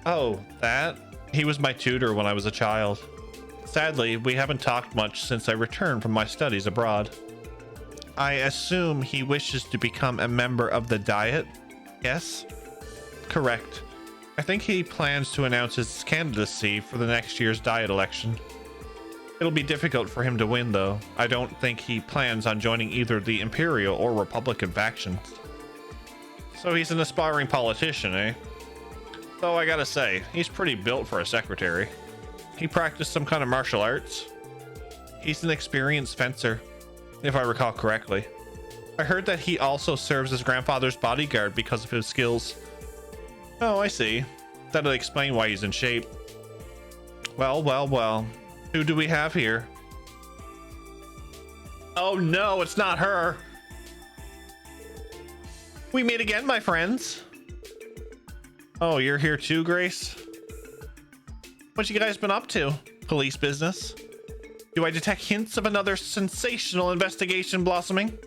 Oh, that? He was my tutor when I was a child. Sadly, we haven't talked much since I returned from my studies abroad. I assume he wishes to become a member of the Diet? Yes? Correct. I think he plans to announce his candidacy for the next year's Diet election. It'll be difficult for him to win, though. I don't think he plans on joining either the Imperial or Republican factions. So he's an aspiring politician, eh? Though I gotta say, he's pretty built for a secretary. He practiced some kind of martial arts. He's an experienced fencer, if I recall correctly. I heard that he also serves as grandfather's bodyguard because of his skills. Oh, I see. That'll explain why he's in shape. Well. Who do we have here? Oh no, it's not her. We meet again, my friends. Oh, you're here too, Grace? What you guys been up to? Police business? Do I detect hints of another sensational investigation blossoming?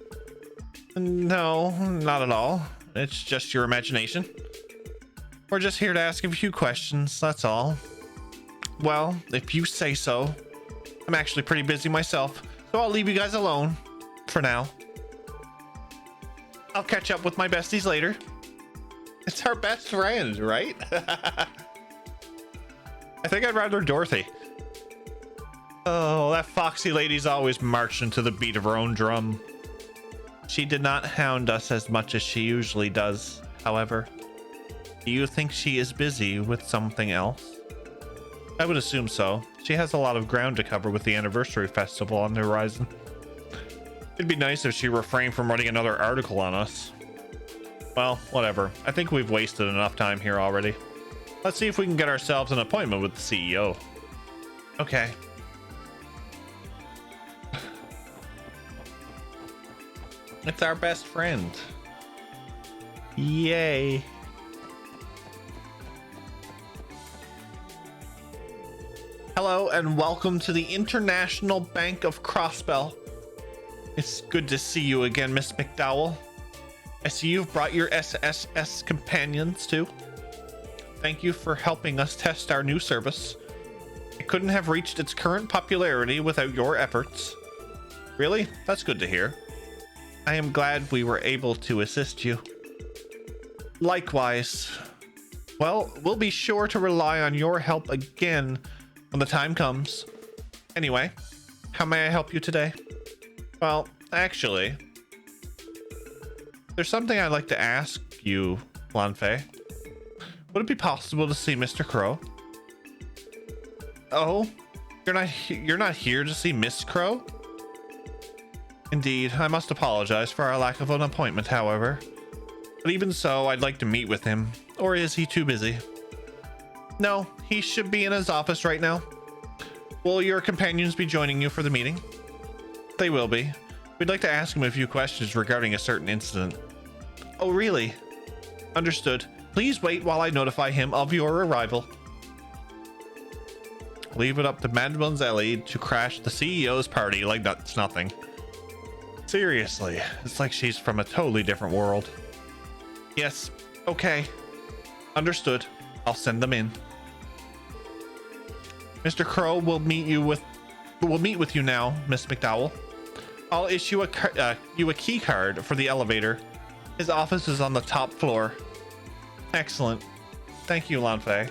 No, not at all. It's just your imagination. We're just here to ask a few questions, that's all. Well, if you say so. I'm actually pretty busy myself, so I'll leave you guys alone. For now. I'll catch up with my besties later. It's our best friend, right? I think I'd rather Dorothy. Oh, that foxy lady's always marching to the beat of her own drum. She did not hound us as much as she usually does, however. Do you think she is busy with something else? I would assume so. She has a lot of ground to cover with the Anniversary Festival on the horizon. It'd be nice if she refrained from writing another article on us. Well, whatever. I think we've wasted enough time here already. Let's see if we can get ourselves an appointment with the CEO. Okay. It's our best friend. Yay. Hello and welcome to the International Bank of Crossbell. It's good to see you again, Miss McDowell. I see you've brought your SSS companions too. Thank you for helping us test our new service. It couldn't have reached its current popularity without your efforts. Really? That's good to hear. I am glad we were able to assist you. Likewise. Well, we'll be sure to rely on your help again when the time comes. Anyway, how may I help you today? Well, actually, there's something I'd like to ask you, Lanfei. Would it be possible to see Mr. Crow? Oh, you're not here to see Miss Crow? Indeed, I must apologize for our lack of an appointment, however. But even so, I'd like to meet with him. Or is he too busy? No, he should be in his office right now. Will your companions be joining you for the meeting? They will be. We'd like to ask him a few questions regarding a certain incident. Oh, really? Understood. Please wait while I notify him of your arrival. Leave it up to Mademoiselle to crash the CEO's party like that's nothing. Seriously, it's like she's from a totally different world. Yes, okay. Understood. I'll send them in. Mr. Crow will meet with you now, Miss McDowell. I'll issue you a key card for the elevator. His office is on the top floor. Excellent. Thank you, Lanfei.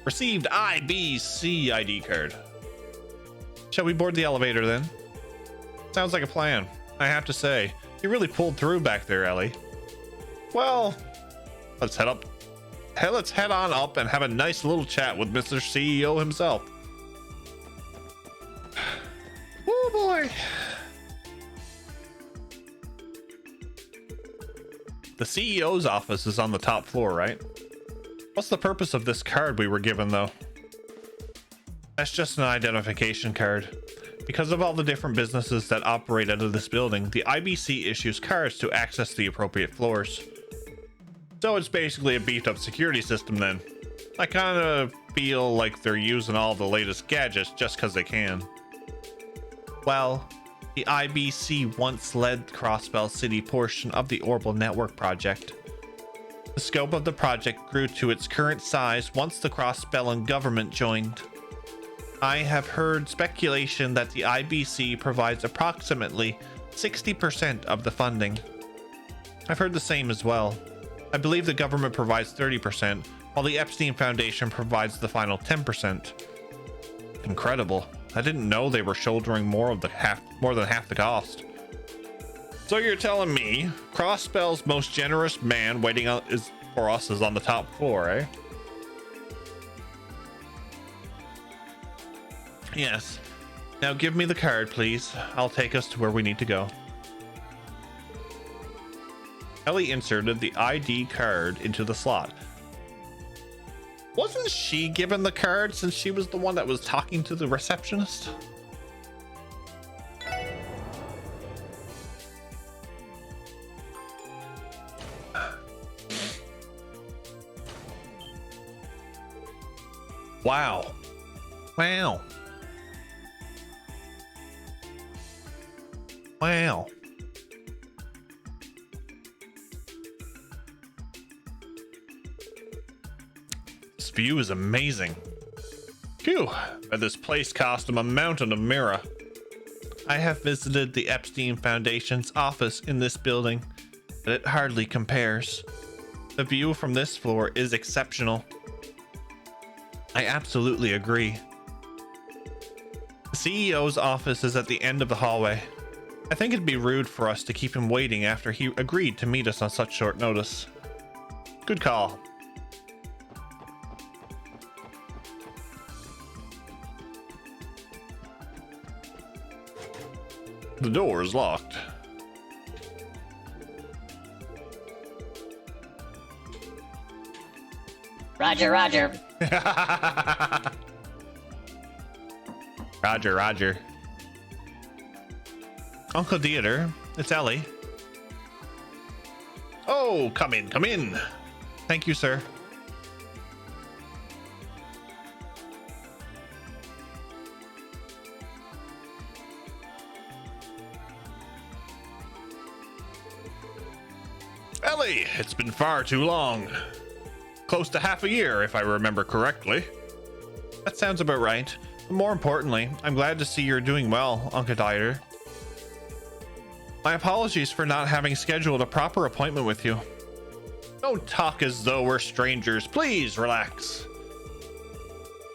Received IBC ID card. Shall we board the elevator then? Sounds like a plan. I have to say, you really pulled through back there, Ellie. Well, let's head up. Let's head on up and have a nice little chat with Mr. CEO himself. Oh boy. The CEO's office is on the top floor, right? What's the purpose of this card we were given, though? That's just an identification card. Because of all the different businesses that operate out of this building, the IBC issues cards to access the appropriate floors. So it's basically a beefed up security system then. I kind of feel like they're using all the latest gadgets just because they can. Well, the IBC once led Crossbell City portion of the Orbal network project. The scope of the project grew to its current size once the Crossbellan government joined. I have heard speculation that the IBC provides approximately 60% of the funding. I've heard the same as well. I believe the government provides 30%, while the Epstein Foundation provides the final 10%. Incredible. I didn't know they were shouldering more than half the cost. So you're telling me Crossbell's most generous man waiting for us is on the top floor, eh? Yes. Now give me the card, please. I'll take us to where we need to go. Ellie inserted the ID card into the slot. Wasn't she given the card since she was the one that was talking to the receptionist? Wow. Wow. Wow. This view is amazing. Phew, but this place cost him a mountain of mirror. I have visited the Epstein Foundation's office in this building, but it hardly compares. The view from this floor is exceptional. I absolutely agree. The CEO's office is at the end of the hallway. I think it'd be rude for us to keep him waiting after he agreed to meet us on such short notice. Good call. The door is locked. Roger, roger. Roger, Roger. Uncle Dieter, it's Ellie. Oh, come in, come in. Thank you, sir. Ellie, it's been far too long. Close to half a year, if I remember correctly. That sounds about right. More importantly, I'm glad to see you're doing well, Uncle Dieter. My apologies for not having scheduled a proper appointment with you. Don't talk as though we're strangers. Please relax.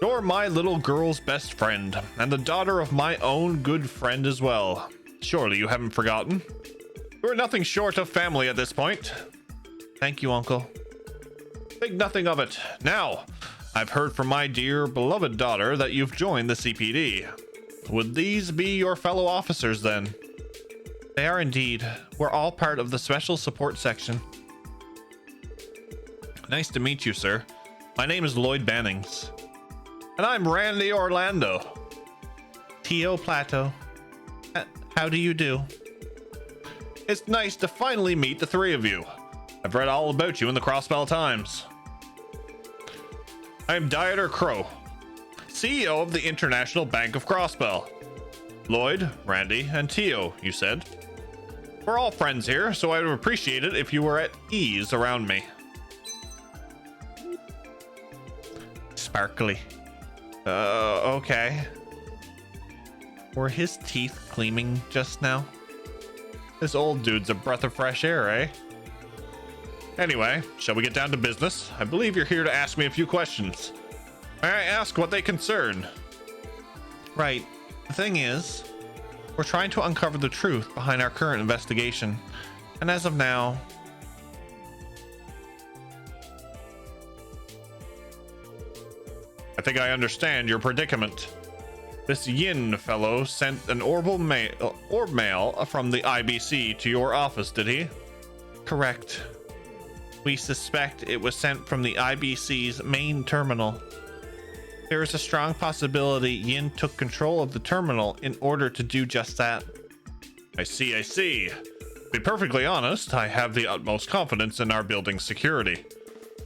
You're my little girl's best friend, and the daughter of my own good friend as well. Surely you haven't forgotten. We're nothing short of family at this point. Thank you, Uncle. Think nothing of it. Now, I've heard from my dear beloved daughter that you've joined the CPD. Would these be your fellow officers then? They are indeed. We're all part of the special support section. Nice to meet you, sir. My name is Lloyd Bannings. And I'm Randy Orlando. Tio Plato. How do you do? It's nice to finally meet the three of you. I've read all about you in the Crossbell Times. I'm Dieter Crow, CEO of the International Bank of Crossbell. Lloyd, Randy, and Tio, you said. We're all friends here, so I would appreciate it if you were at ease around me. Sparkly. Okay. Were his teeth gleaming just now? This old dude's a breath of fresh air, eh? Anyway, shall we get down to business? I believe you're here to ask me a few questions. May I ask what they concern? Right. The thing is, we're trying to uncover the truth behind our current investigation. And as of now... I think I understand your predicament. This Yin fellow sent an orb mail from the IBC to your office, did he? Correct. We suspect it was sent from the IBC's main terminal. There is a strong possibility Yin took control of the terminal in order to do just that. I see, I see. To be perfectly honest, I have the utmost confidence in our building's security.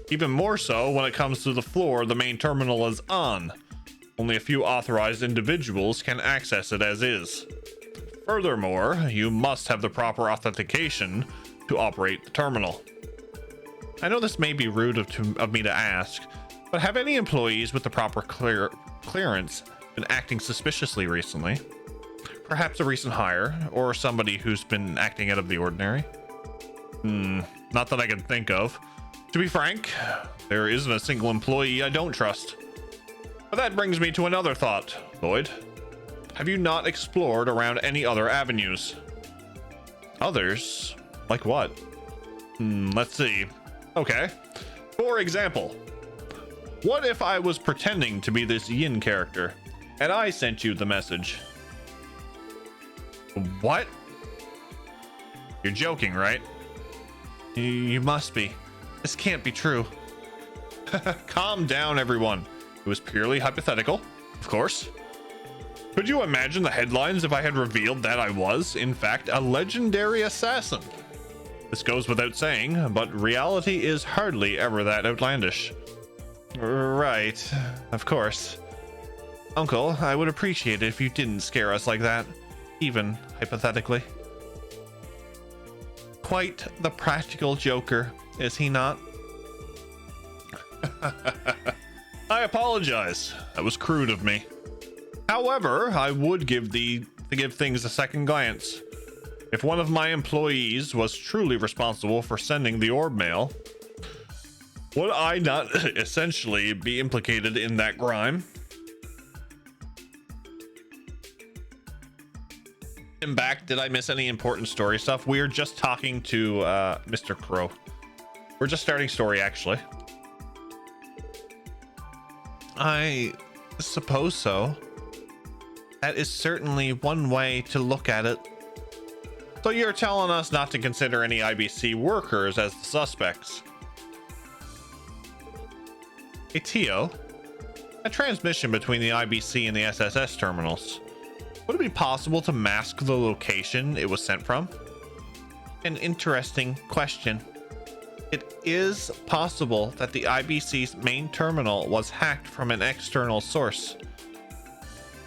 Even more so when it comes to the floor the main terminal is on. Only a few authorized individuals can access it as is. Furthermore, you must have the proper authentication to operate the terminal. I know this may be rude of me to ask, but have any employees with the proper clearance been acting suspiciously recently? Perhaps a recent hire, or somebody who's been acting out of the ordinary? Not that I can think of. To be frank, there isn't a single employee I don't trust. But that brings me to another thought, Lloyd. Have you not explored around any other avenues? Others? Like what? Let's see. Okay. For example, what if I was pretending to be this Yin character, and I sent you the message? What? You're joking, right? You must be. This can't be true. Calm down, everyone. It was purely hypothetical, of course. Could you imagine the headlines if I had revealed that I was, in fact, a legendary assassin? This goes without saying, but reality is hardly ever that outlandish. Right, of course. Uncle, I would appreciate it if you didn't scare us like that, even hypothetically. Quite the practical joker, is he not? I apologize. That was crude of me. However, I would give things a second glance. If one of my employees was truly responsible for sending the orb mail, would I not essentially be implicated in that crime? I'm back. Did I miss any important story stuff? We are just talking to Mr. Crow. We're just starting story, actually. I suppose so. That is certainly one way to look at it. So you're telling us not to consider any IBC workers as the suspects? Hey, Tio. A transmission between the IBC and the SSS terminals. Would it be possible to mask the location it was sent from? An interesting question. It is possible that the IBC's main terminal was hacked from an external source.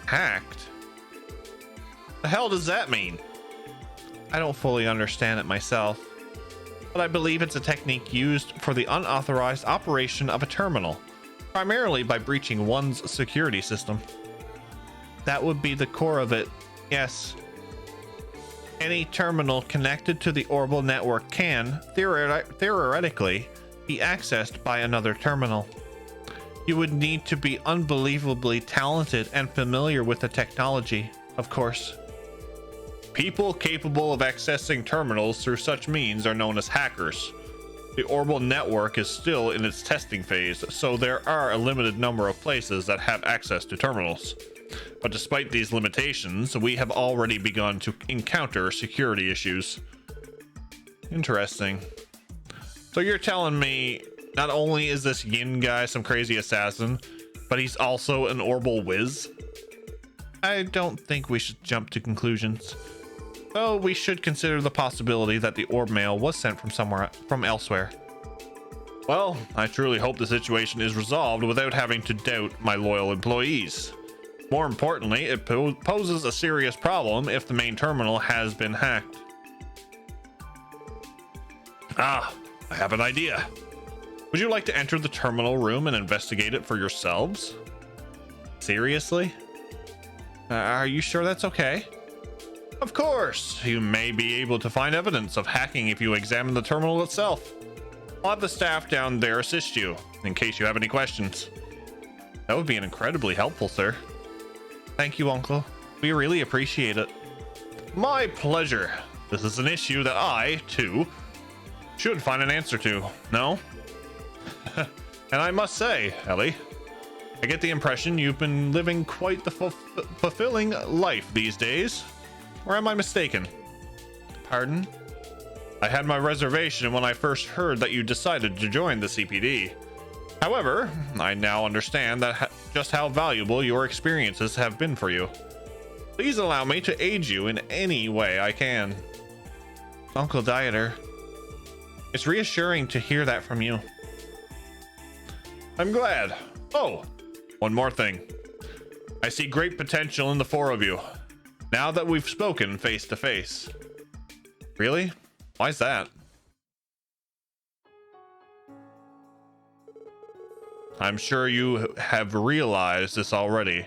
Hacked? The hell does that mean? I don't fully understand it myself, but I believe it's a technique used for the unauthorized operation of a terminal, primarily by breaching one's security system. That would be the core of it, yes. Any terminal connected to the Orbal network can, theoretically, be accessed by another terminal. You would need to be unbelievably talented and familiar with the technology, of course. People capable of accessing terminals through such means are known as hackers. The Orbal network is still in its testing phase, so there are a limited number of places that have access to terminals. But despite these limitations, we have already begun to encounter security issues. Interesting. So you're telling me not only is this Yin guy some crazy assassin, but he's also an Orbal whiz? I don't think we should jump to conclusions. Though we should consider the possibility that the orb mail was sent from elsewhere. Well, I truly hope the situation is resolved without having to doubt my loyal employees. More importantly, it poses a serious problem if the main terminal has been hacked. Ah, I have an idea. Would you like to enter the terminal room and investigate it for yourselves? Seriously? Are you sure that's okay? Of course, you may be able to find evidence of hacking if you examine the terminal itself. I'll have the staff down there assist you, in case you have any questions. That would be incredibly helpful, sir. Thank you, Uncle. We really appreciate it. My pleasure. This is an issue that I, too, should find an answer to, no? And I must say, Ellie, I get the impression you've been living quite the fulfilling life these days. Or am I mistaken? Pardon? I had my reservation when I first heard that you decided to join the CPD. However, I now understand that just how valuable your experiences have been for you. Please allow me to aid you in any way I can. Uncle Dieter, it's reassuring to hear that from you. I'm glad. Oh, one more thing. I see great potential in the four of you. Now that we've spoken face to face. Really? Why's that? I'm sure you have realized this already,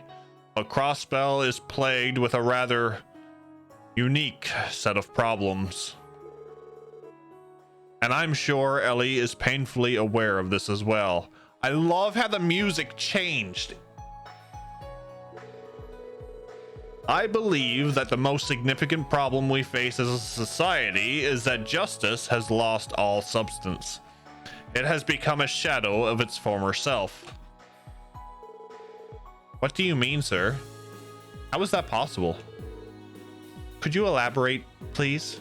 but Crossbell is plagued with a rather unique set of problems. And I'm sure Ellie is painfully aware of this as well. I love how the music changed. I believe that the most significant problem we face as a society is that justice has lost all substance. It has become a shadow of its former self. What do you mean, sir? How is that possible? Could you elaborate, please?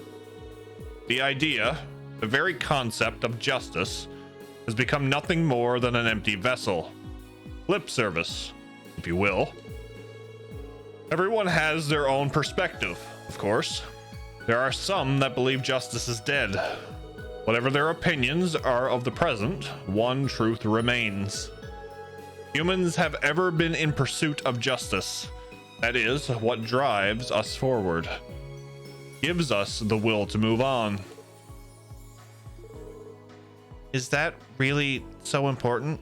The idea, the very concept of justice, has become nothing more than an empty vessel. Lip service, if you will. Everyone has their own perspective, of course. There are some that believe justice is dead. Whatever their opinions are of the present, one truth remains. Humans have ever been in pursuit of justice. That is what drives us forward, gives us the will to move on. Is that really so important?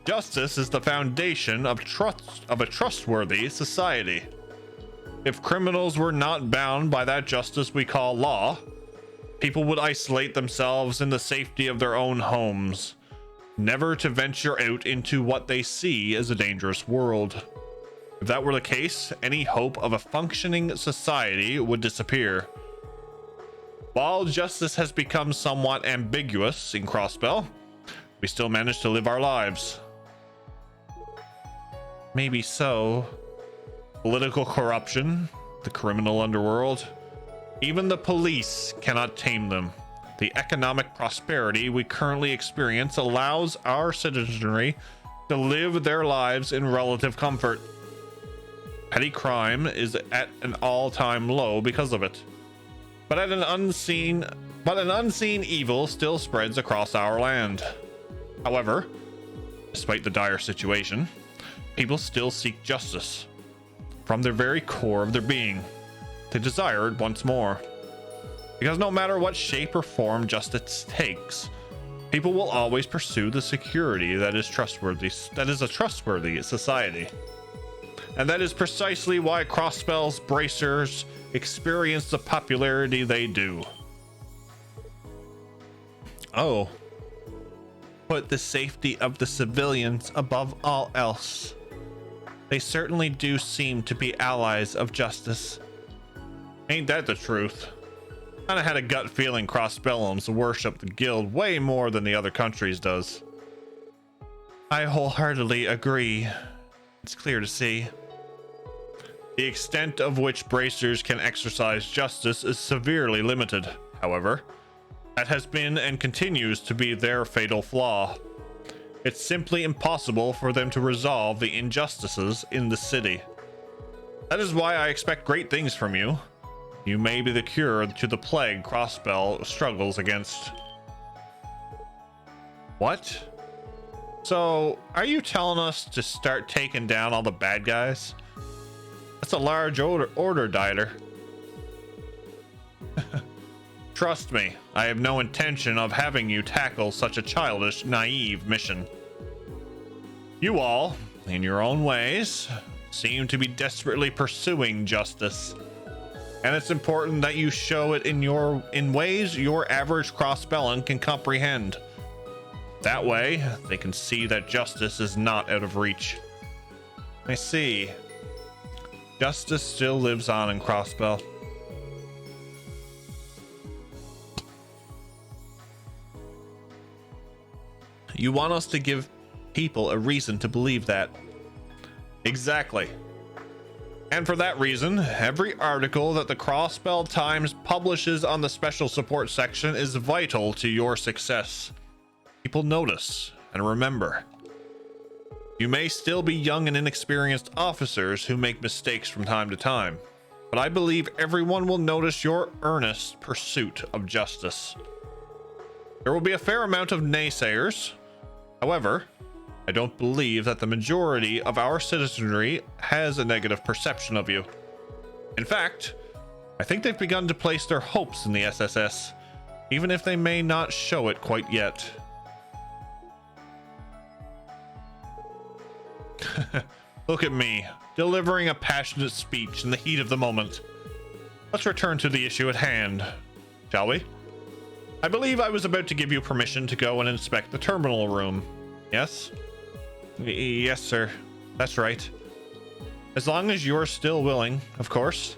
Justice is the foundation of a trustworthy society. If criminals were not bound by that justice we call law, people would isolate themselves in the safety of their own homes, never to venture out into what they see as a dangerous world. If that were the case, any hope of a functioning society would disappear. While justice has become somewhat ambiguous in Crossbell, we still manage to live our lives. Maybe so. Political corruption, the criminal underworld, even the police cannot tame them. The economic prosperity we currently experience allows our citizenry to live their lives in relative comfort. Petty crime is at an all-time low because of it. But an unseen evil still spreads across our land. However, despite the dire situation, people still seek justice. From their very core of their being, they desire it once more. Because no matter what shape or form justice takes, people will always pursue the security that is a trustworthy society. And that is precisely why Crossbell's bracers experience the popularity they do. Oh. Put the safety of the civilians above all else. They certainly do seem to be allies of justice. Ain't that the truth? Kinda had a gut feeling Crossbellums worship the guild way more than the other countries does. I wholeheartedly agree. It's clear to see. The extent of which bracers can exercise justice is severely limited, however. That has been and continues to be their fatal flaw. It's simply impossible for them to resolve the injustices in the city. That is why I expect great things from you. You may be the cure to the plague Crossbell struggles against. What? So, are you telling us to start taking down all the bad guys? That's a large order, Dieter. Trust me, I have no intention of having you tackle such a childish, naive mission. You all, in your own ways, seem to be desperately pursuing justice. And it's important that you show it in ways your average Crossbellan can comprehend. That way, they can see that justice is not out of reach. I see. Justice still lives on in Crossbell. You want us to give people a reason to believe that. Exactly. And for that reason, every article that the Crossbell Times publishes on the special support section is vital to your success. People notice and remember. You may still be young and inexperienced officers who make mistakes from time to time, but I believe everyone will notice your earnest pursuit of justice. There will be a fair amount of naysayers. However, I don't believe that the majority of our citizenry has a negative perception of you. In fact, I think they've begun to place their hopes in the SSS, even if they may not show it quite yet. Look at me, delivering a passionate speech in the heat of the moment. Let's return to the issue at hand, shall we? I believe I was about to give you permission to go and inspect the terminal room. Yes? Yes, sir. That's right. As long as you're still willing, of course.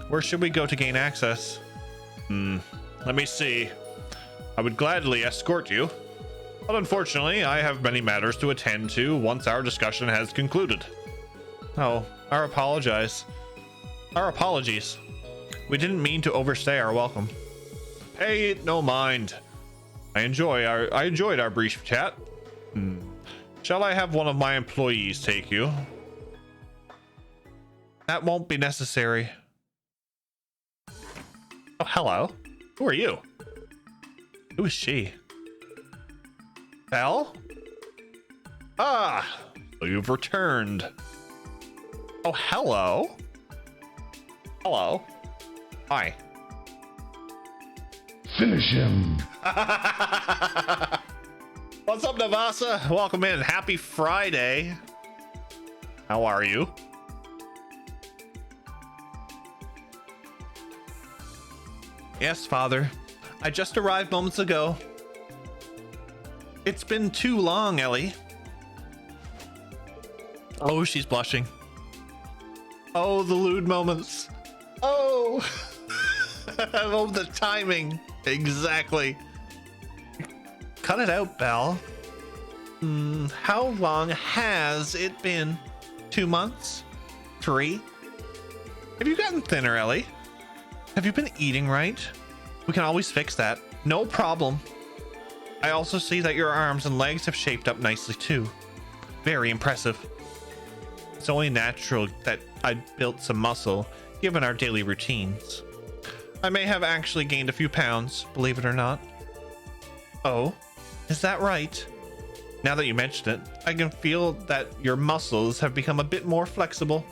Where should we go to gain access? Let me see. I would gladly escort you, but unfortunately, I have many matters to attend to once our discussion has concluded. Oh, our apologies. We didn't mean to overstay our welcome. Pay it no mind. I enjoyed our brief chat. Shall I have one of my employees take you? That won't be necessary. Oh, hello. Who are you? Who is she? Belle? Ah, so you've returned. Oh, hello. Hello. Hi. Finish him. What's up, Navasa? Welcome in. Happy Friday. How are you? Yes, Father. I just arrived moments ago. It's been too long, Ellie. Oh, she's blushing. Oh, the lewd moments. Oh. Oh, the timing. Exactly. Cut it out, Belle. How long has it been? 2 months? 3? Have you gotten thinner, Ellie? Have you been eating right? We can always fix that. No problem. I also see that your arms and legs have shaped up nicely too. Very impressive. It's only natural that I built some muscle given our daily routines. I may have actually gained a few pounds, believe it or not. Oh, is that right? Now that you mention it, I can feel that your muscles have become a bit more flexible.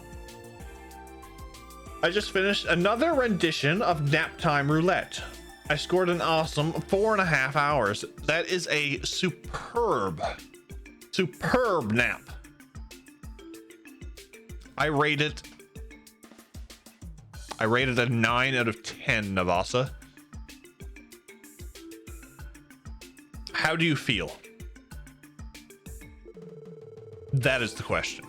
I just finished another rendition of Nap Time Roulette. I scored an awesome 4.5 hours. That is a superb nap. I rated a 9 out of 10, Navasa. How do you feel? That is the question.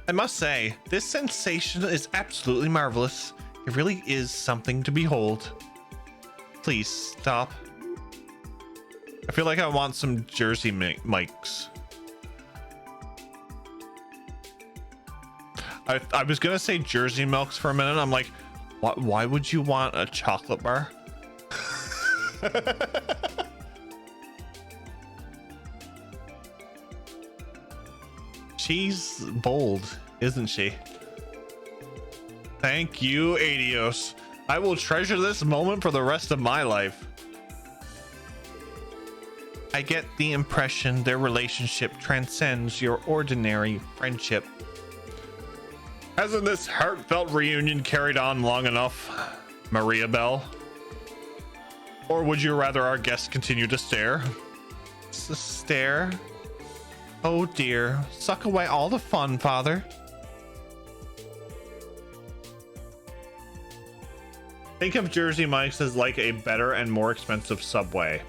I must say, this sensation is absolutely marvelous. It really is something to behold. Please stop. I feel like I want some Jersey mics. I was gonna say Jersey milks for a minute. I'm like, why would you want a chocolate bar? She's bold, isn't she? Thank you, Adios. I will treasure this moment for the rest of my life. I get the impression their relationship transcends your ordinary friendship. Hasn't this heartfelt reunion carried on long enough, Maria Bell? Or would you rather our guests continue to stare? Stare? Oh dear, suck away all the fun, Father. Think of Jersey Mike's as like a better and more expensive Subway.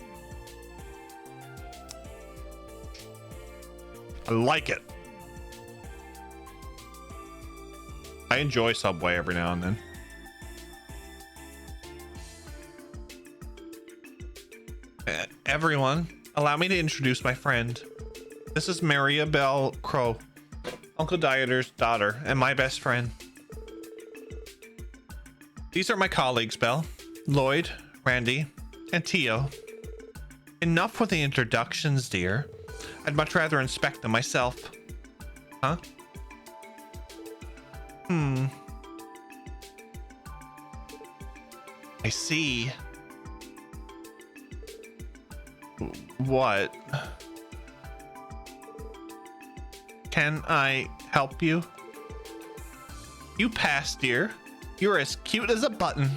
I like it. I enjoy Subway every now and then. Everyone, allow me to introduce my friend. This is Maria Bell Crow, Uncle Dieter's daughter, and my best friend. These are my colleagues, Belle, Lloyd, Randy, and Tio. Enough with the introductions, dear. I'd much rather inspect them myself. Huh? I see. What? Can I help you? You pass, dear. You're as cute as a button.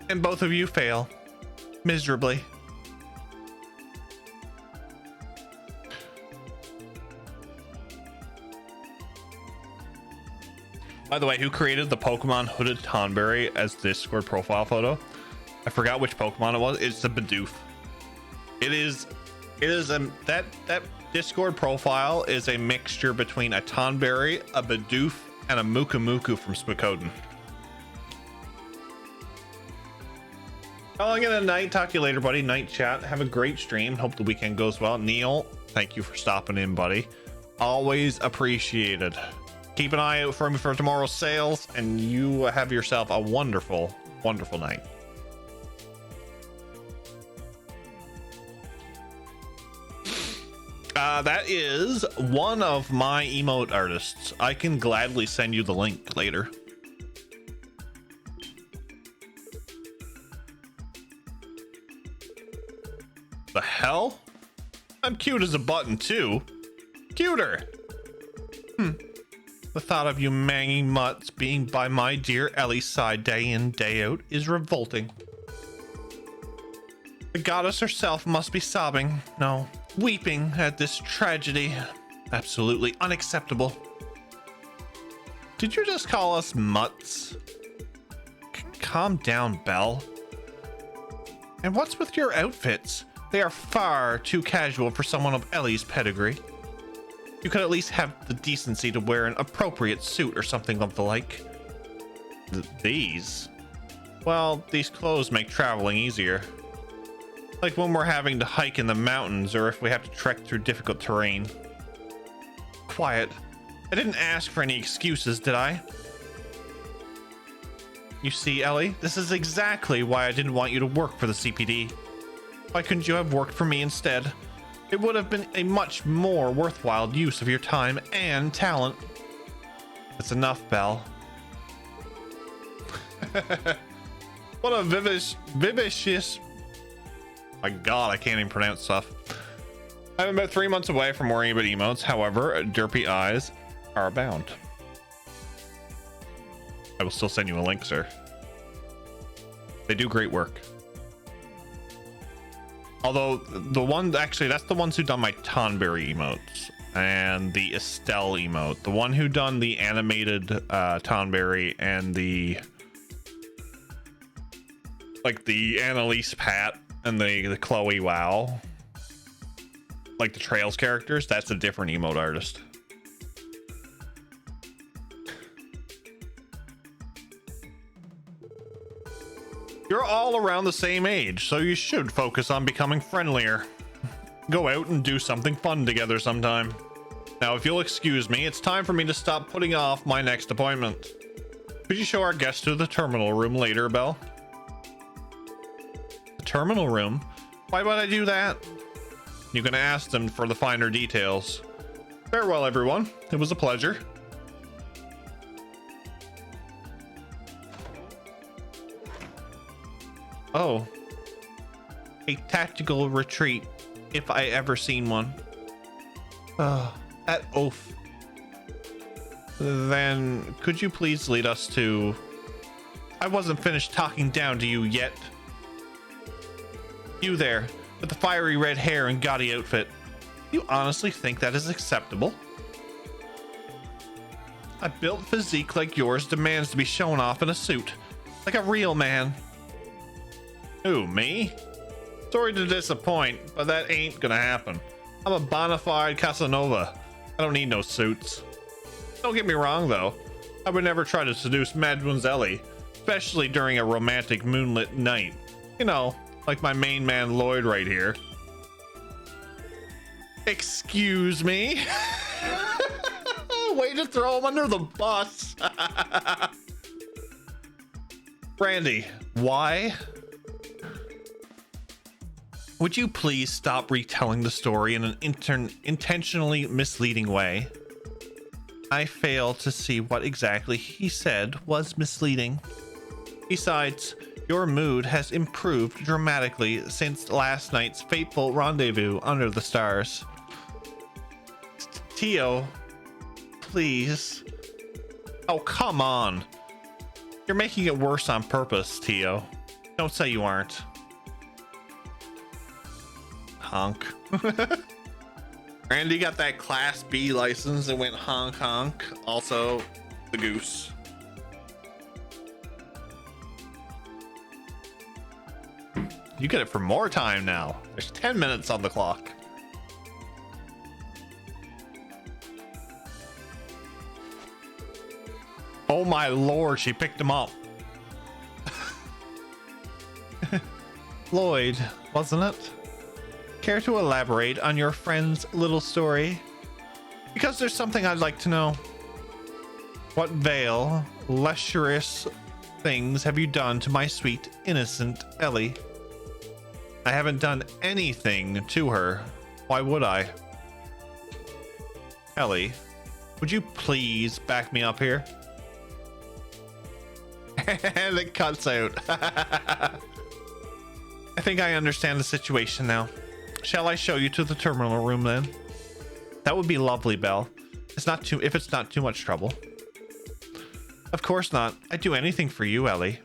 And both of you fail. Miserably. By the way, who created the Pokemon Hooded Tonberry as Discord profile photo? I forgot which Pokemon it was. It's the Bidoof. It is that Discord profile is a mixture between a Tonberry, a Bidoof, and a Muku from Suikoden. Calling it a night. Talk to you later, buddy. Night chat. Have a great stream. Hope the weekend goes well. Neil, thank you for stopping in, buddy. Always appreciated. Keep an eye out for me for tomorrow's sales, and you have yourself a wonderful, wonderful night. That is one of my emote artists. I can gladly send you the link later. The hell? I'm cute as a button too. Cuter. The thought of you manging mutts being by my dear Ellie's side day in, day out is revolting. The goddess herself must be sobbing, no, weeping at this tragedy. Absolutely unacceptable. Did you just call us mutts? Calm down, Belle. And what's with your outfits? They are far too casual for someone of Ellie's pedigree. You could at least have the decency to wear an appropriate suit or something of the like. These? Well, these clothes make traveling easier. Like when we're having to hike in the mountains or if we have to trek through difficult terrain. Quiet. I didn't ask for any excuses, did I? You see, Ellie, this is exactly why I didn't want you to work for the CPD. Why couldn't you have worked for me instead? It would have been a much more worthwhile use of your time and talent. That's enough, Belle. What a vivacious... My god, I can't even pronounce stuff. I'm about 3 months away from worrying about emotes. However, derpy eyes are abound. I will still send you a link, sir. They do great work. Although the one, actually, that's the ones who done my Tonberry emotes and the Estelle emote. The one who done the animated Tonberry and the like the Annalise Pat and the Chloe Wow, like the Trails characters. That's a different emote artist. You're all around the same age, so you should focus on becoming friendlier. Go out and do something fun together sometime. Now, if you'll excuse me, it's time for me to stop putting off my next appointment. Could you show our guest to the terminal room later, Belle? The terminal room? Why would I do that? You can ask them for the finer details. Farewell, everyone. It was a pleasure. Oh, a tactical retreat, if I ever seen one. That oaf. Then could you please lead us to... I wasn't finished talking down to you yet. You there, with the fiery red hair and gaudy outfit. You honestly think that is acceptable? A built physique like yours demands to be shown off in a suit, like a real man. Who, me? Sorry to disappoint, but that ain't gonna happen. I'm a bona fide Casanova. I don't need no suits. Don't get me wrong, though. I would never try to seduce Mademoiselle, especially during a romantic moonlit night. You know, like my main man Lloyd right here. Excuse me? Way to throw him under the bus. Brandy, why? Would you please stop retelling the story in an intentionally misleading way? I fail to see what exactly he said was misleading. Besides, your mood has improved dramatically since last night's fateful rendezvous under the stars. Tio, please. Oh, come on. You're making it worse on purpose, Tio. Don't say you aren't. Honk. Randy got that Class B license and went honk honk. Also, the goose. You get it for more time now. There's 10 minutes on the clock. Oh my lord, she picked him up. Lloyd, wasn't it? Care to elaborate on your friend's little story? Because there's something I'd like to know. What vile, lecherous things have you done to my sweet, innocent Ellie? I haven't done anything to her. Why would I? Ellie, would you please back me up here? And it cuts out. I think I understand the situation now. Shall I show you to the terminal room then? That would be lovely, Belle. If it's not too much trouble. Of course not. I'd do anything for you, Ellie.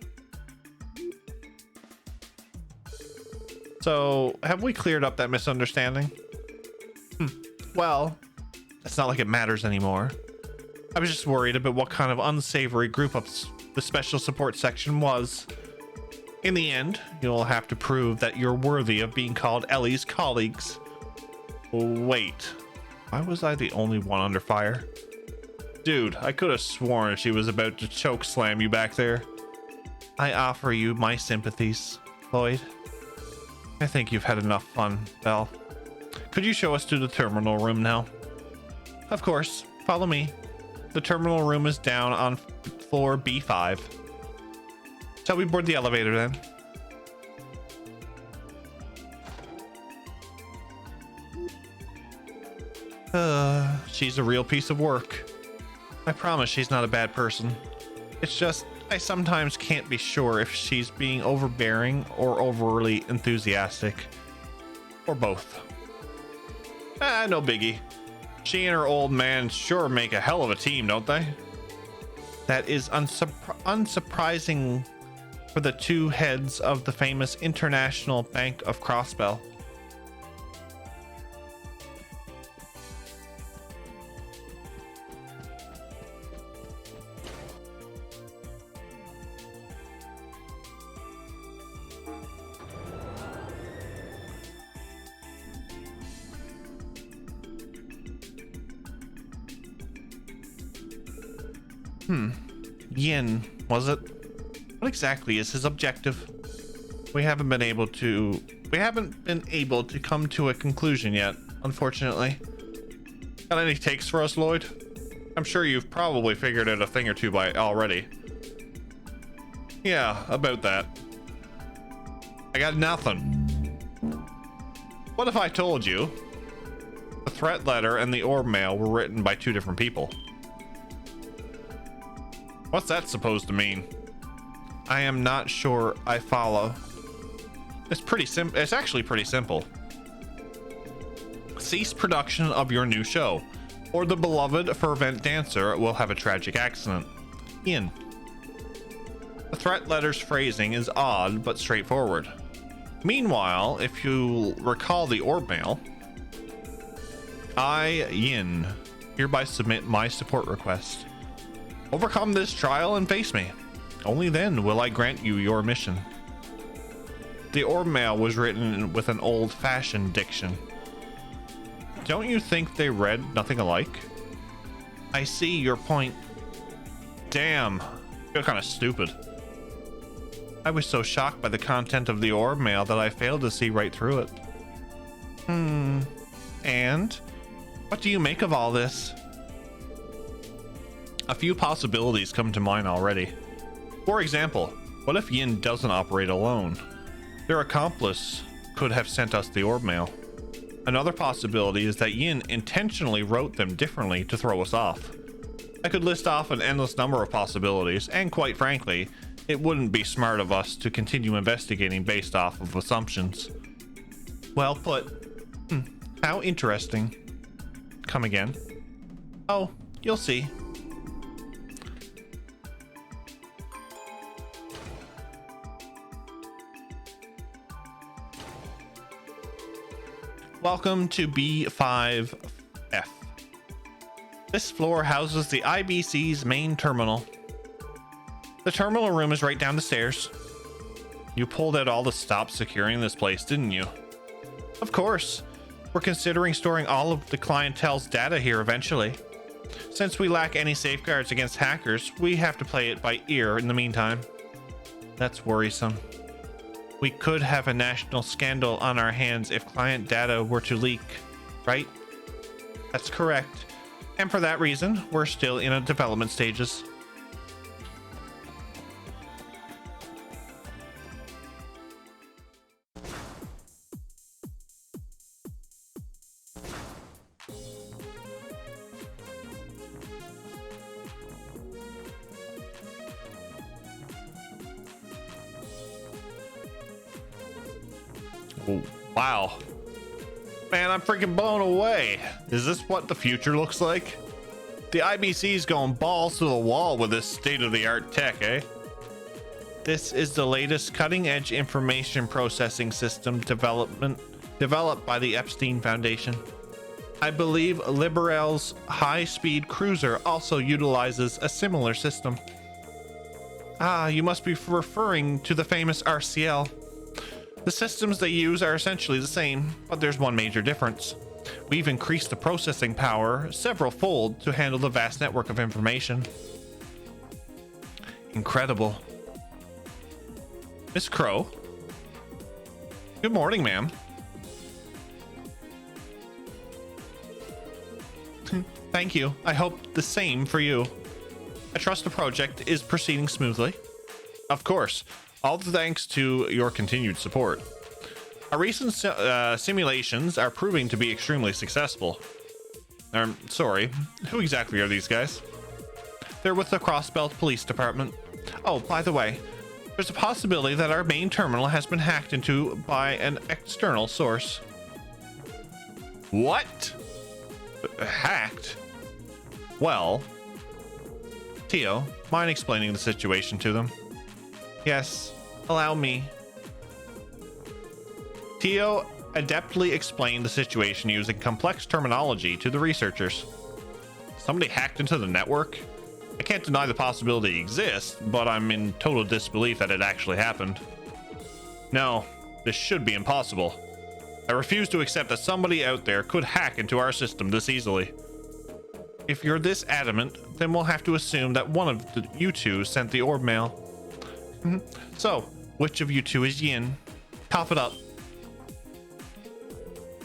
So, have we cleared up that misunderstanding? Well, it's not like it matters anymore. I was just worried about what kind of unsavory group up the special support section was. In the end, you'll have to prove that you're worthy of being called Ellie's colleagues. Wait, why was I the only one under fire? Dude, I could have sworn she was about to choke slam you back there. I offer you my sympathies, Lloyd. I think you've had enough fun, Belle. Could you show us to the terminal room now? Of course, follow me. The terminal room is down on floor B5. Shall we board the elevator then? She's a real piece of work. I promise she's not a bad person. It's just, I sometimes can't be sure if she's being overbearing or overly enthusiastic. Or both. No biggie. She and her old man sure make a hell of a team, don't they? That is unsurprising for the two heads of the famous International Bank of Crossbell. Yin, was it? What exactly is his objective? We haven't been able to come to a conclusion yet, unfortunately. Got any takes for us, Lloyd? I'm sure you've probably figured out a thing or two by already. Yeah, about that. I got nothing. What if I told you the threat letter and the orb mail were written by two different people? What's that supposed to mean? I am not sure I follow. It's pretty simple. It's actually pretty simple. Cease production of your new show, or the beloved fervent dancer will have a tragic accident. Ian. The threat letter's phrasing is odd but straightforward. Meanwhile, if you recall the orb mail, I, Yin, hereby submit my support request. Overcome this trial and face me. Only then will I grant you your mission. The orb mail was written with an old-fashioned diction. Don't you think they read nothing alike? I see your point. Damn, you're kind of stupid. I was so shocked by the content of the orb mail that I failed to see right through it. And? What do you make of all this? A few possibilities come to mind already. For example, what if Yin doesn't operate alone? Their accomplice could have sent us the orb mail. Another possibility is that Yin intentionally wrote them differently to throw us off. I could list off an endless number of possibilities, and quite frankly, it wouldn't be smart of us to continue investigating based off of assumptions. Well put. How interesting. Come again. Oh, you'll see. Welcome to B5F. This floor houses the IBC's main terminal. The terminal room is right down the stairs. You pulled out all the stops securing this place, didn't you? Of course. We're considering storing all of the clientele's data here eventually. Since we lack any safeguards against hackers, we have to play it by ear in the meantime. That's worrisome. We could have a national scandal on our hands if client data were to leak, right? That's correct. And for that reason, we're still in a development stages. Oh, wow. Man, I'm freaking blown away. Is this what the future looks like? The IBC's going balls to the wall with this state-of-the-art tech, eh? This is the latest cutting-edge information processing system developed by the Epstein Foundation. I believe Liberel's high-speed cruiser also utilizes a similar system. Ah, you must be referring to the famous RCL. The systems they use are essentially the same, but there's one major difference. We've increased the processing power several-fold to handle the vast network of information. Incredible. Miss Crow? Good morning, ma'am. Thank you. I hope the same for you. I trust the project is proceeding smoothly. Of course, all thanks to your continued support. Our recent simulations are proving to be extremely successful. Sorry, who exactly are these guys? They're with the Crossbelt Police Department. Oh, by the way, there's a possibility that our main terminal has been hacked into by an external source. What? Hacked? Well, Tio, mind explaining the situation to them? Yes, allow me. Tio adeptly explained the situation using complex terminology to the researchers. Somebody hacked into the network? I can't deny the possibility exists, but I'm in total disbelief that it actually happened. No, this should be impossible. I refuse to accept that somebody out there could hack into our system this easily. If you're this adamant, then we'll have to assume that one of you two sent the orb mail. So, which of you two is Yin? Cough it up.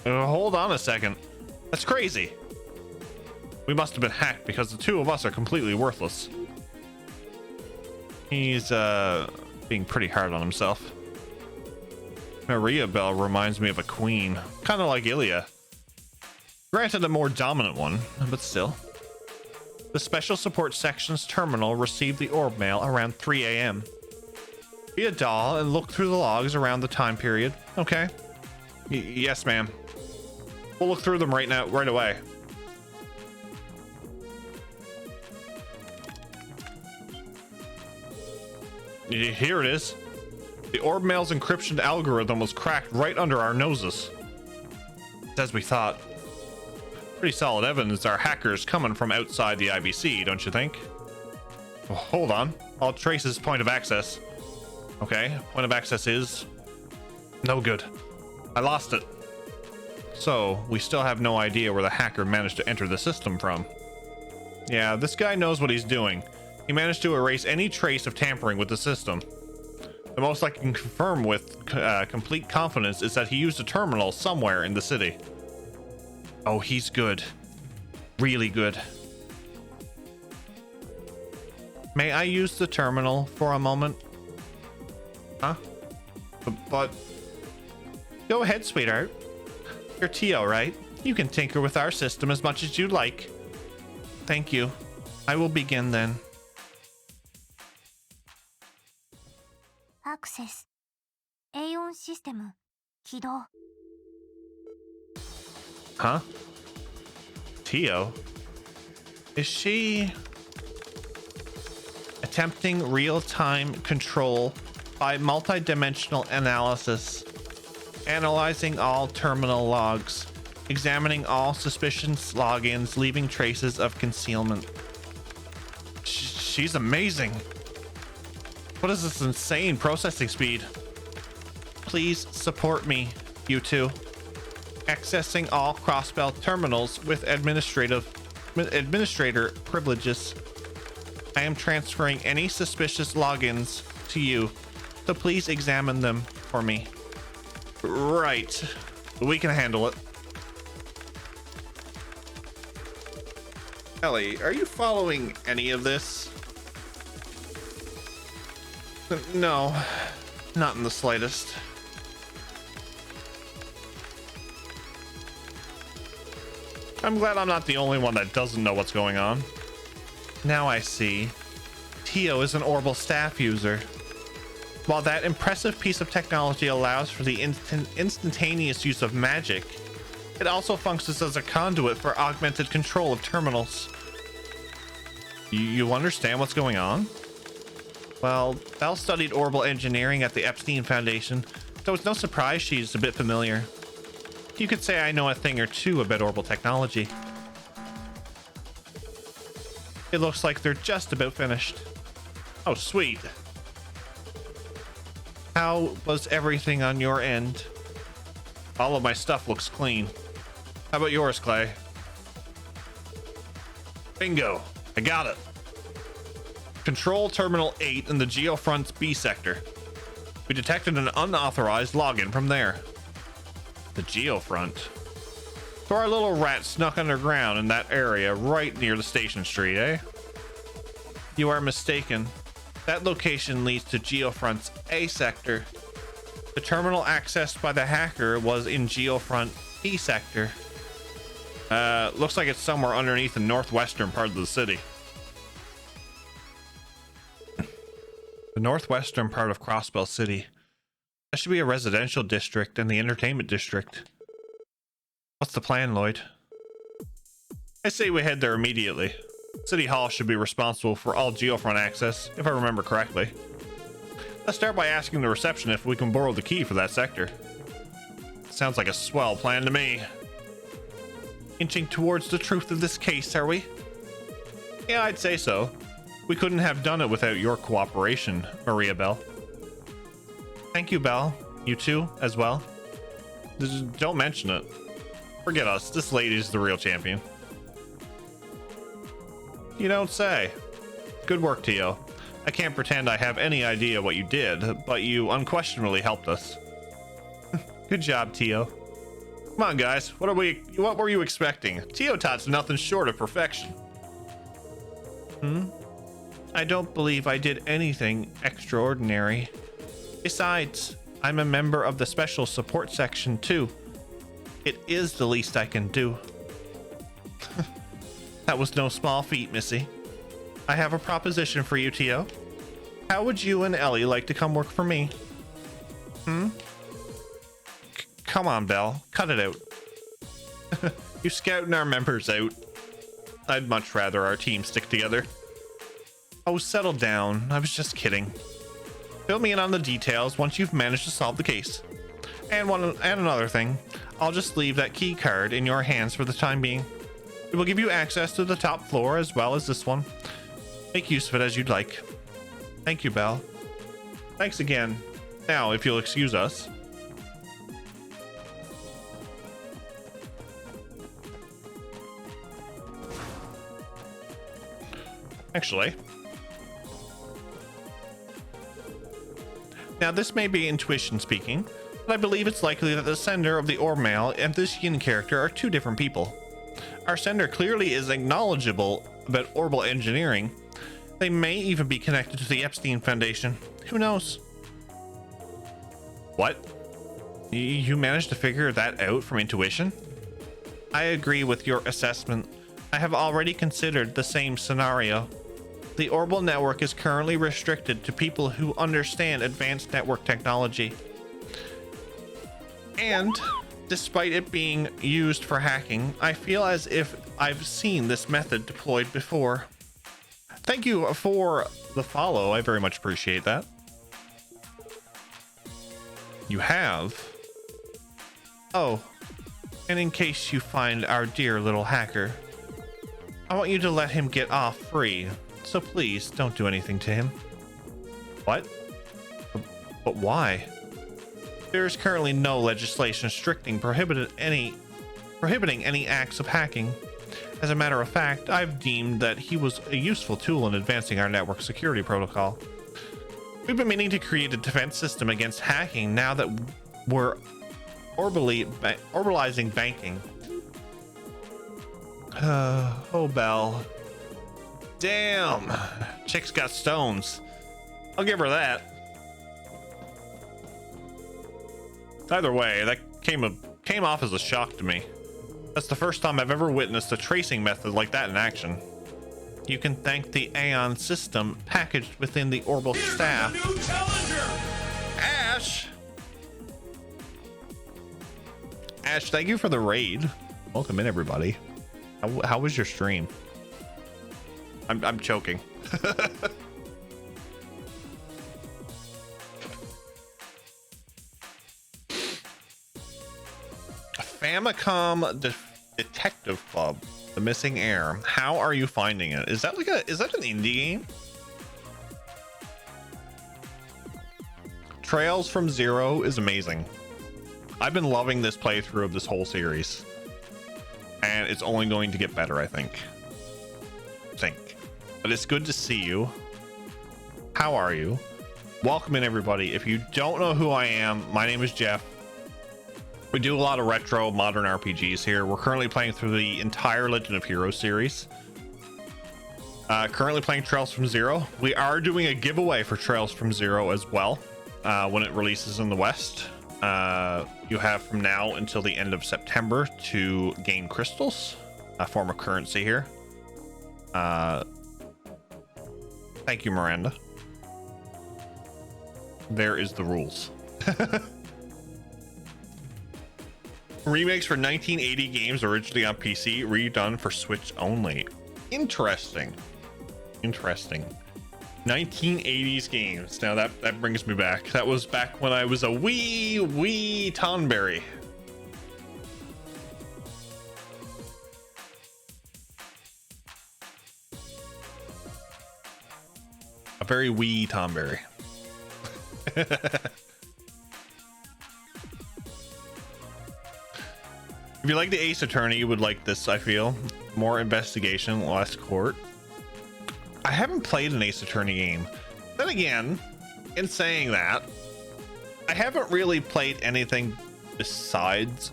Hold on a second. That's crazy. We must have been hacked because the two of us are completely worthless. He's being pretty hard on himself. Maria Bell reminds me of a queen, kind of like Ilya. Granted, a more dominant one, but still. The Special Support Section's terminal received the orb mail around 3 a.m. Be a doll and look through the logs around the time period, okay? Yes, ma'am. We'll look through them right away. Here it is. The orb mail's encryption algorithm was cracked right under our noses. As we thought. Pretty solid evidence our hackers coming from outside the IBC, don't you think? Well, hold on. I'll trace his point of access. Okay, point of access is no good. I lost it. So, we still have no idea where the hacker managed to enter the system from. Yeah, this guy knows what he's doing. He managed to erase any trace of tampering with the system. The most I can confirm with complete confidence is that he used a terminal somewhere in the city. Oh, he's good. Really good. May I use the terminal for a moment? Huh? But... Go ahead, sweetheart. You're Tio, right? You can tinker with our system as much as you like. Thank you. I will begin then. Access. Aeon system. 起動. Huh? Tio? Is she attempting real-time control by multidimensional analysis, analyzing all terminal logs, examining all suspicious logins, leaving traces of concealment? She's amazing. What is this insane processing speed? Please support me, you two. Accessing all Crossbelt terminals with administrator privileges. I am transferring any suspicious logins to you, so please examine them for me. Right. We can handle it. Ellie, are you following any of this? No, not in the slightest. I'm glad I'm not the only one that doesn't know what's going on. Now I see. Tio is an Orbal staff user. While that impressive piece of technology allows for the instantaneous use of magic, it also functions as a conduit for augmented control of terminals. You understand what's going on? Well, Belle studied Orbal engineering at the Epstein Foundation, so it's no surprise she's a bit familiar. You could say I know a thing or two about Orbal technology. It looks like they're just about finished. Oh, sweet. How was everything on your end? All of my stuff looks clean. How about yours, Clay? Bingo. I got it. Control Terminal 8 in the Geofront's B sector. We detected an unauthorized login from there. The Geofront. So our little rat snuck underground in that area right near the station street, eh? You are mistaken. That location leads to Geofront's A sector. The terminal accessed by the hacker was in Geofront B sector. Looks like it's somewhere underneath the northwestern part of the city. The northwestern part of Crossbell City. That should be a residential district and the entertainment district. What's the plan, Lloyd? I say we head there immediately. City Hall should be responsible for all Geofront access, if I remember correctly. Let's start by asking the receptionist if we can borrow the key for that sector. Sounds like a swell plan to me. Inching towards the truth of this case, are we? Yeah, I'd say so. We couldn't have done it without your cooperation, Maria Bell. Thank you, Belle. You too, as well. Just don't mention it. Forget us. This lady's the real champion. You don't say. Good work, Tio. I can't pretend I have any idea what you did, but you unquestionably helped us. Good job, Tio. Come on, guys. What were you expecting? Tio Tot's nothing short of perfection. I don't believe I did anything extraordinary. Besides, I'm a member of the special support section too. It is the least I can do. That was no small feat, Missy. I have a proposition for you, Tio. How would you and Ellie like to come work for me? Come on, Belle. Cut it out. You scouting our members out. I'd much rather our team stick together. Oh, settle down. I was just kidding. Fill me in on the details once you've managed to solve the case. And another thing, I'll just leave that key card in your hands for the time being. It will give you access to the top floor as well as this one. Make use of it as you'd like. Thank you, Belle. Thanks again. Now, if you'll excuse us. Actually. Now, this may be intuition speaking, but I believe it's likely that the sender of the orb mail and this Yin character are two different people. Our sender clearly is knowledgeable about Orbal engineering. They may even be connected to the Epstein Foundation. Who knows? What? You managed to figure that out from intuition? I agree with your assessment. I have already considered the same scenario. The Orbal network is currently restricted to people who understand advanced network technology. And despite it being used for hacking, I feel as if I've seen this method deployed before. Thank you for the follow. I very much appreciate that. You have? Oh, and in case you find our dear little hacker, I want you to let him get off free. So please don't do anything to him. What? But why? There is currently no legislation prohibiting any acts of hacking. As a matter of fact, I've deemed that he was a useful tool in advancing our network security protocol. We've been meaning to create a defense system against hacking now that we're orbalizing banking. Oh, Belle. Damn. Chick's got stones. I'll give her that. Either way, that came off as a shock to me. That's the first time I've ever witnessed a tracing method like that in action. You can thank the Aeon system packaged within the Orbal staff. New challenger! Ash! Ash, thank you for the raid. Welcome in, everybody. How was your stream? I'm choking. Famicom Detective Club, The Missing Heir. How are you finding it? Is that an indie game? Trails from Zero is amazing. I've been loving this playthrough of this whole series, and it's only going to get better, I think. But it's good to see you. How are you? Welcome in, everybody. If you don't know who I am, my name is Jeff. We do a lot of retro modern RPGs here. We're currently playing through the entire Legend of Heroes series. Currently playing Trails from Zero. We are doing a giveaway for Trails from Zero as well when it releases in the West. You have from now until the end of September to gain crystals, a form of currency here. Thank you, Miranda. There is the rules. Remakes for 1980 games originally on PC, redone for Switch only. Interesting. 1980s games. Now that brings me back. That was back when I was a wee Tonberry. A very wee Tonberry. If you like the Ace Attorney, you would like this, I feel. More investigation, less court. I haven't played an Ace Attorney game. Then again, in saying that, I haven't really played anything besides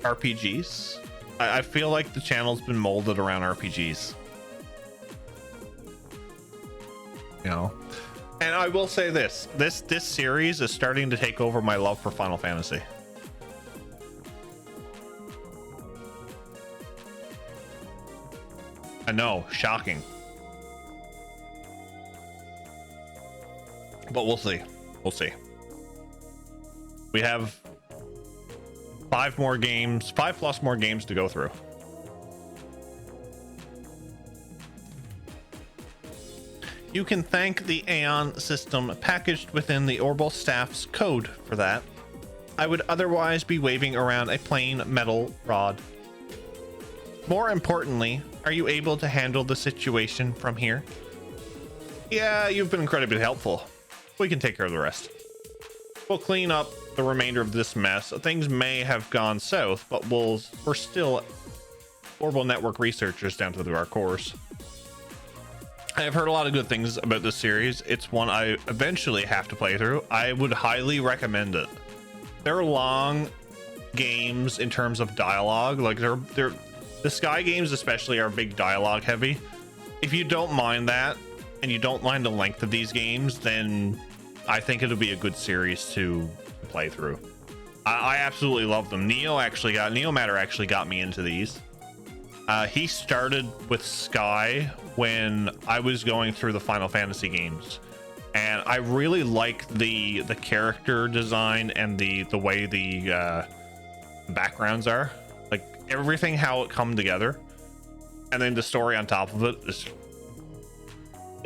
RPGs. I feel like the channel's been molded around RPGs. You know? And I will say this series is starting to take over my love for Final Fantasy. I know, shocking. But we'll see. We'll see. We have 5 plus more games to go through. You can thank the Aeon system packaged within the Orbal staff's code for that. I would otherwise be waving around a plain metal rod. More importantly, are you able to handle the situation from here? Yeah, you've been incredibly helpful. We can take care of the rest. We'll clean up the remainder of this mess. Things may have gone south, but we're still Orbal network researchers down to our cores. I've heard a lot of good things about this series. It's one I eventually have to play through. I would highly recommend it. They're long games in terms of dialogue. Like they're the Sky games especially are big dialogue heavy. If you don't mind that and you don't mind the length of these games, then I think it'll be a good series to play through. I absolutely love them. Neo Matter actually got me into these. He started with Sky when I was going through the Final Fantasy games, and I really like the character design and the way the backgrounds are, like everything, how it come together, and then the story on top of it is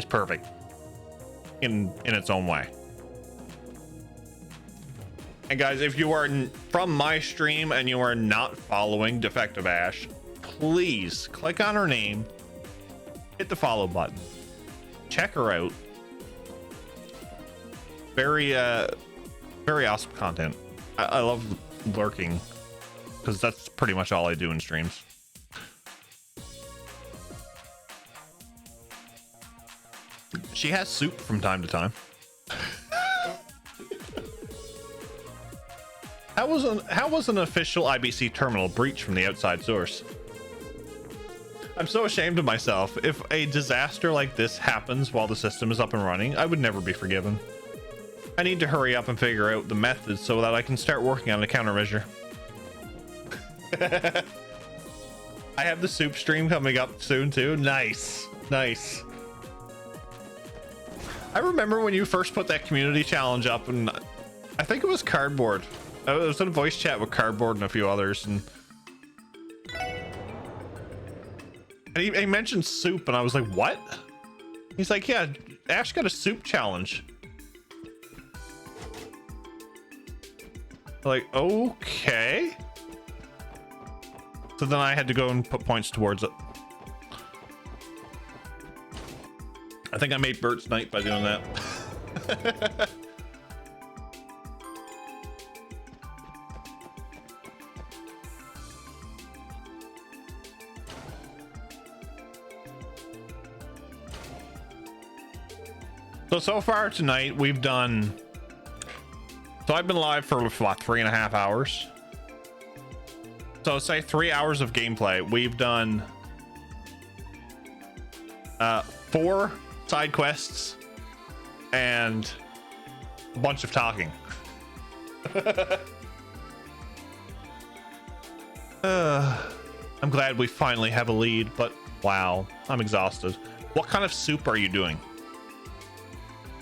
perfect in its own way. And guys, if you are from my stream and you are not following Defective Ash, please click on her name, hit the follow button, check her out. Very awesome content. I love lurking because that's pretty much all I do in streams. She has soup from time to time. How was an official IBC terminal breached from the outside source? I'm so ashamed of myself. If a disaster like this happens while the system is up and running, I would never be forgiven. I need to hurry up and figure out the methods so that I can start working on a countermeasure. I have the soup stream coming up soon too. Nice. I remember when you first put that community challenge up, and I think it was Cardboard. I was in a voice chat with Cardboard and a few others, and he mentioned soup, and I was like, what? He's like, yeah, Ash got a soup challenge. Like, okay. So then I had to go and put points towards it. I think I made Bert's night by doing that. So far tonight we've done, so I've been live for what, 3.5 hours. So say 3 hours of gameplay. We've done 4 side quests and a bunch of talking. I'm glad we finally have a lead, but wow, I'm exhausted. What kind of soup are you doing?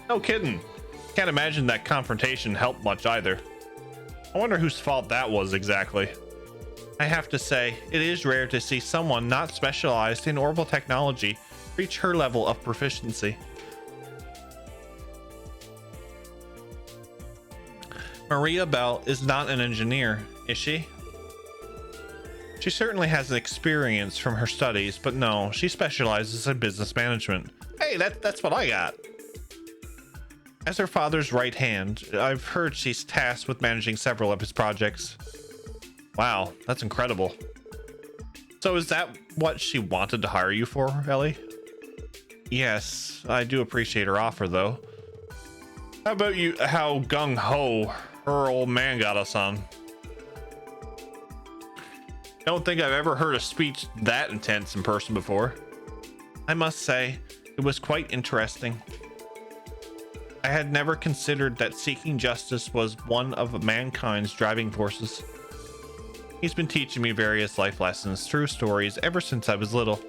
No kidding. Can't imagine that confrontation helped much either. I wonder whose fault that was exactly. I have to say, it is rare to see someone not specialized in Orbal technology reach her level of proficiency. Maria Bell is not an engineer, is she? She certainly has an experience from her studies, but no, she specializes in business management. Hey, that's what I got. As her father's right hand, I've heard she's tasked with managing several of his projects. Wow, that's incredible. So is that what she wanted to hire you for, Ellie? Yes, I do appreciate her offer though. How about how gung-ho her old man got us on? Don't think I've ever heard a speech that intense in person before. I must say, it was quite interesting. I had never considered that seeking justice was one of mankind's driving forces. He's been teaching me various life lessons through stories ever since I was little.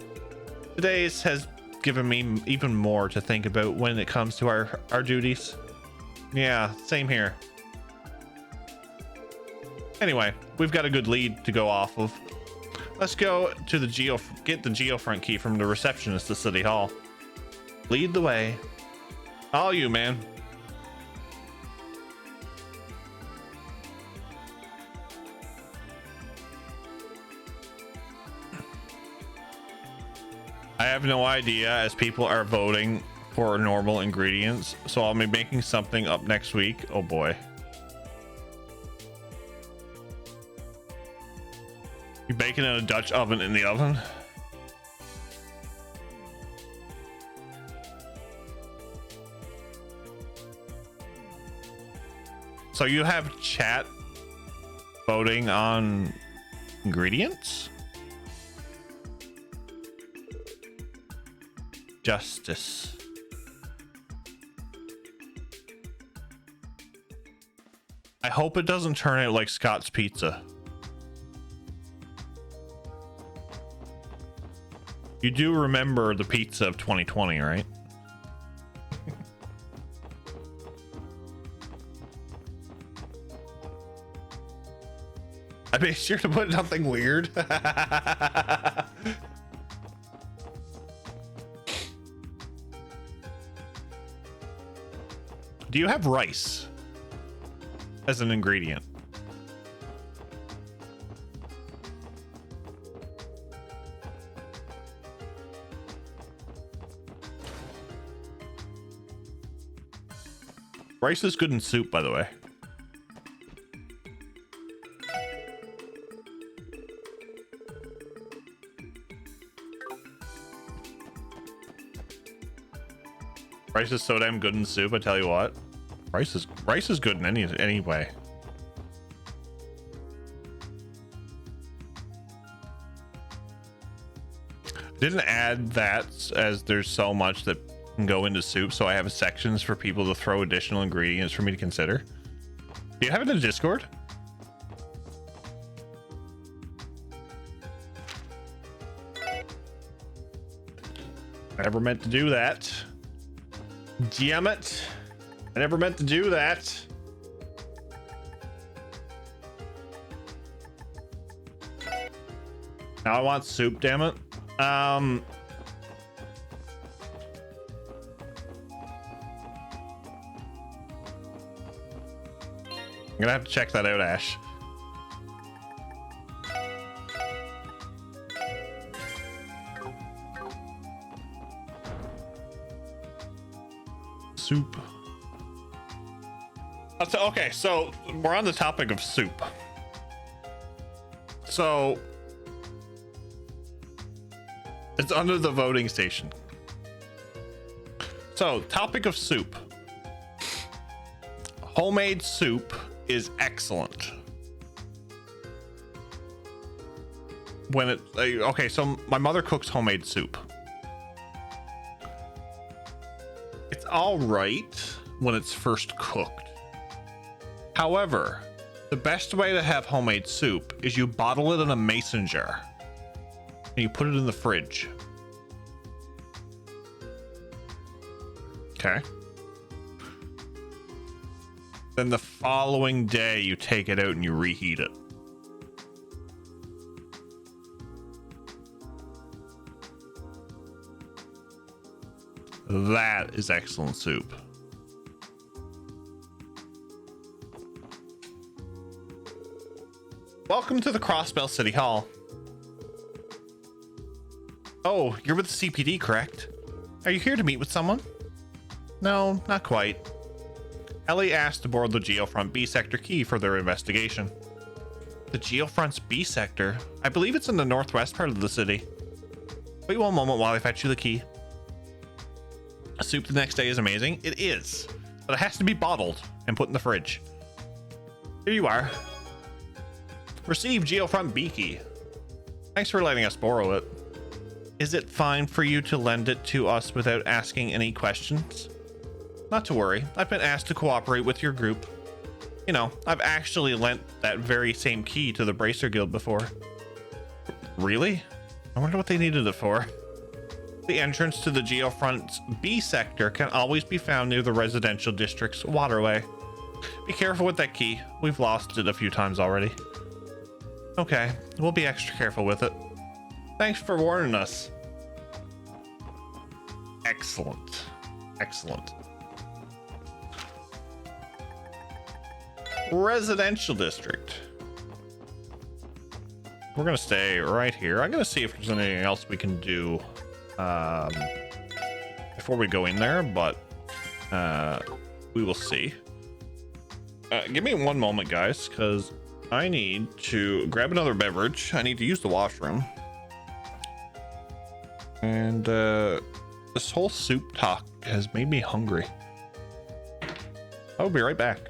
Today's has given me even more to think about when it comes to our duties. Yeah, same here. Anyway, we've got a good lead to go off of. Let's go to get the geofront key from the receptionist at City Hall. Lead the way. All you, man. I have no idea as people are voting for normal ingredients, so I'll be making something up next week. Oh boy. You baking in a Dutch oven in the oven? So you have chat voting on ingredients? Justice. I hope it doesn't turn out like Scott's Pizza. You do remember the pizza of 2020, right? I made sure to put nothing weird. Do you have rice as an ingredient? Rice is good in soup, by the way. Rice is so damn good in soup, I tell you what. Rice is good in any way. Didn't add that as there's so much that can go into soup, so I have sections for people to throw additional ingredients for me to consider. Do you have it in Discord? I never meant to do that. Damn it. I never meant to do that. Now I want soup, damn it. I'm gonna have to check that out, Ash. Soup. Okay, so we're on the topic of soup. So it's under the voting station. So, topic of soup. Homemade soup is excellent. When it okay, so my mother cooks homemade soup. all right when it's first cooked. However, the best way to have homemade soup is you bottle it in a mason jar and you put it in the fridge. Okay. Then the following day you take it out and you reheat it. That is excellent soup. Welcome to the Crossbell City Hall. Oh, you're with the CPD, correct? Are you here to meet with someone? No, not quite. Ellie asked to borrow the Geofront B sector key for their investigation. The Geofront's B sector? I believe it's in the northwest part of the city. Wait one moment while I fetch you the key. Soup the next day is amazing. It is, but it has to be bottled and put in the fridge. Here you are. Receive Geofront B key. Thanks for letting us borrow it. Is it fine for you to lend it to us without asking any questions? Not to worry. I've been asked to cooperate with your group. You know, I've actually lent that very same key to the Bracer Guild before. Really? I wonder what they needed it for. The entrance to the Geofront's B sector can always be found near the residential district's waterway. Be careful with that key. We've lost it a few times already. Okay, we'll be extra careful with it. Thanks for warning us. Excellent. Excellent. Residential district. We're gonna stay right here. I'm gonna see if there's anything else we can do before we go in there, but we will see. Give me one moment, guys, because I need to grab another beverage. I need to use the washroom. And this whole soup talk has made me hungry. I'll be right back.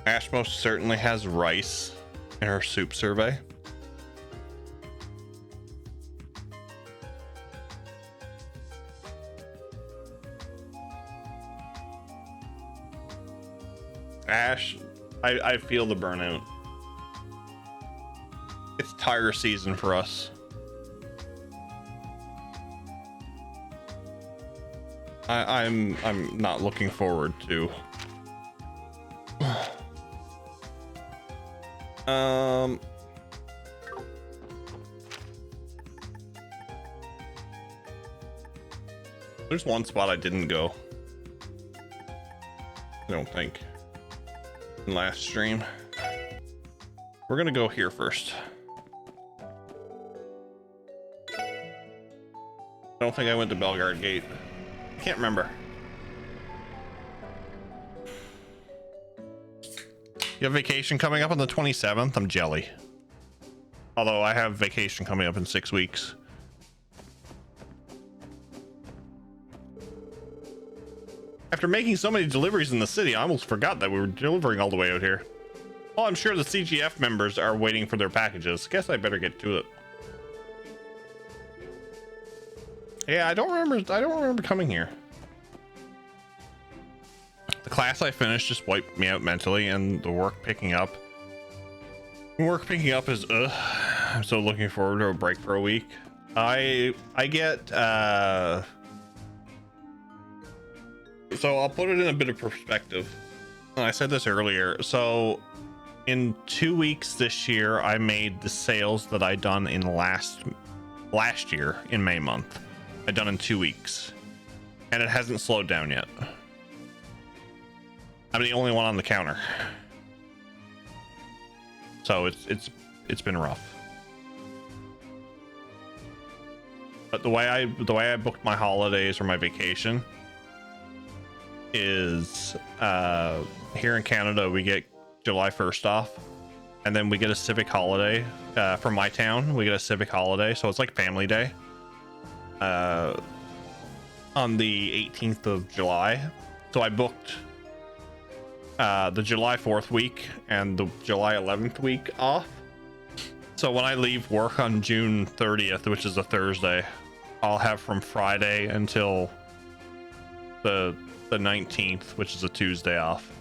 Ash most certainly has rice in her soup survey. Ash, I feel the burnout. It's tire season for us. I'm not looking forward to. There's one spot I didn't go. I don't think. In last stream. We're gonna go here first. I don't think I went to Belgard Gate. I can't remember. You have vacation coming up on the 27th? I'm jelly. Although I have vacation coming up in 6 weeks. After making so many deliveries in the city, I almost forgot that we were delivering all the way out here. Well, I'm sure the CGF members are waiting for their packages. Guess I better get to it. Yeah, I don't remember coming here. The class I finished just wiped me out mentally, and the work picking up. Work picking up is I'm so looking forward to a break for a week. I get so I'll put it in a bit of perspective. I said this earlier. So in 2 weeks this year, I made the sales that I done in last year in May month. I done in 2 weeks, and it hasn't slowed down yet. I'm the only one on the counter, so it's been rough. But the way I booked my holidays or my vacation is here in Canada we get July 1st off, and then we get a civic holiday for my town. We get a civic holiday, so it's like Family Day on the 18th of July. So I booked the July 4th week and the July 11th week off. So when I leave work on June 30th, which is a Thursday, I'll have from Friday until the 19th, which is a Tuesday, off.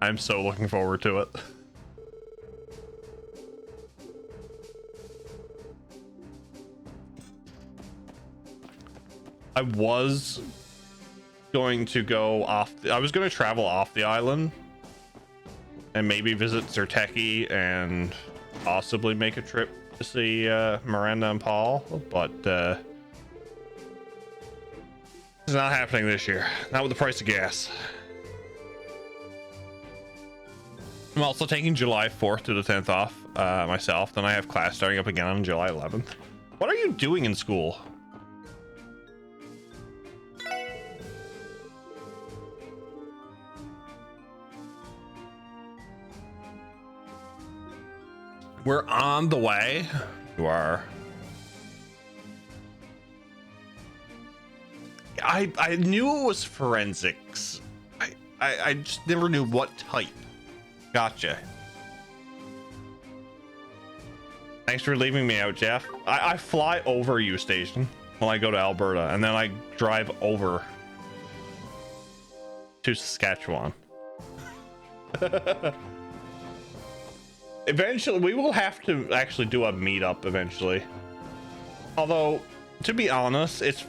I'm so looking forward to it. I was going to go off. I was going to travel off the island and maybe visit Zerteki and possibly make a trip to see Miranda and Paul, but it's not happening this year. Not with the price of gas. I'm also taking July 4th to the 10th off myself. Then I have class starting up again on July 11th. What are you doing in school? We're on the way. You are. I knew it was forensics. I just never knew what type. Gotcha. Thanks for leaving me out, Jeff. I fly over U Station when I go to Alberta, and then I drive over to Saskatchewan. Eventually, we will have to actually do a meetup eventually. Although, to be honest, it's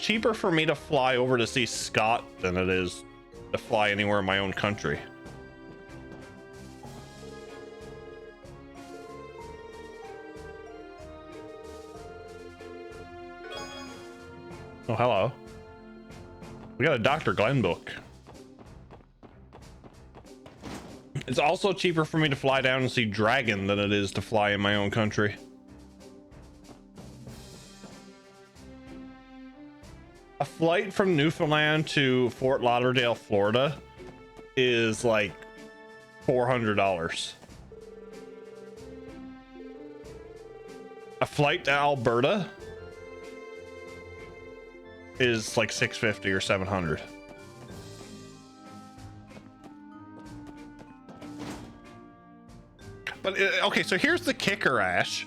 cheaper for me to fly over to see Scott than it is to fly anywhere in my own country. Oh, hello. We got a Dr. Glenn book. It's also cheaper for me to fly down and see Dragon than it is to fly in my own country. A flight from Newfoundland to Fort Lauderdale, Florida is like $400. A flight to Alberta is like $650 or $700. But okay, so here's the kicker, Ash.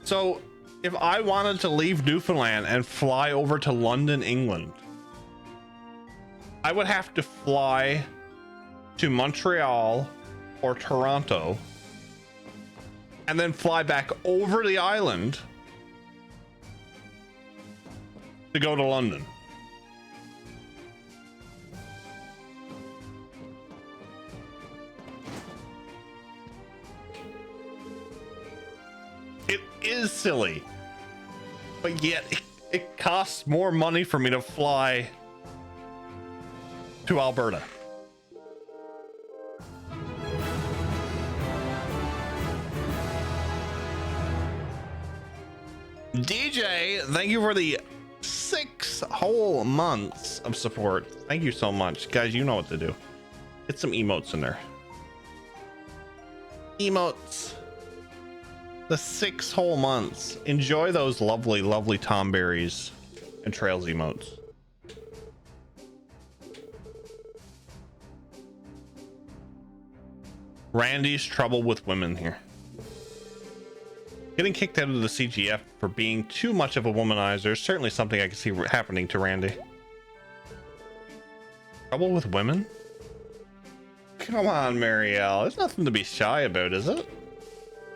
So if I wanted to leave Newfoundland and fly over to London, England, I would have to fly to Montreal or Toronto and then fly back over the island to go to London. It is silly, but yet it costs more money for me to fly to Alberta. DJ, thank you for the 6 whole months of support. Thank you so much, guys. You know what to do. Get some emotes in there. Emotes. The 6 whole months. Enjoy those lovely, lovely Tomberries and Trails emotes. Randy's trouble with women here. Getting kicked out of the CGF for being too much of a womanizer is certainly something I can see happening to Randy. Trouble with women? Come on, Marielle. There's nothing to be shy about, is it?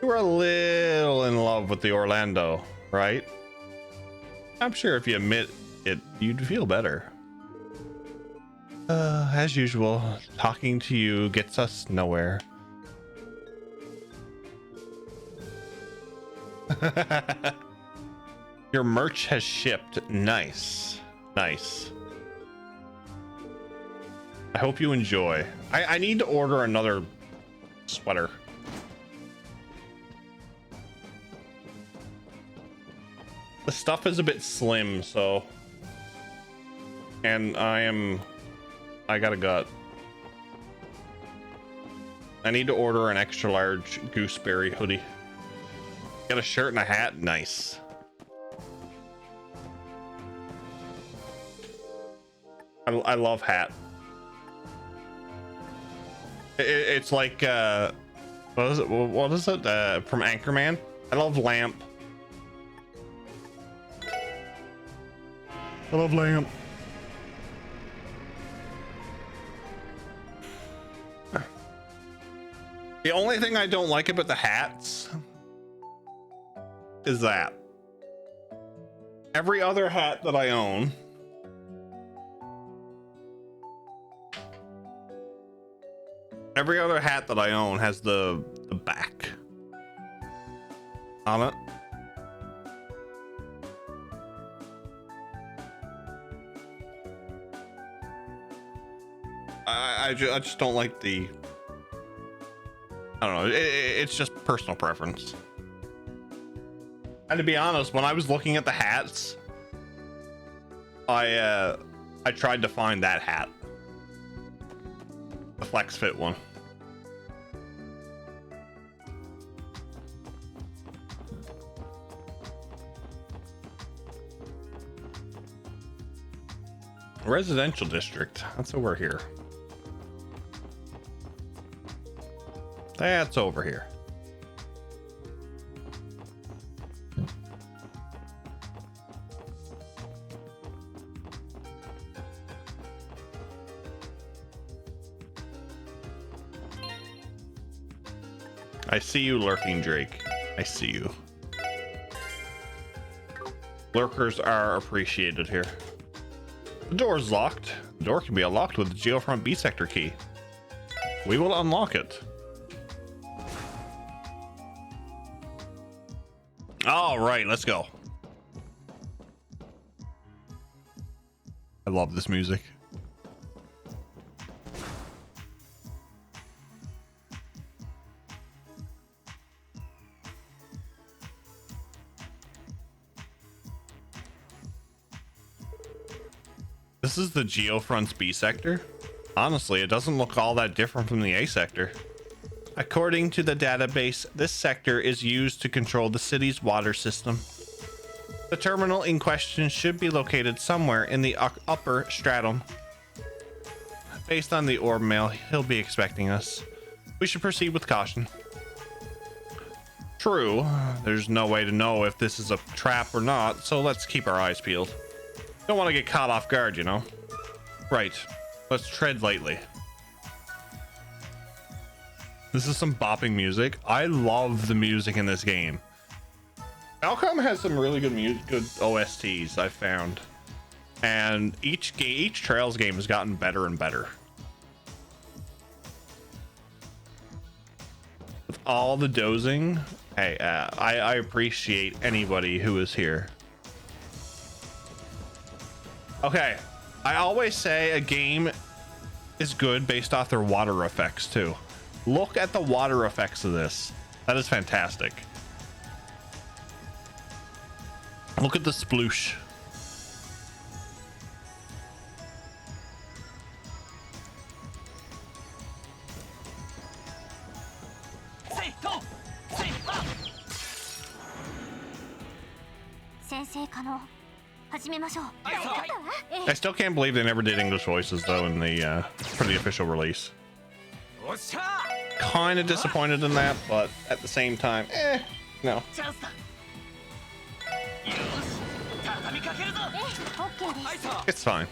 You were a little in love with the Orlando, right? I'm sure if you admit it, you'd feel better. As usual, talking to you gets us nowhere. Your merch has shipped. Nice. Nice. I hope you enjoy. I need to order another sweater. The stuff is a bit slim, so. And I got a gut. I need to order an extra large gooseberry hoodie. Got a shirt and a hat. Nice. I love hat. It's like what is it? What is it? From Anchorman. I love lamp. I love lamp. The only thing I don't like about the hats is that every other hat that I own has the back on it. I just don't like the, I don't know, it's just personal preference. And to be honest, when I was looking at the hats, I tried to find that hat, the flex fit one. Residential district, that's over here. That's over here. I see you lurking, Drake. I see you. Lurkers are appreciated here. The door is locked. The door can be unlocked with the Geofront B sector key. We will unlock it. All right, let's go. I love this music. This is the Geofront's B sector. Honestly, it doesn't look all that different from the A sector. According to the database, this sector is used to control the city's water system. The terminal in question should be located somewhere in the upper stratum. Based on the orb mail, he'll be expecting us. We should proceed with caution. True, there's no way to know if this is a trap or not, so let's keep our eyes peeled. Don't want to get caught off guard, you know? Right, let's tread lightly. This is some bopping music. I love the music in this game. Falcom has some really good good OSTs, I've found. And each Trails game has gotten better and better. With all the dozing, hey, I appreciate anybody who is here. Okay, I always say a game is good based off their water effects too. Look at the water effects of this. That is fantastic. Look at the sploosh. I still can't believe they never did English voices though in the for the official release. Kind of disappointed in that, but at the same time, no. It's fine.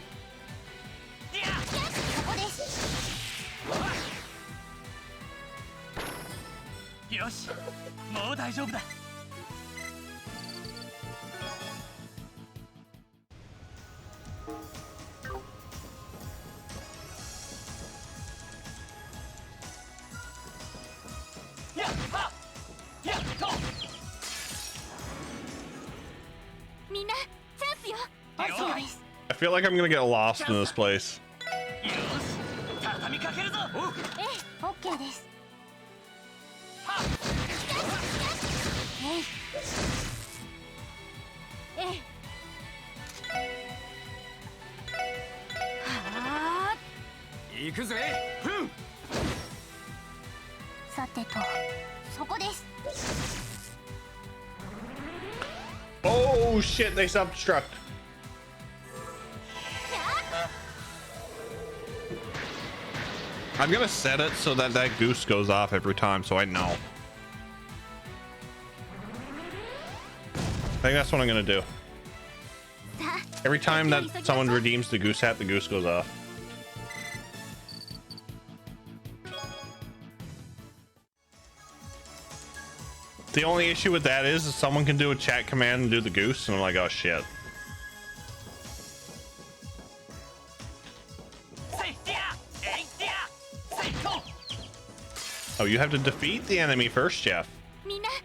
I feel like I'm gonna get lost in this place. Oh shit, they self-destruct. I'm gonna set it so that that goose goes off every time, so I know. I think that's what I'm gonna do. Every time that someone redeems the goose hat, the goose goes off. The only issue with that is someone can do a chat command and do the goose, and I'm like, oh shit. Oh, you have to defeat the enemy first, Jeff.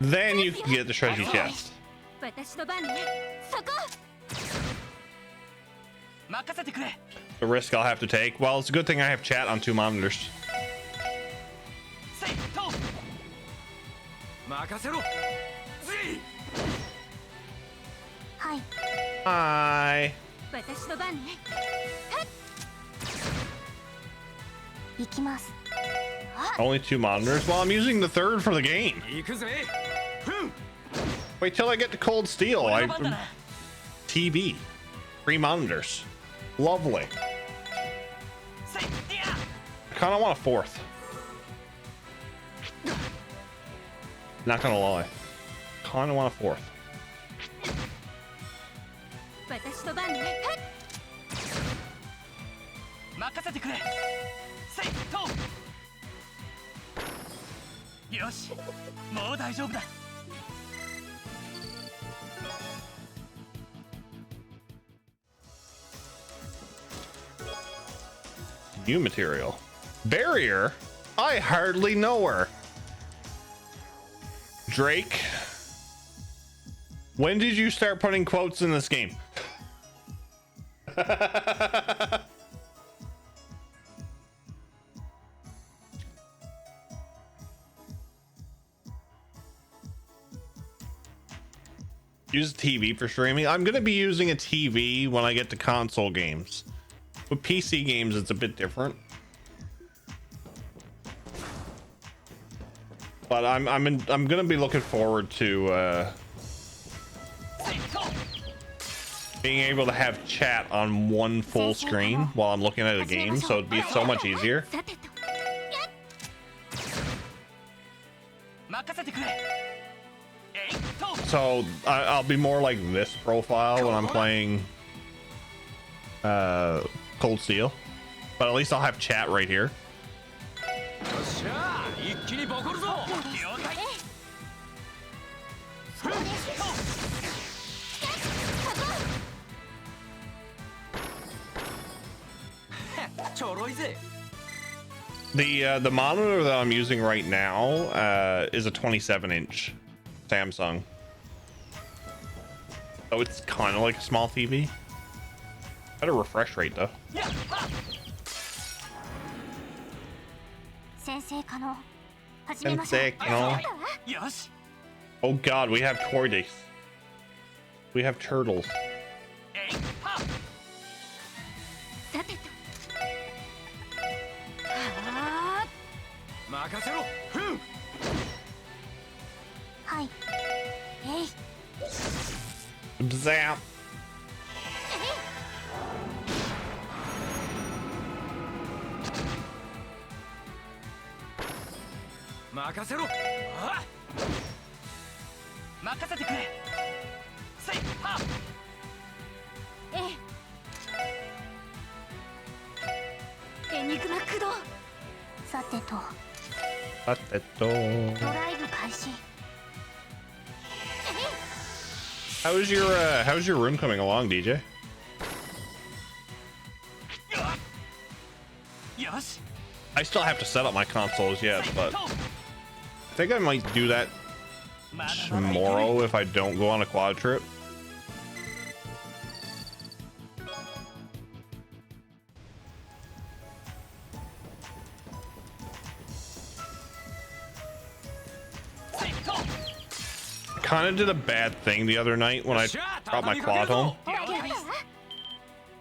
Then you can get the treasure chest. The risk I'll have to take. Well, it's a good thing I have chat on 2 monitors. Hi. Only 2 monitors? Well, I'm using the 3rd for the game. Wait till I get to Cold Steel. TV. 3 monitors. Lovely. I kind of want a 4th. Not gonna lie. Kind of want a 4th. New material. Barrier? I hardly know her. Drake, when did you start putting quotes in this game? Use a TV for streaming. I'm gonna be using a TV when I get to console games. With PC games, it's a bit different. But I'm gonna be looking forward to being able to have chat on one full screen while I'm looking at a game, so it'd be so much easier. So I'll be more like this profile when I'm playing Cold Steel, but at least I'll have chat right here. よっしゃ一気にボコるぞ了解ちょろいぜ The monitor that I'm using right now is a 27-inch Samsung, so it's kind of like a small TV. Better refresh rate though. 先生可能始めましょう Sensei, no. よし Oh god, we have tortoise. We have turtles. えいはっさてとは任せろふんはいえい Zap. 任せろあっ任せてくれせいはっええエニグマ駆動さてと Potato. ドライブ開始 How's your room coming along, DJ? よし I still have to set up my consoles yet, but I think I might do that まだまだいける tomorrow if I don't go on a quad trip. Kind of did a bad thing the other night when I brought my quad home.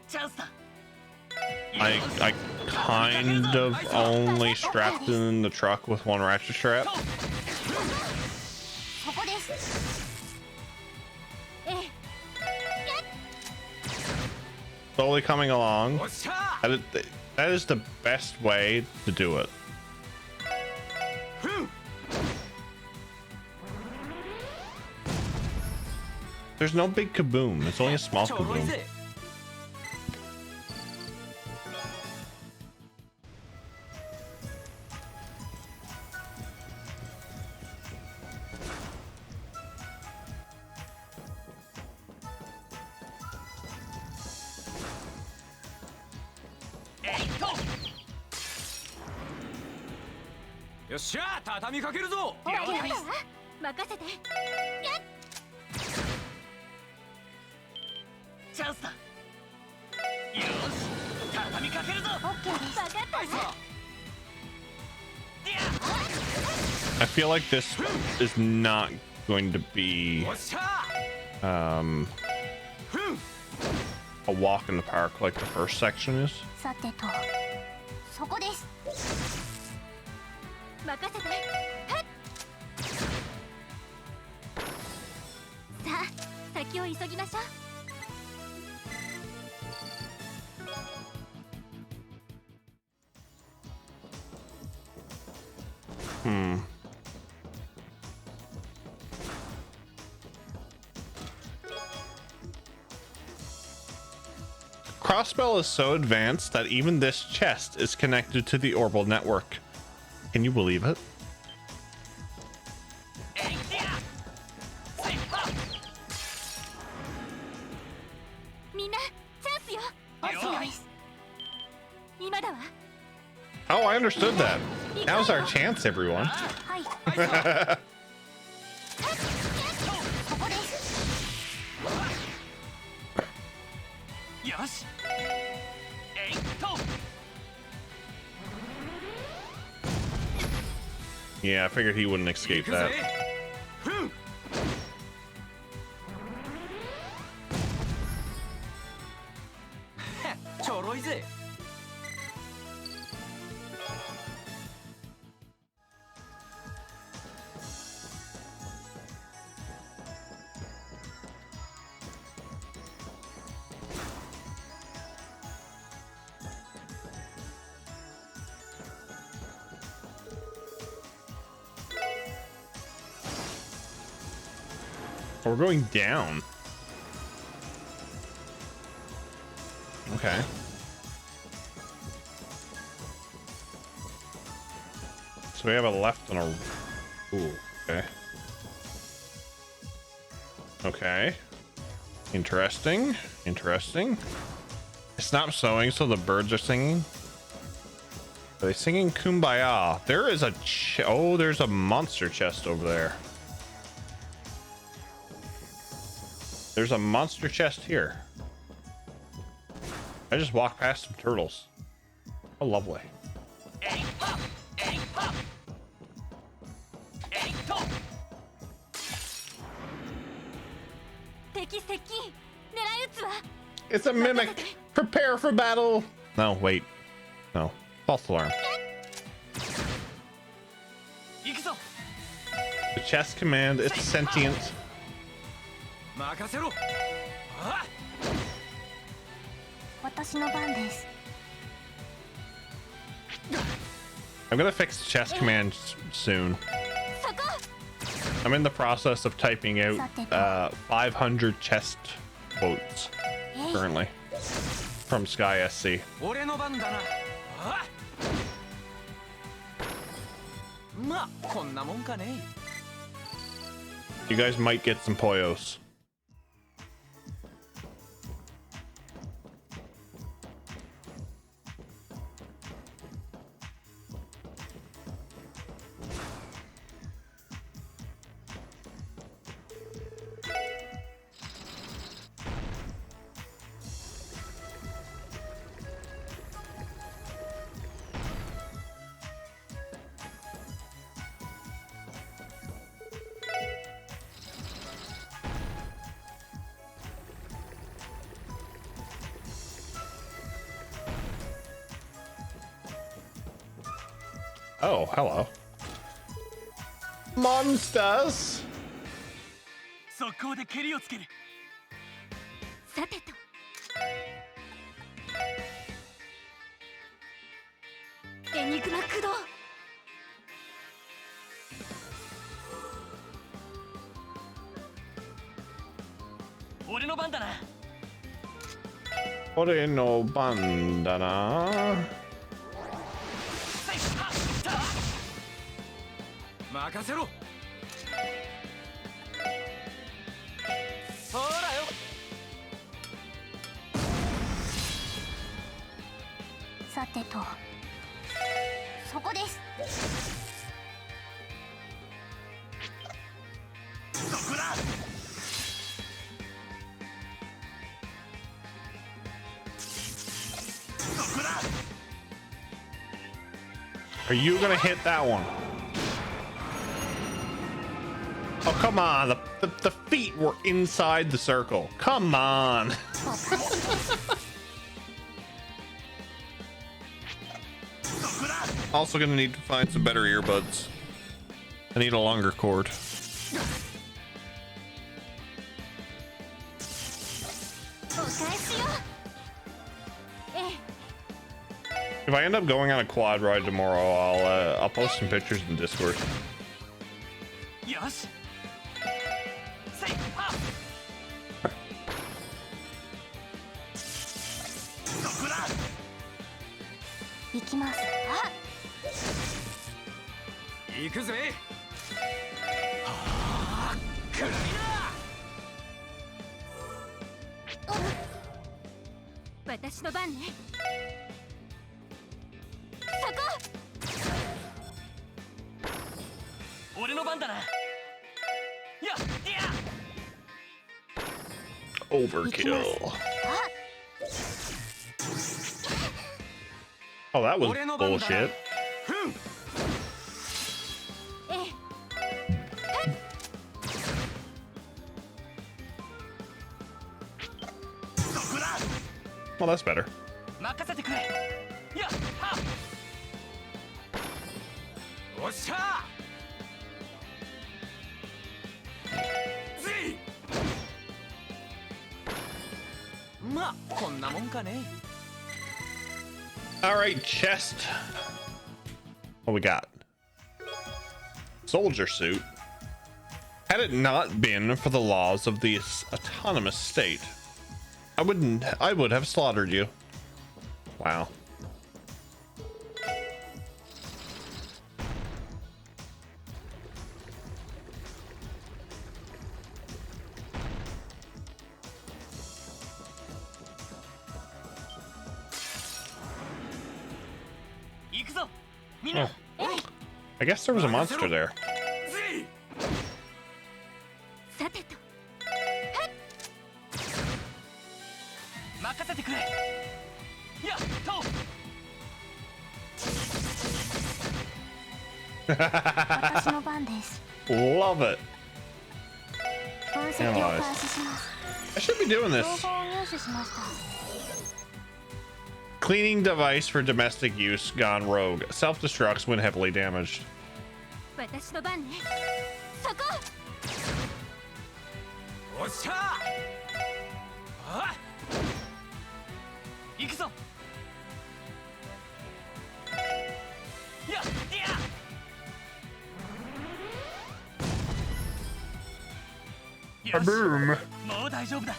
チャンスだ I kind of only strapped it in the truck with one ratchet strap. そこですええ Slowly coming along. おっしゃ That is the best way to do it. ふん There's no big kaboom. It's only a small ちょろい kaboom. ぜ よっしゃ畳みかけるぞオッケーです任せてチャンスだよし畳みかけるぞオッケーです分かったはいさ I feel like this is not going to be おっしゃ a walk in the park like the first section is. さてとそこです任せてはっさあ先を急ぎましょう Crossbell is so advanced that even this chest is connected to the Orbal network. Can you believe it? えいやせいはっみんなチャンスよそうです今だわ Oh, I understood that. Now's our chance, everyone. はいはいさここです よしえいっと Yeah, I figured he wouldn't 行 escape くぜ that. ふんちょろいぜ さ Oh, we're going down. Okay. So we have a left and a... Ooh, okay. Okay. Interesting. Interesting. It's not snowing, so the birds are singing. Are they singing Kumbaya? There is a... Oh, there's a monster chest over there. There's a monster chest here. I just walked past some turtles. Oh, lovely. It's a mimic. Prepare for battle. No, wait. No. False alarm. The chest command, it's sentient. I'm gonna fix chest command soon. I'm in the process of typing out 500 chest quotes currently from Sky SC. You guys might get some Poyos. Oh, hello. Monsters! 速攻で蹴りをつける。さてと。エニグマ駆動。俺の番だな。俺の番だな。任せろ。ほらよ。さてと。そこです。そこだ。そこだ。 Are you gonna hit that one? Oh, come on. The feet were inside the circle. Come on. Also gonna need to find some better earbuds. I need a longer cord. If I end up going on a quad ride tomorrow, I'll post some pictures in Discord. Yes. 行きます。行くぜ。くらいな。私の番ね。俺の番だな。や、や。 Overkill. Oh, that was bullshit. Well, that's better. 任せてくれ。や、は。おっしゃ。ぜい。まあ、こんなもんかね。 All right, chest. What we got? Soldier suit. Had it not been for the laws of this autonomous state, I would have slaughtered you. Wow. Oh. I guess there was a monster there. さてと任せてくれ。やっと。私の番です。 Love it. 分析を開始します。 I should be doing 情 this. 報を入手しました。 Cleaning device for domestic use gone rogue. Self-destructs when heavily damaged. 私の番ね。そこ。おっしゃあ。行くぞ。やっや。よし。 Boom. もう大丈夫だ。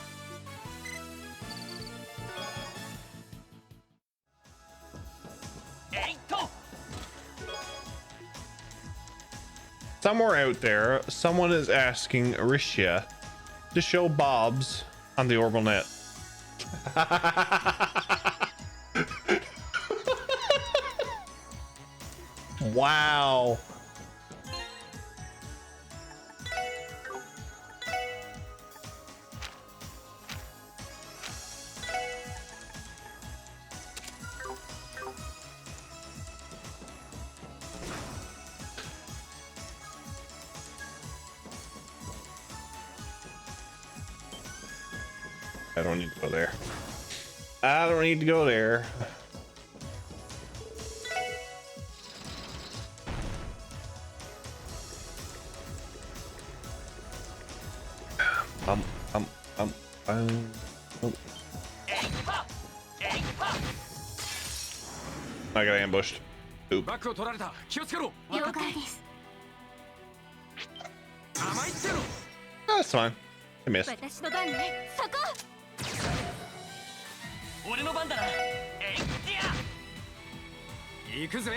えいっと。 Somewhere out there, someone is asking Rishia to show Bobs on the Orbal net. Wow. I don't need to go there. I don't need to go there. Oh. I got ambushed. Oop. バックを取られた。気をつけろ。了解です。甘いってろ。 That's fine. I missed. 私の番ね。そこ。俺の番だな。えいってや。行くぜ。ぜ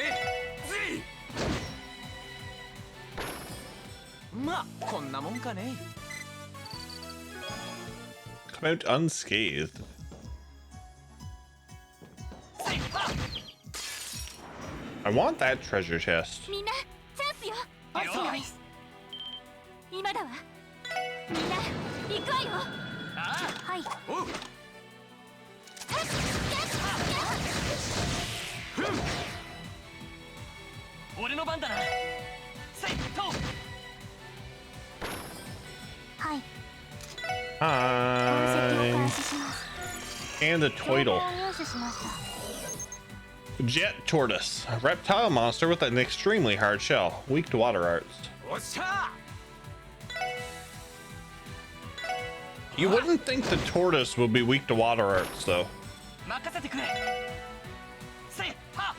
い。まあこんなもんかね。 Come out unscathed. せいは。 I want that treasure chest. みんなチャンスよ。そうです。今だわ。みんな行くわよ。はい。おう。俺の番だな。せいと。はい。 Hi. And a turtle. Jet tortoise, a reptile monster with an extremely hard shell, weak to water arts. おっしゃ。 You wouldn't think the tortoise would be weak to water arts, though. 任せてくれ。せいは。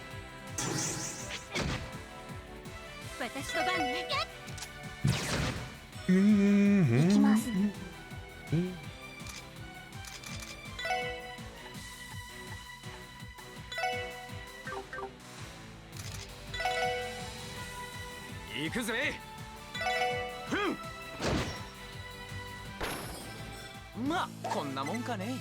私の番ね。行きます。行くぜ。ふん。まあこんなもんかね。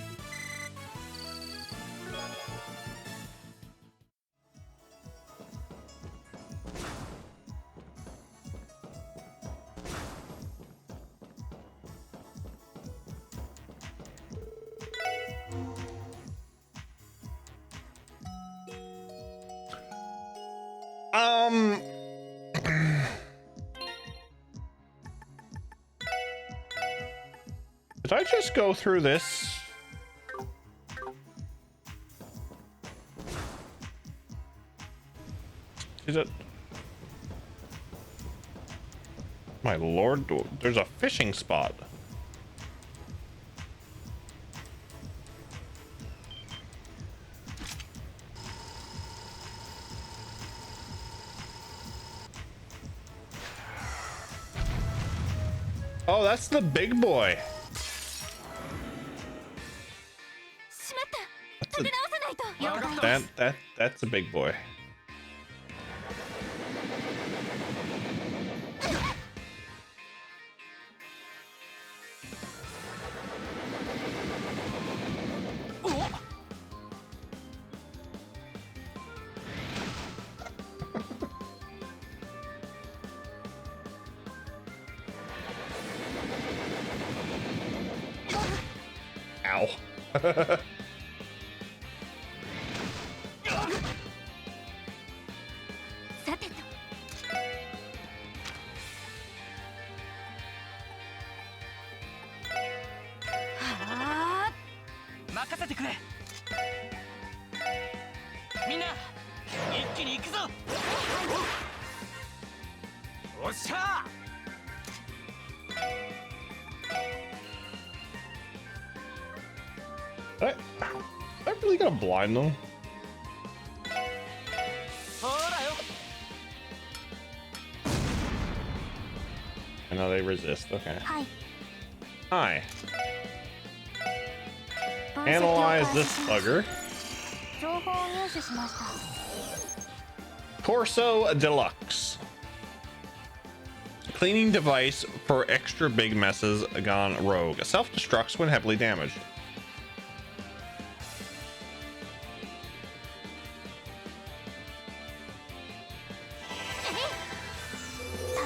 Did I just go through this? Is it? My lord, there's a fishing spot. Oh, that's the big boy. しまった立て直さないと了解 That's a big boy. Ow. さてとはあ任せてくれ。みんな一気に行くぞ。おっしゃI really gonna blind them? ほらよ。 I know they resist. Okay. はい Hi. 分析を Analyze 開 this 始します bugger. 情報を入手しました Corso Deluxe. Cleaning device for extra big messes gone rogue. Self-destructs when heavily damaged.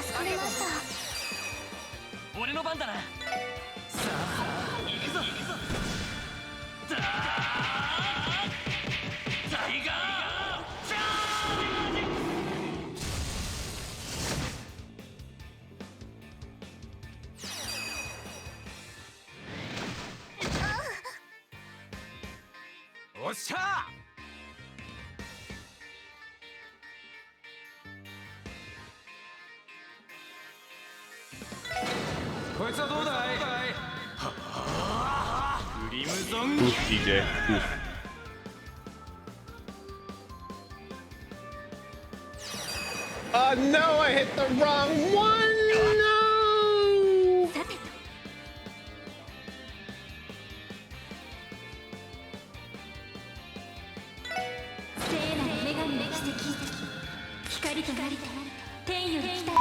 助かりました俺の番だな。さあ行くぞ。ザータイガーチャージ。おっしゃこいつはどうだい。クリムゾン Oof, DJ. Oof. No, I hit the wrong one. No. さてと聖なる女神の奇跡光となり天より来た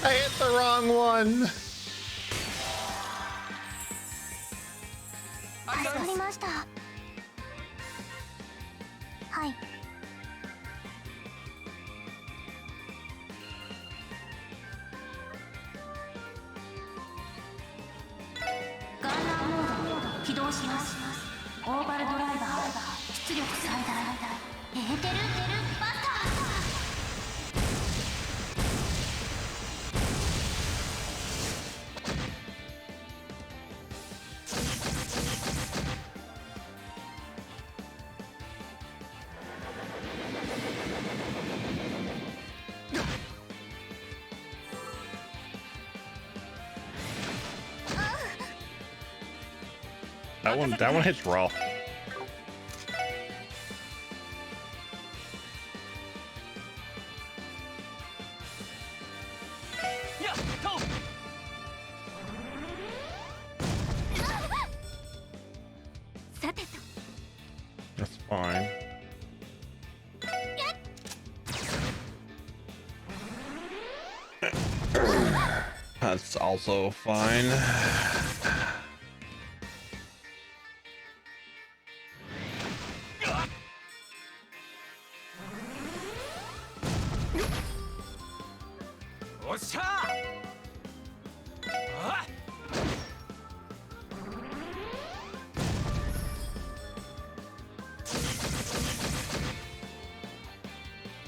I hit the wrong one. 助かりましたはいガンナーモード起動しますオーバルドライバー出力最大エーテルバスター That one hits raw. やっと さてと That's fine. That's also fine. おっしゃあ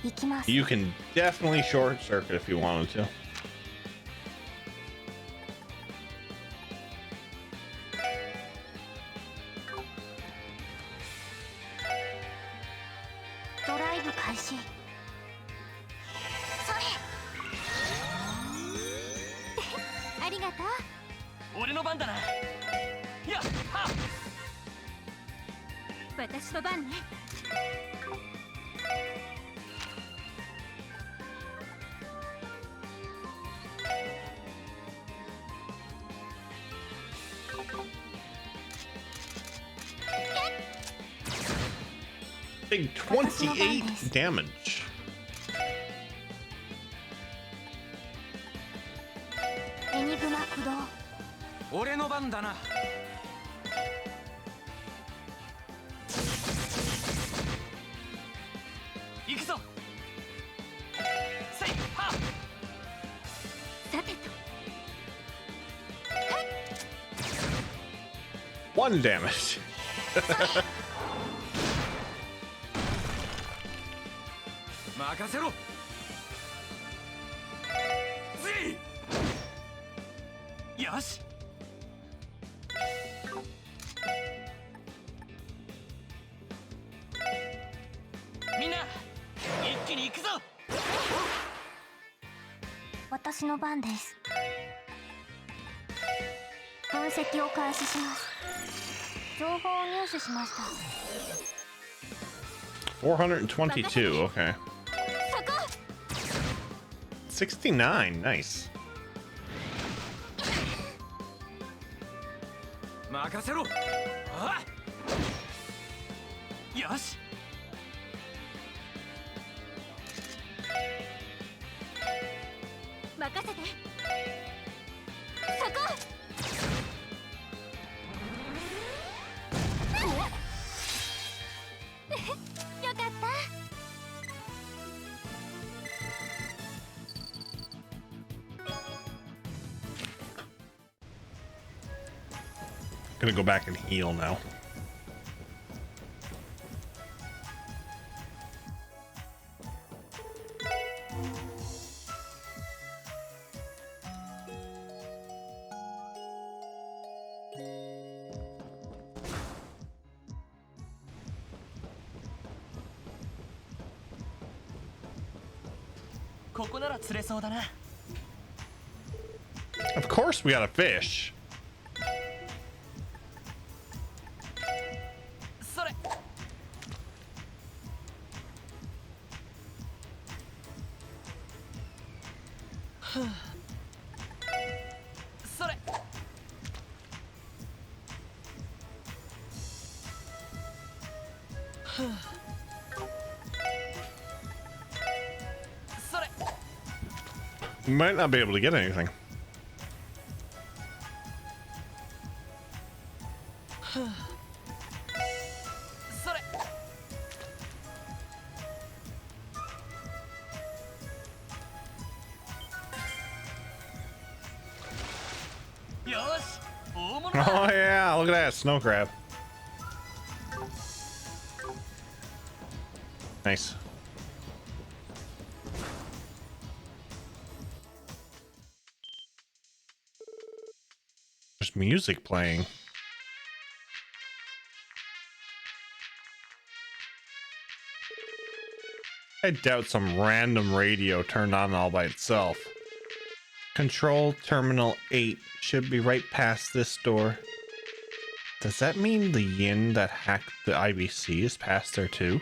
行きます You can definitely short circuit if you wanted to. ドライブ開始それありがとう俺の番だな。やっは私の番ね Big 28 damage. エニグマ駆動。俺の番だな。行くぞ。せいは。さてと。 1 damage. 任せろ。ぜい。よし。みんな一気に行くぞ。私の番です。分析を開始します。情報を入手しました。422. Okay. そこ。 69. Nice. 任せろ。ああ。よし。任せて。そこ。よかった。 Gonna go back and heal now. Of course we got a fish. それ。それ。それ。 We might not be able to get anything. それ。よし。大物だ。 Oh yeah, look at that snow crab. Nice. There's music playing. I doubt some random radio turned on all by itself. Control Terminal 8 should be right past this door. Does that mean the yin that hacked the IBC is past there too?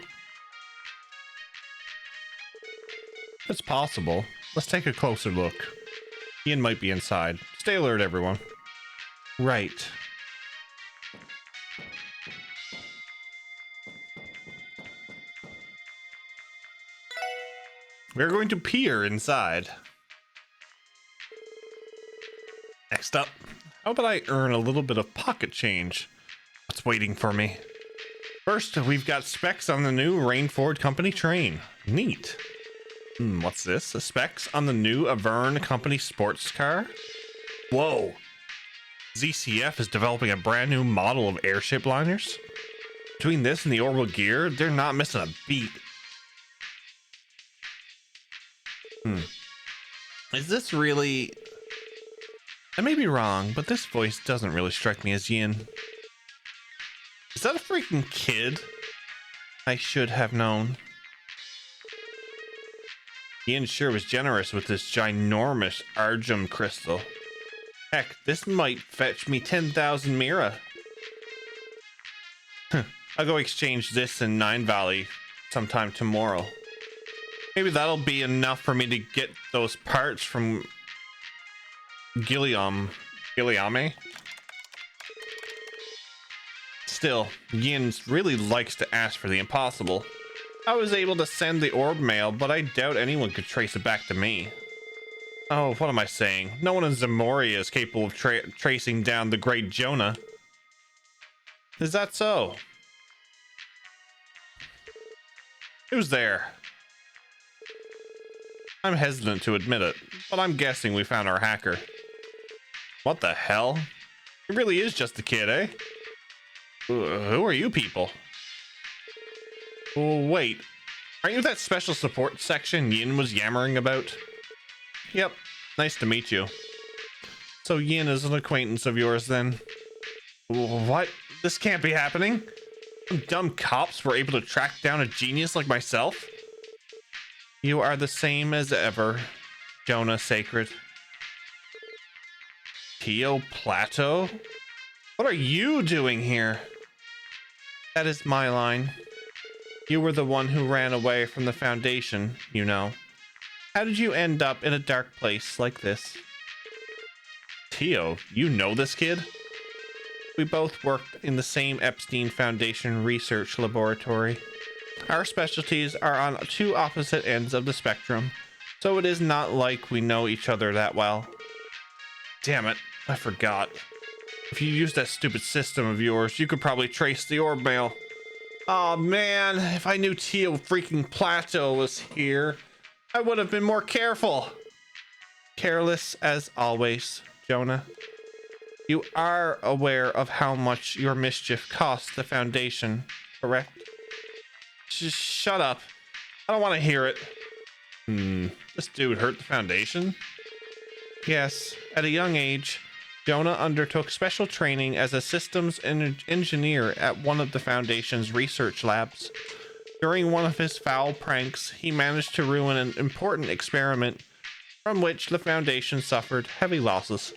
It's possible. Let's take a closer look. Yin might be inside. Stay alert, everyone. Right. We're going to peer inside. Next up, how about I earn a little bit of pocket change? What's waiting for me? First, we've got specs on the new Rainford Company train. Neat. What's this? The specs on the new Avern Company sports car? Whoa. ZCF is developing a brand new model of airship liners? Between this and the Orbal gear, they're not missing a beat. Is this really... I may be wrong, but this voice doesn't really strike me as Yin. Is that a freaking kid? I should have known. Yin sure was generous with this ginormous Argem crystal. Heck, this might fetch me 10,000 Mira. I'll go exchange this in Nine Valley sometime tomorrow. Maybe that'll be enough for me to get those parts from Gilliame. Still, Yin really likes to ask for the impossible. I was able to send the orb mail, but I doubt anyone could trace it back to me. Oh, what am I saying? No one in Zamoria is capable of tracing down the great Jonah. Is that so? Who's there? I'm hesitant to admit it, but I'm guessing we found our hacker. What the hell? He really is just a kid, eh? Who are you people? Oh, wait. Aren't you that special support section Yin was yammering about? Yep. Nice to meet you. So Yin is an acquaintance of yours then? What? This can't be happening? Some dumb cops were able to track down a genius like myself? You are the same as ever, Jonah Sacred. Tio Plateau? What are you doing here? That is my line. You were the one who ran away from the Foundation, you know. How did you end up in a dark place like this? Tio, you know this kid? We both worked in the same Epstein Foundation research laboratory. Our specialties are on two opposite ends of the spectrum, so it is not like we know each other that well. Damn it, I forgot. If you used that stupid system of yours, you could probably trace the orb mail. Aw, man, if I knew Tio freaking Plateau was here, I would have been more careful. Careless as always, Jonah. You are aware of how much your mischief cost the Foundation, correct? Just shut up. I don't want to hear it. This dude hurt the Foundation? Yes, at a young age, Jonah undertook special training as a systems engineer at one of the Foundation's research labs. During one of his foul pranks, he managed to ruin an important experiment from which the Foundation suffered heavy losses.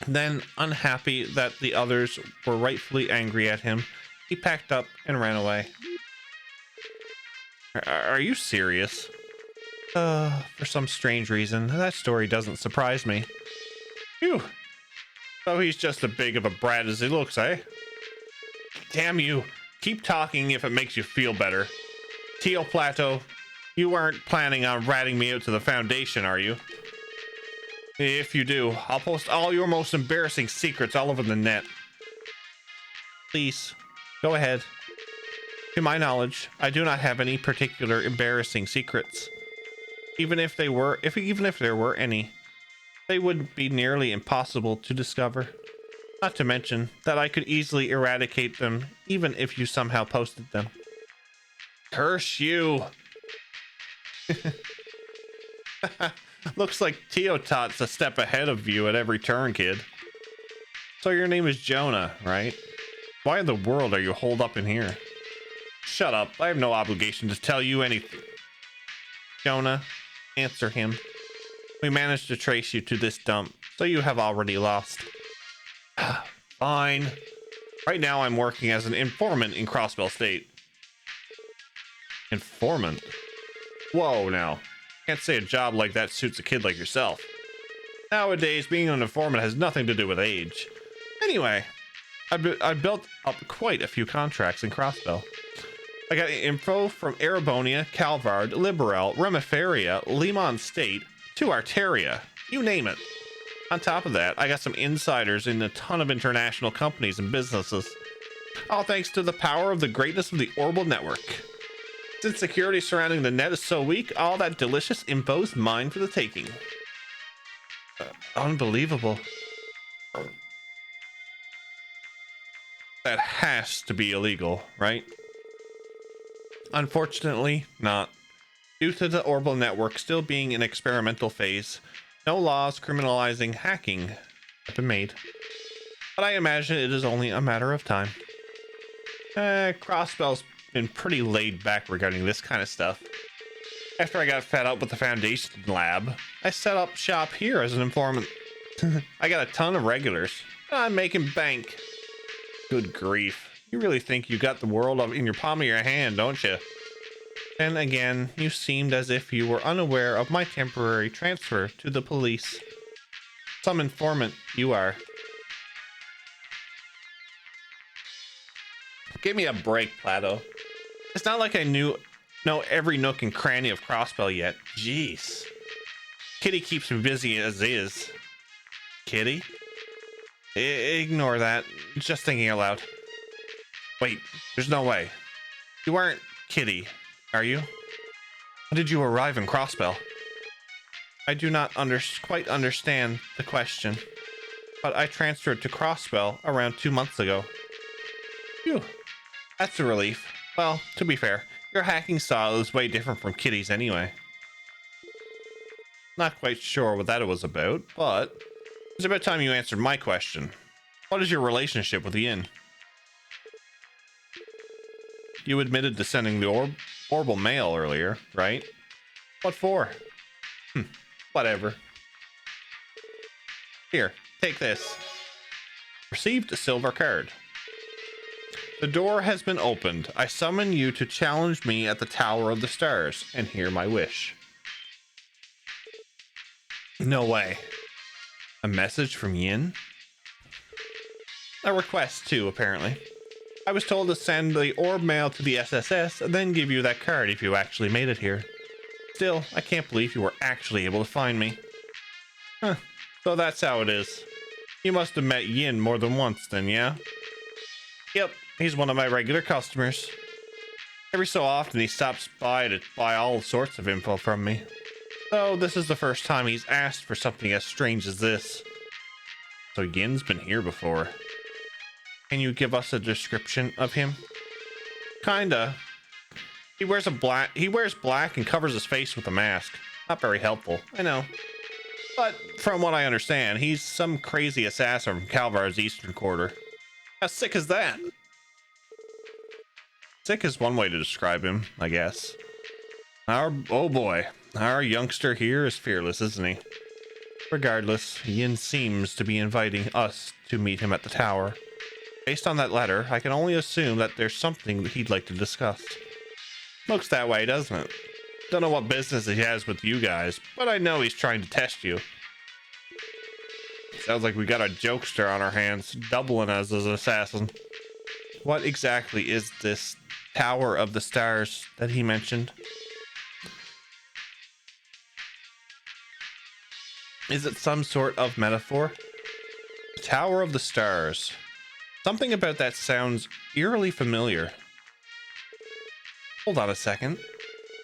Then, unhappy that the others were rightfully angry at him, he packed up and ran away. Are you serious? For some strange reason, that story doesn't surprise me. Phew. So he's just as big of a brat as he looks, eh? Damn you. Keep talking if it makes you feel better. Tio Plateau, you aren't planning on ratting me out to the Foundation, are you? If you do, I'll post all your most embarrassing secrets all over the net. Please, go ahead. To my knowledge, I do not have any particular embarrassing secrets. Even if there were any, they would be nearly impossible to discover. Not to mention that I could easily eradicate them even if you somehow posted them. Curse you! Looks like Tio Tot's a step ahead of you at every turn, kid. So your name is Jonah, right? Why in the world are you holed up in here? Shut up, I have no obligation to tell you anything. Jonah, answer him. We managed to trace you to this dump, so you have already lost. Fine. Right now I'm working as an informant in Crossbell State. Informant? Whoa now. Can't say a job like that suits a kid like yourself. Nowadays, being an informant has nothing to do with age. Anyway, I built up quite a few contracts in Crossbell. I got info from Erebonia, Calvard, Liberal, Remiferia, Limon State, to Arteria. You name it. On top of that, I got some insiders in a ton of international companies and businesses. All thanks to the power of the greatness of the Orbal network. Since security surrounding the net is so weak, all that delicious info's mine for the taking. Unbelievable. That has to be illegal, right? Unfortunately, not. Due to the Orbal network still being in experimental phase, no laws criminalizing hacking have been made. But I imagine it is only a matter of time. Crossbell's been pretty laid back regarding this kind of stuff. After I got fed up with the Foundation lab, I set up shop here as an informant. I got a ton of regulars. I'm making bank. Good grief. You really think you got the world in your palm of your hand, don't you? Then again, you seemed as if you were unaware of my temporary transfer to the police. Some informant you are. Give me a break, Plato. It's not like I know every nook and cranny of Crossbell yet. Jeez. Kitty keeps me busy as is. Kitty? Ignore that. Just thinking aloud. Wait, there's no way. You aren't Kitty, are you? How did you arrive in Crossbell? I do not quite understand the question, but I transferred to Crossbell around 2 months ago. Phew, that's a relief. Well, to be fair, your hacking style is way different from Kitty's anyway. Not quite sure what that was about, but it's about time you answered my question. What is your relationship with Yin? You admitted to sending the Orbal mail earlier, right? What for? Whatever. Here, take this. Received a silver card. The door has been opened. I summon you to challenge me at the Tower of the Stars and hear my wish. No way. A message from Yin? A request too, apparently. I was told to send the orb mail to the SSS and then give you that card if you actually made it here. Still, I can't believe you were actually able to find me. Huh, so that's how it is. You must have met Yin more than once then, yeah? Yep, he's one of my regular customers. Every so often he stops by to buy all sorts of info from me. Though this is the first time he's asked for something as strange as this. So Yin's been here before. Can you give us a description of him? Kinda. He wears black and covers his face with a mask. Not very helpful, I know. But from what I understand, he's some crazy assassin from Calvar's eastern quarter. How sick is that? Sick is one way to describe him, I guess. Oh boy, our youngster here is fearless, isn't he? Regardless, Yin seems to be inviting us to meet him at the tower. Based on that letter, I can only assume that there's something that he'd like to discuss. Looks that way, doesn't it? Don't know what business he has with you guys, but I know he's trying to test you. Sounds like we got a jokester on our hands, doubling as an assassin. What exactly is this Tower of the Stars that he mentioned? Is it some sort of metaphor? The Tower of the Stars. Something about that sounds eerily familiar. Hold on a second.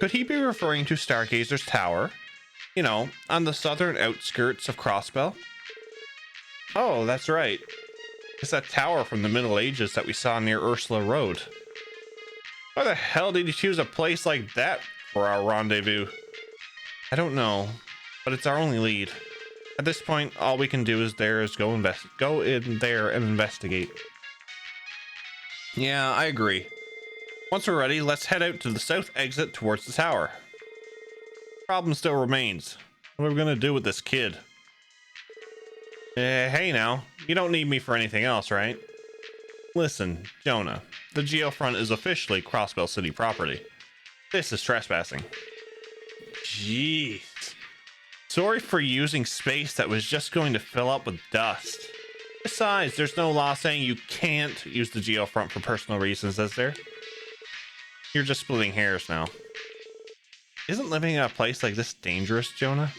Could he be referring to Stargazer's Tower? You know, on the southern outskirts of Crossbell? Oh, that's right. It's that tower from the Middle Ages that we saw near Ursula Road. Why the hell did he choose a place like that for our rendezvous? I don't know, but it's our only lead. At this point, all we can do is go in there and investigate. Yeah, I agree. Once we're ready, let's head out to the south exit towards the tower. Problem still remains. What are we gonna do with this kid? Hey now, you don't need me for anything else, right? Listen, Jonah, the geofront is officially Crossbell City property. This is trespassing. Jeez. Sorry for using space that was just going to fill up with dust. Besides, there's no law saying you can't use the geofront for personal reasons, is there? You're just splitting hairs now. Isn't living in a place like this dangerous, Jonah?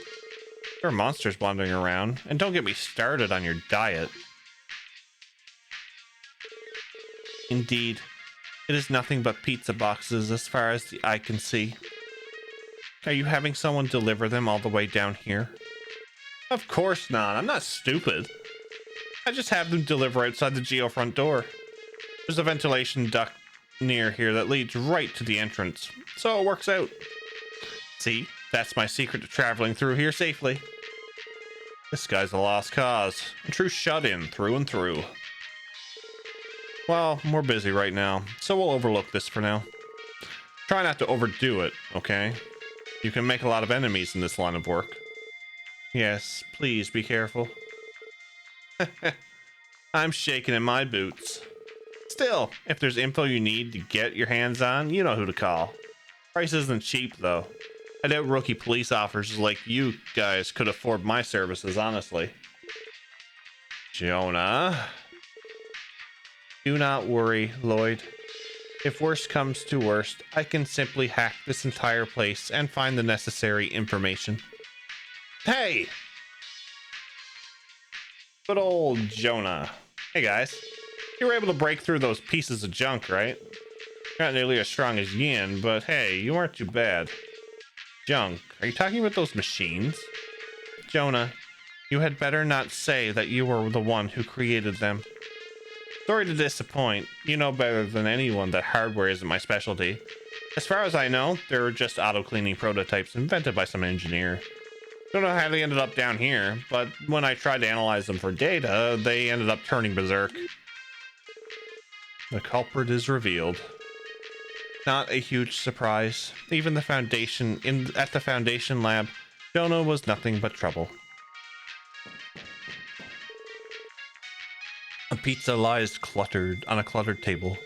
There are monsters wandering around, and don't get me started on your diet. Indeed, it is nothing but pizza boxes as far as the eye can see. Are you having someone deliver them all the way down here? Of course not, I'm not stupid. I just have them deliver outside the geofront door. There's a ventilation duct near here that leads right to the entrance, so it works out. See, that's my secret to traveling through here safely. This guy's a lost cause, a true shut-in through and through. Well, we're busy right now, so we'll overlook this for now. Try not to overdo it, okay? You can make a lot of enemies in this line of work. Yes, please be careful. I'm shaking in my boots. Still, if there's info you need to get your hands on, you know who to call. Price isn't cheap, though. I doubt rookie police officers like you guys could afford my services, honestly. Jonah. Do not worry, Lloyd. If worst comes to worst, I can simply hack this entire place and find the necessary information. Hey! Good old Jonah. Hey guys. You were able to break through those pieces of junk, right? Not nearly as strong as Yin, but hey, you aren't too bad. Junk? Are you talking about those machines? Jonah, you had better not say that you were the one who created them. Sorry to disappoint. You know better than anyone that hardware isn't my specialty. As far as I know, they're just auto-cleaning prototypes invented by some engineer. Don't know how they ended up down here, but when I tried to analyze them for data, they ended up turning berserk. The culprit is revealed. Not a huge surprise. Even the Foundation at the Foundation lab, Jonah was nothing but trouble. A pizza lies cluttered on a cluttered table.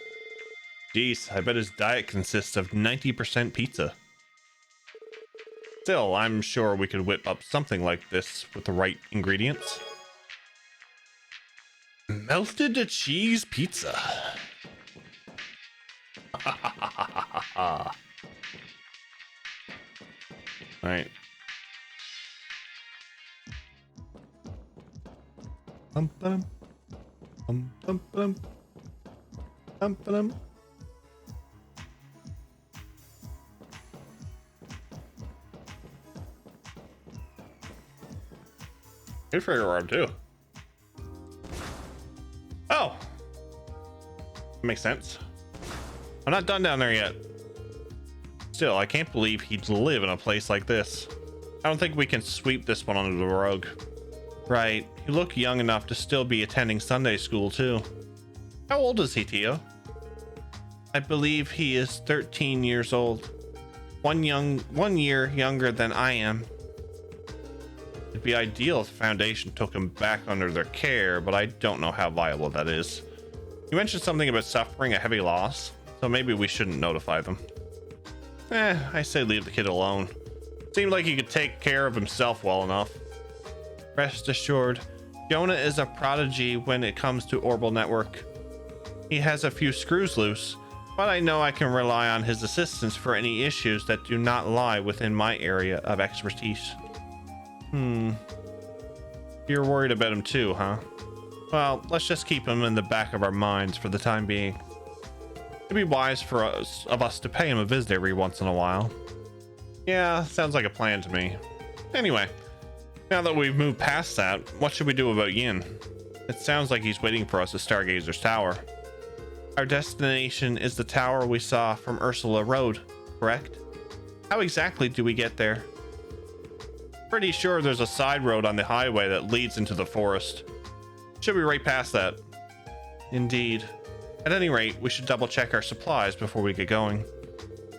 Jeez, I bet his diet consists of 90% pizza. Still, I'm sure we could whip up something like this with the right ingredients. Melted cheese pizza. Alright. Good for your arm too. Oh, makes sense. I'm not done down there yet. Still, I can't believe he'd live in a place like this. I don't think we can sweep this one under the rug. Right, you look young enough to still be attending Sunday school too. How old is he, Tio? I believe he is 13 years old. 1 year younger than I am. It'd be ideal if the Foundation took him back under their care, but I don't know how viable that is. You mentioned something about suffering a heavy loss, so maybe we shouldn't notify them. I say leave the kid alone. Seemed like he could take care of himself well enough. Rest assured, Jonah is a prodigy when it comes to Orbal network. He has a few screws loose, but I know I can rely on his assistance for any issues that do not lie within my area of expertise. You're worried about him too, huh? Well, let's just keep him in the back of our minds for the time being. It'd be wise for us to pay him a visit every once in a while. Yeah, sounds like a plan to me. Anyway, now that we've moved past that, what should we do about Yin? It sounds like he's waiting for us at Stargazer's Tower. Our destination is the tower we saw from Ursula Road, correct? How exactly do we get there? Pretty sure there's a side road on the highway that leads into the forest. Should be right past that. Indeed. At any rate, we should double check our supplies before we get going.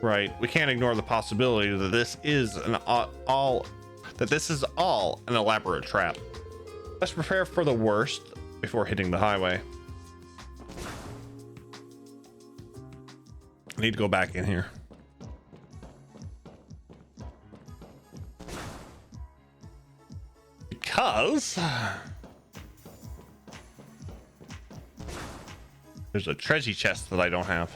Right, we can't ignore the possibility that this is all an elaborate trap. Let's prepare for the worst before hitting the highway. I need to go back in here. Because there's a treasure chest that I don't have.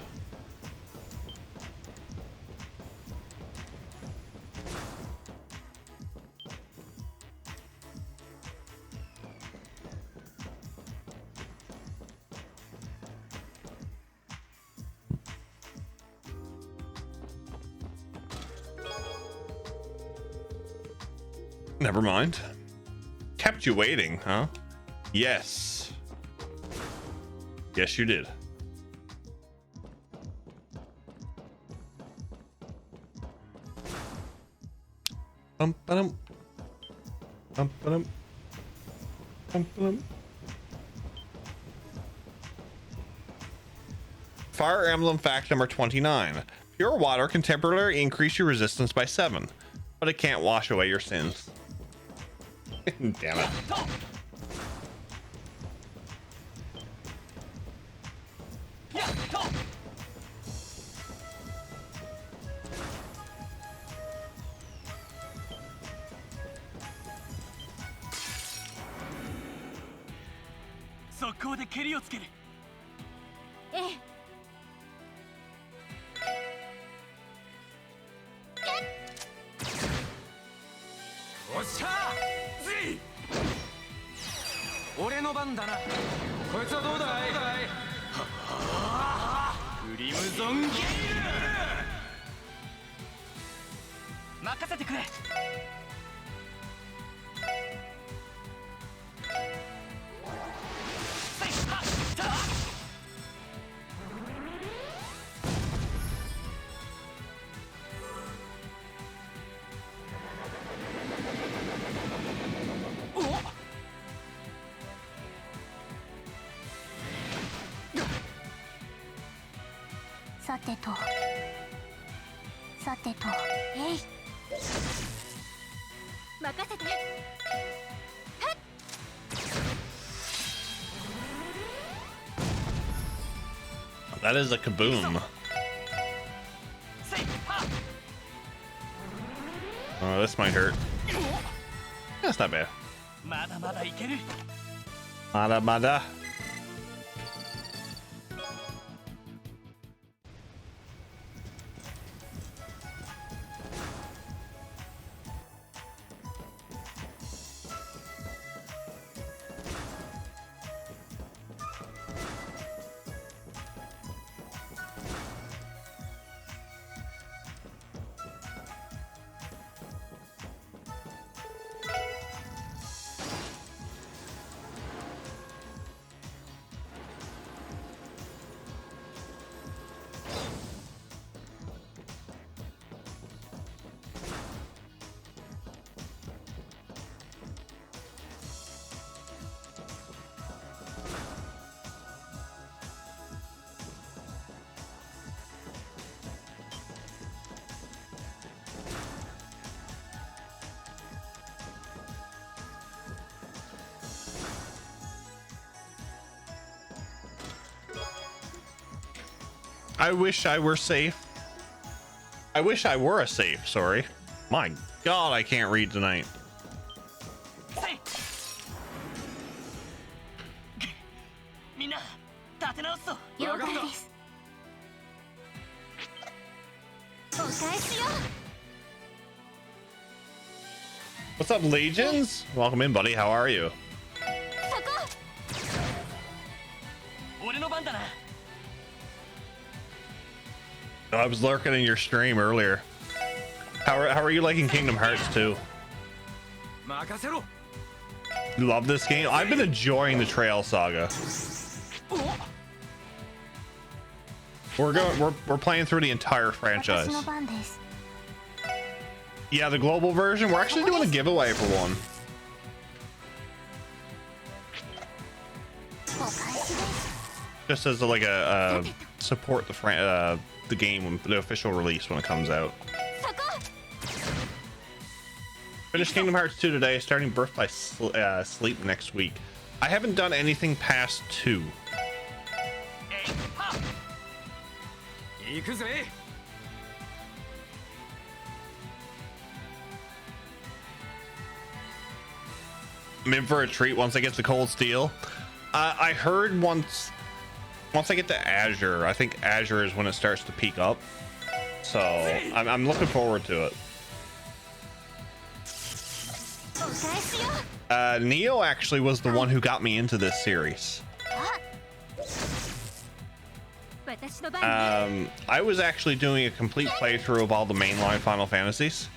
Never mind. Kept you waiting, huh? Yes. Yes, you did. Fire Emblem fact number 29. Pure water can temporarily increase your resistance by 7, but it can't wash away your sins. Damn it. 俺の番だな。こいつはどうだい。クリムゾンゲイル任せてくれ。さてとえい任せて。 That is a kaboom. Oh, this might hurt. That's not bad. まだまだいける。 Mada mada. I wish I were safe. I wish I were a safe, sorry. My god, I can't read tonight. みんな立て直すぞ。了解です。お返しよ。 What's up, Legions? Welcome in, buddy. How are you? そこ。俺の番だな。 I was lurking in your stream earlier. How are you liking Kingdom Hearts 2? 任せろ。 You love this game? I've been enjoying the Trail Saga. We're playing through the entire franchise. 私の番です。 Yeah, the global version. We're actually doing a giveaway for one. お返しです。 Just as like a support the game when the official release when it comes out. そこ。 Finished Kingdom Hearts 2 today, starting Birth by Sleep next week. I haven't done anything past 2. 行くぜ。 I'm in for a treat once I get to Cold Steel. I heard once I get to Azure, I think Azure is when it starts to peak up. So I'm looking forward to it. お返しよ。 Neo actually was the one who got me into this series. 私の番。 I was actually doing a complete playthrough of all the mainline Final Fantasies.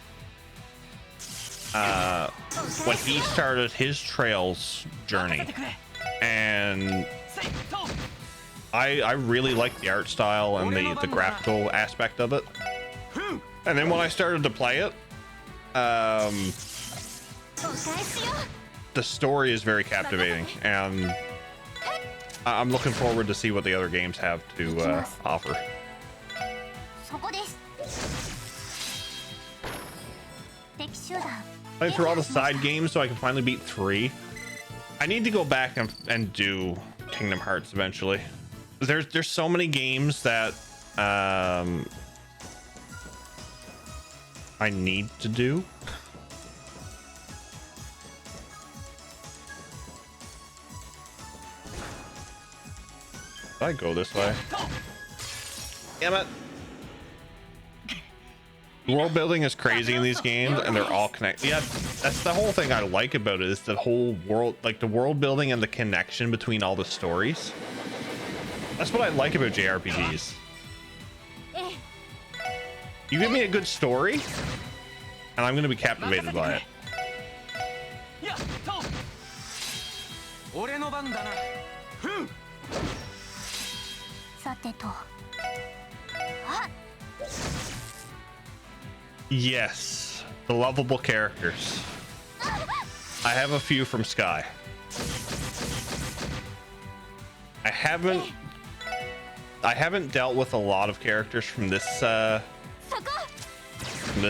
When he started his Trails journey, and I really liked the art style and the graphical aspect of it. And then when I started to play it, the story is very captivating, and I'm looking forward to see what the other games have to offer. そこです。敵集団。 Playing through all the side games so I can finally beat 3. I need to go back and do Kingdom Hearts eventually. There's so many games that I need to do. Did I go this way? Damn it. World building is crazy in these games, and they're all connected. Yeah, that's the whole thing I like about it, is the whole world, like the world building and the connection between all the stories. That's what I like about JRPGs. You give me a good story, and I'm gonna be captivated by it. 俺の番だな。ふん。さてと。 Yes, the lovable characters. I have a few from Sky. I haven't dealt with a lot of characters from this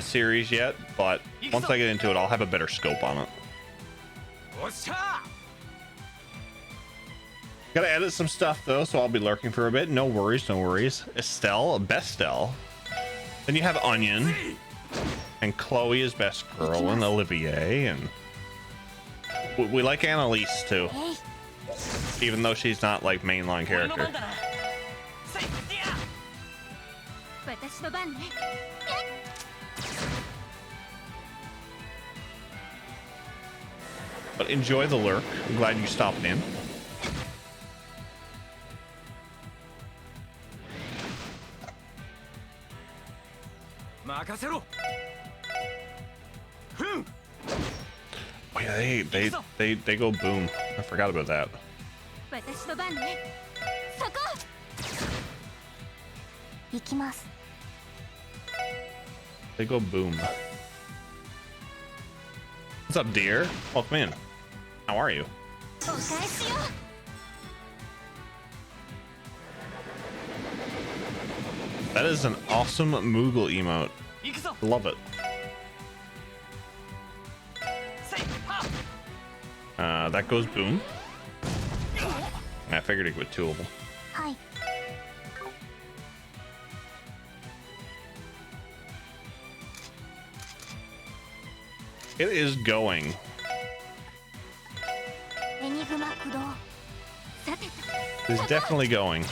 series yet, but once I get into it, I'll have a better scope on it. Gotta edit some stuff though, so I'll be lurking for a bit. No worries, no worries. Estelle, Bestel. Then you have Onion, and Chloe is best girl, and Olivier, and we like Annalise too, even though she's not like mainline character. But enjoy the lurk. I'm glad you stopped in. Oh yeah, they go boom. I forgot about that. They go boom. What's up, dear? Welcome in. How are you? That is an awesome Moogle emote. Love it. That goes boom. I figured it with two of them. It is going. It's definitely going.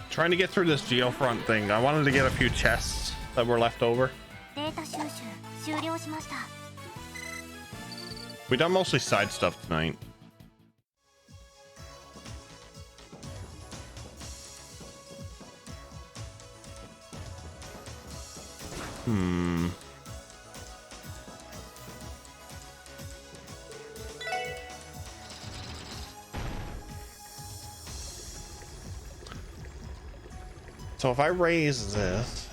Trying to get through this geofront thing. I wanted to get a few chests that were left over. We done mostly side stuff tonight. So if I raise this,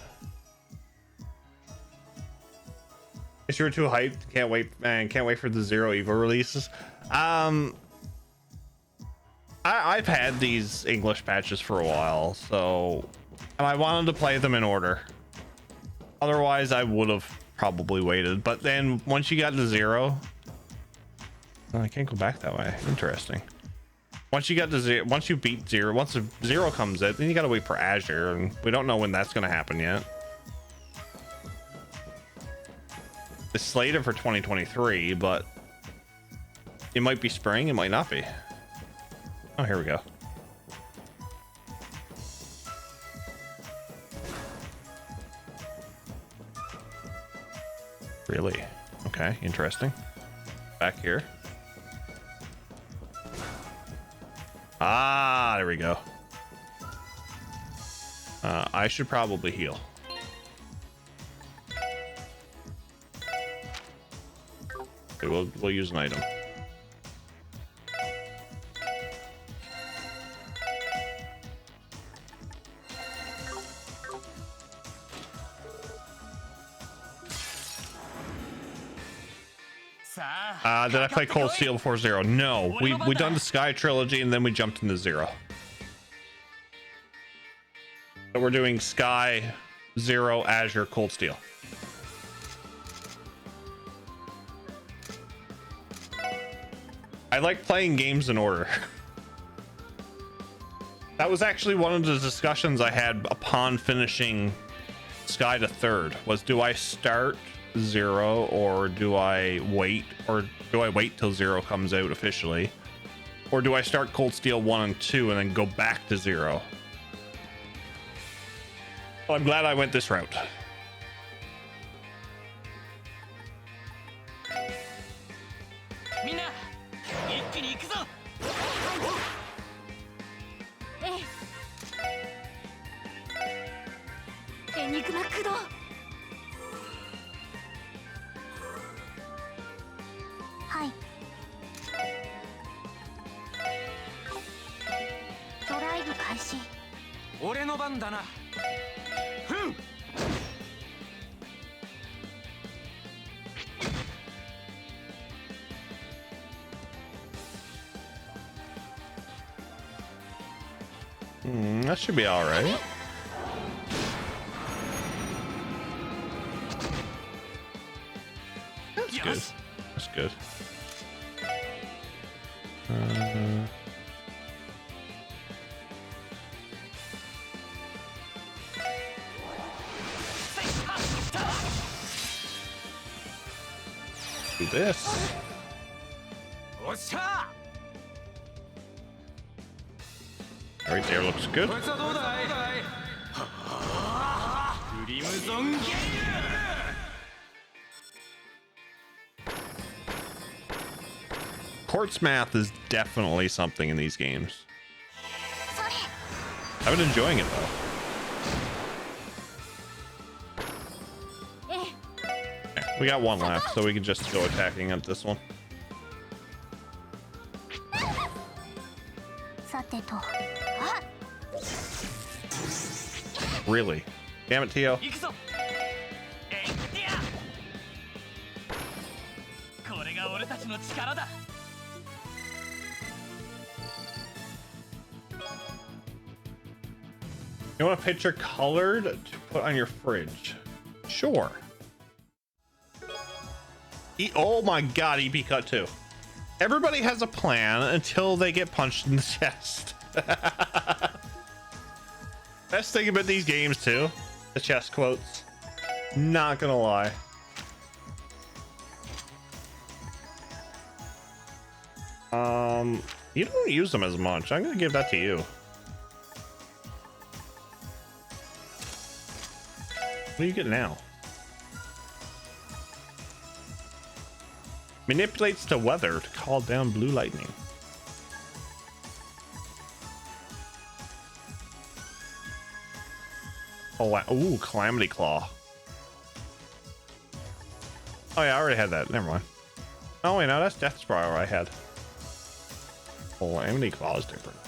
if you're too hyped, can't wait, man, can't wait for the Zero Evil releases. I've had these English patches for a while, so, and I wanted to play them in order. Otherwise, I would have probably waited. But then once you got to Zero, oh, I can't go back that way. Interesting. Once you got to Zero, once you beat Zero, once the Zero comes in, then you got to wait for Azure, and we don't know when that's going to happen yet. It's slated for 2023, but it might be spring, it might not be. Oh, here we go. Really? Okay, interesting. Back here. Ah, there we go. I should probably heal. Okay, we'll use an item. Did I play Cold Steel before Zero? No, we done the Sky trilogy and then we jumped into Zero. So we're doing Sky, Zero, Azure, Cold Steel. I like playing games in order. That was actually one of the discussions I had upon finishing Sky to third, was do I start 0, or do I wait? Or do I wait till 0 comes out officially? Or do I start Cold Steel 1 and 2 and then go back to 0? Well, I'm glad I went this route. That should be all right. That's good. That's good. Do this. Right there looks good. Quartz math is definitely something in these games. I've been enjoying it though. Okay, we got one left, so we can just go attacking at this one. Really? Damn it, Tio. You want a picture colored to put on your fridge? Sure. Oh my god, EP cut too. Everybody has a plan until they get punched in the chest. Best thing about these games too, the chest quotes. Not gonna lie. You don't use them as much. I'm gonna give that to you. What do you get now? Manipulates the weather to call down blue lightning. Oh, ooh, Calamity Claw. Oh yeah, I already had that. Never mind. Oh wait, no, that's Death Spiral I had. Calamity Claw is different.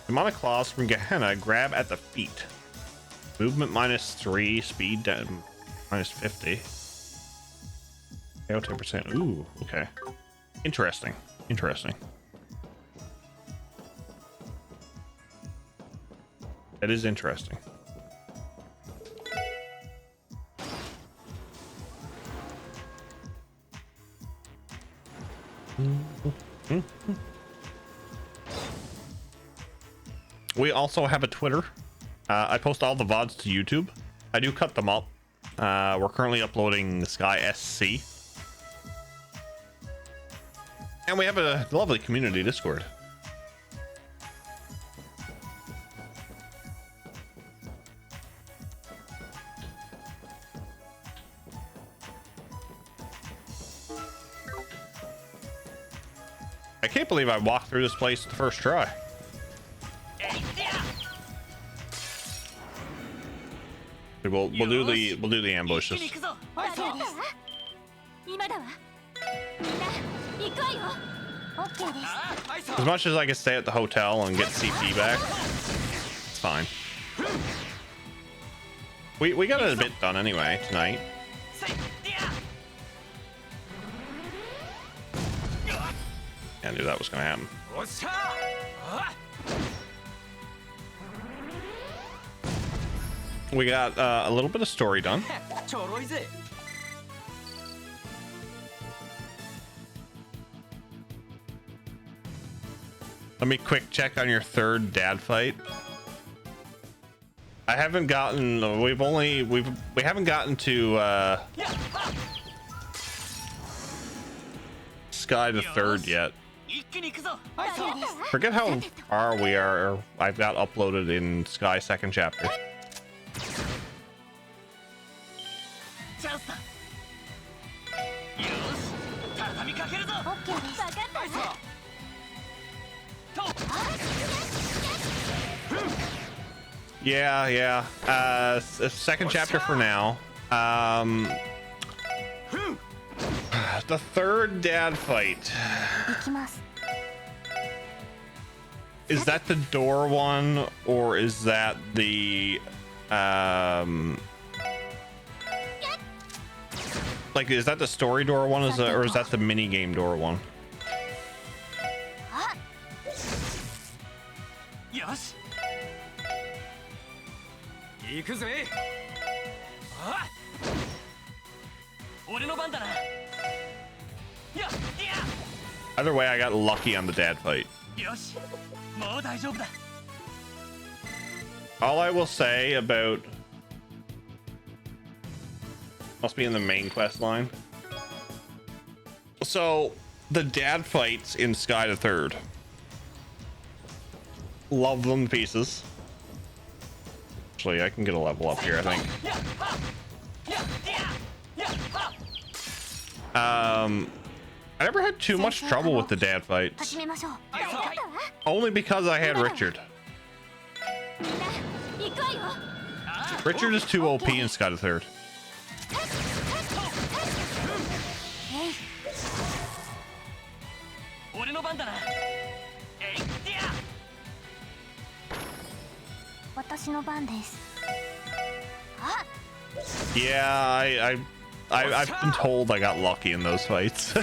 Demonic Claws from Gehenna grab at the feet. Movement -3, speed down -50. KO 10%. Ooh, okay. Interesting. Interesting. That is interesting. We also have a Twitter. I post all the VODs to YouTube. I do cut them up. We're currently uploading Sky SC. And we have a lovely community Discord. I can't believe I walked through this place the first try. We'll do the ambushes. As much as I can stay at the hotel and get CP back, it's fine. We got a bit done anyway tonight. I knew that was gonna happen. We got a little bit of story done. Let me quick check on your third dad fight. I haven't gotten. We haven't gotten to Sky the Third yet. 一気に行くぞ。はい、そう。 Forget how far we are. I've got uploaded in Sky second chapter. チャンスだ。よし、畳みかけるぞ。オッケーです。分かったはい、そう。と。 Yeah, yeah. Second chapter for now. The third dad fight. 行きます。 Is that the door one, or is that the like, is that the story door one, or is that the mini game door one? よし。行くぜ。あっ。俺の番だな。や、いや。 Either way, I got lucky on the dad fight. よし。もう大丈夫だ。 All I will say about must be in the main quest line. So the dad fights in Sky the Third. Love them to pieces. Actually, I can get a level up here, I think. I never had too much trouble with the dad fights. 始めましょう。 Only because I had Richard. みんな行くわよ。 Richard is too OP in Sky the Third. えい。俺の番だな。えい、いや。 私の番です。あ、 Yeah, I've been told I got lucky in those fights.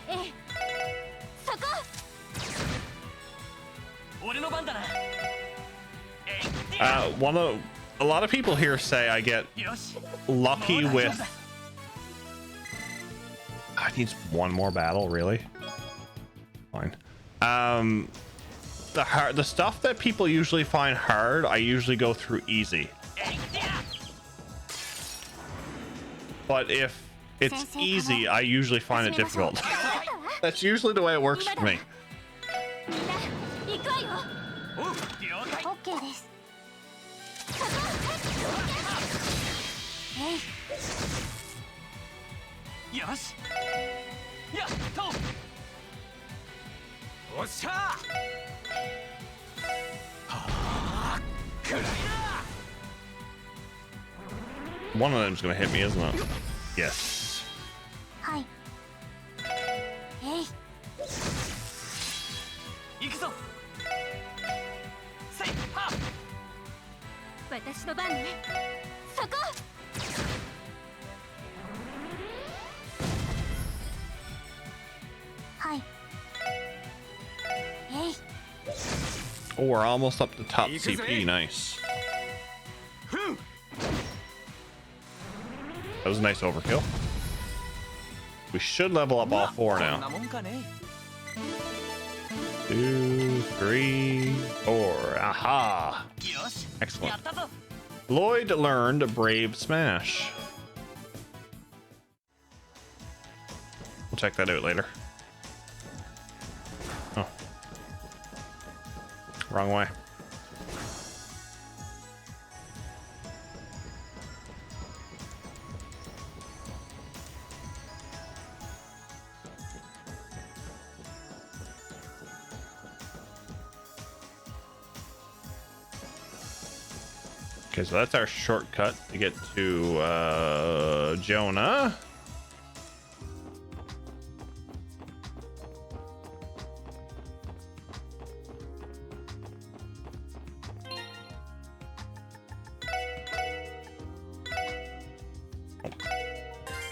えい。そこ。俺の番だな。えい、いや。 A lot of people here say I get よし。 lucky もう大丈夫 with. だ。 I need one more battle, really. Fine. The stuff that people usually find hard, I usually go through easy. えい、いや。 But if it's easy, I usually find it difficult. That's usually the way it works for me. みんな行くわよ。おう、了解。オッケーです。そこ。えい。よし。やっと。おっしゃ。はあ、くらいだ。 One of them's gonna hit me, isn't it? Yes. はい。えい。行くぞ。せい、は。私の番ね。そこ。はい。えい。 Oh, we're almost up to top CP. Nice. That was a nice overkill. We should level up all four こんな now. もんかね。 2, 3, 4. Aha! よし。 Excellent. やったぞ。 Lloyd learned Brave Smash. We'll check that out later. Oh. Wrong way. Okay, so that's our shortcut to get to Jonah.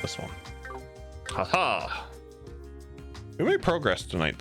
This one. Haha. We made progress tonight,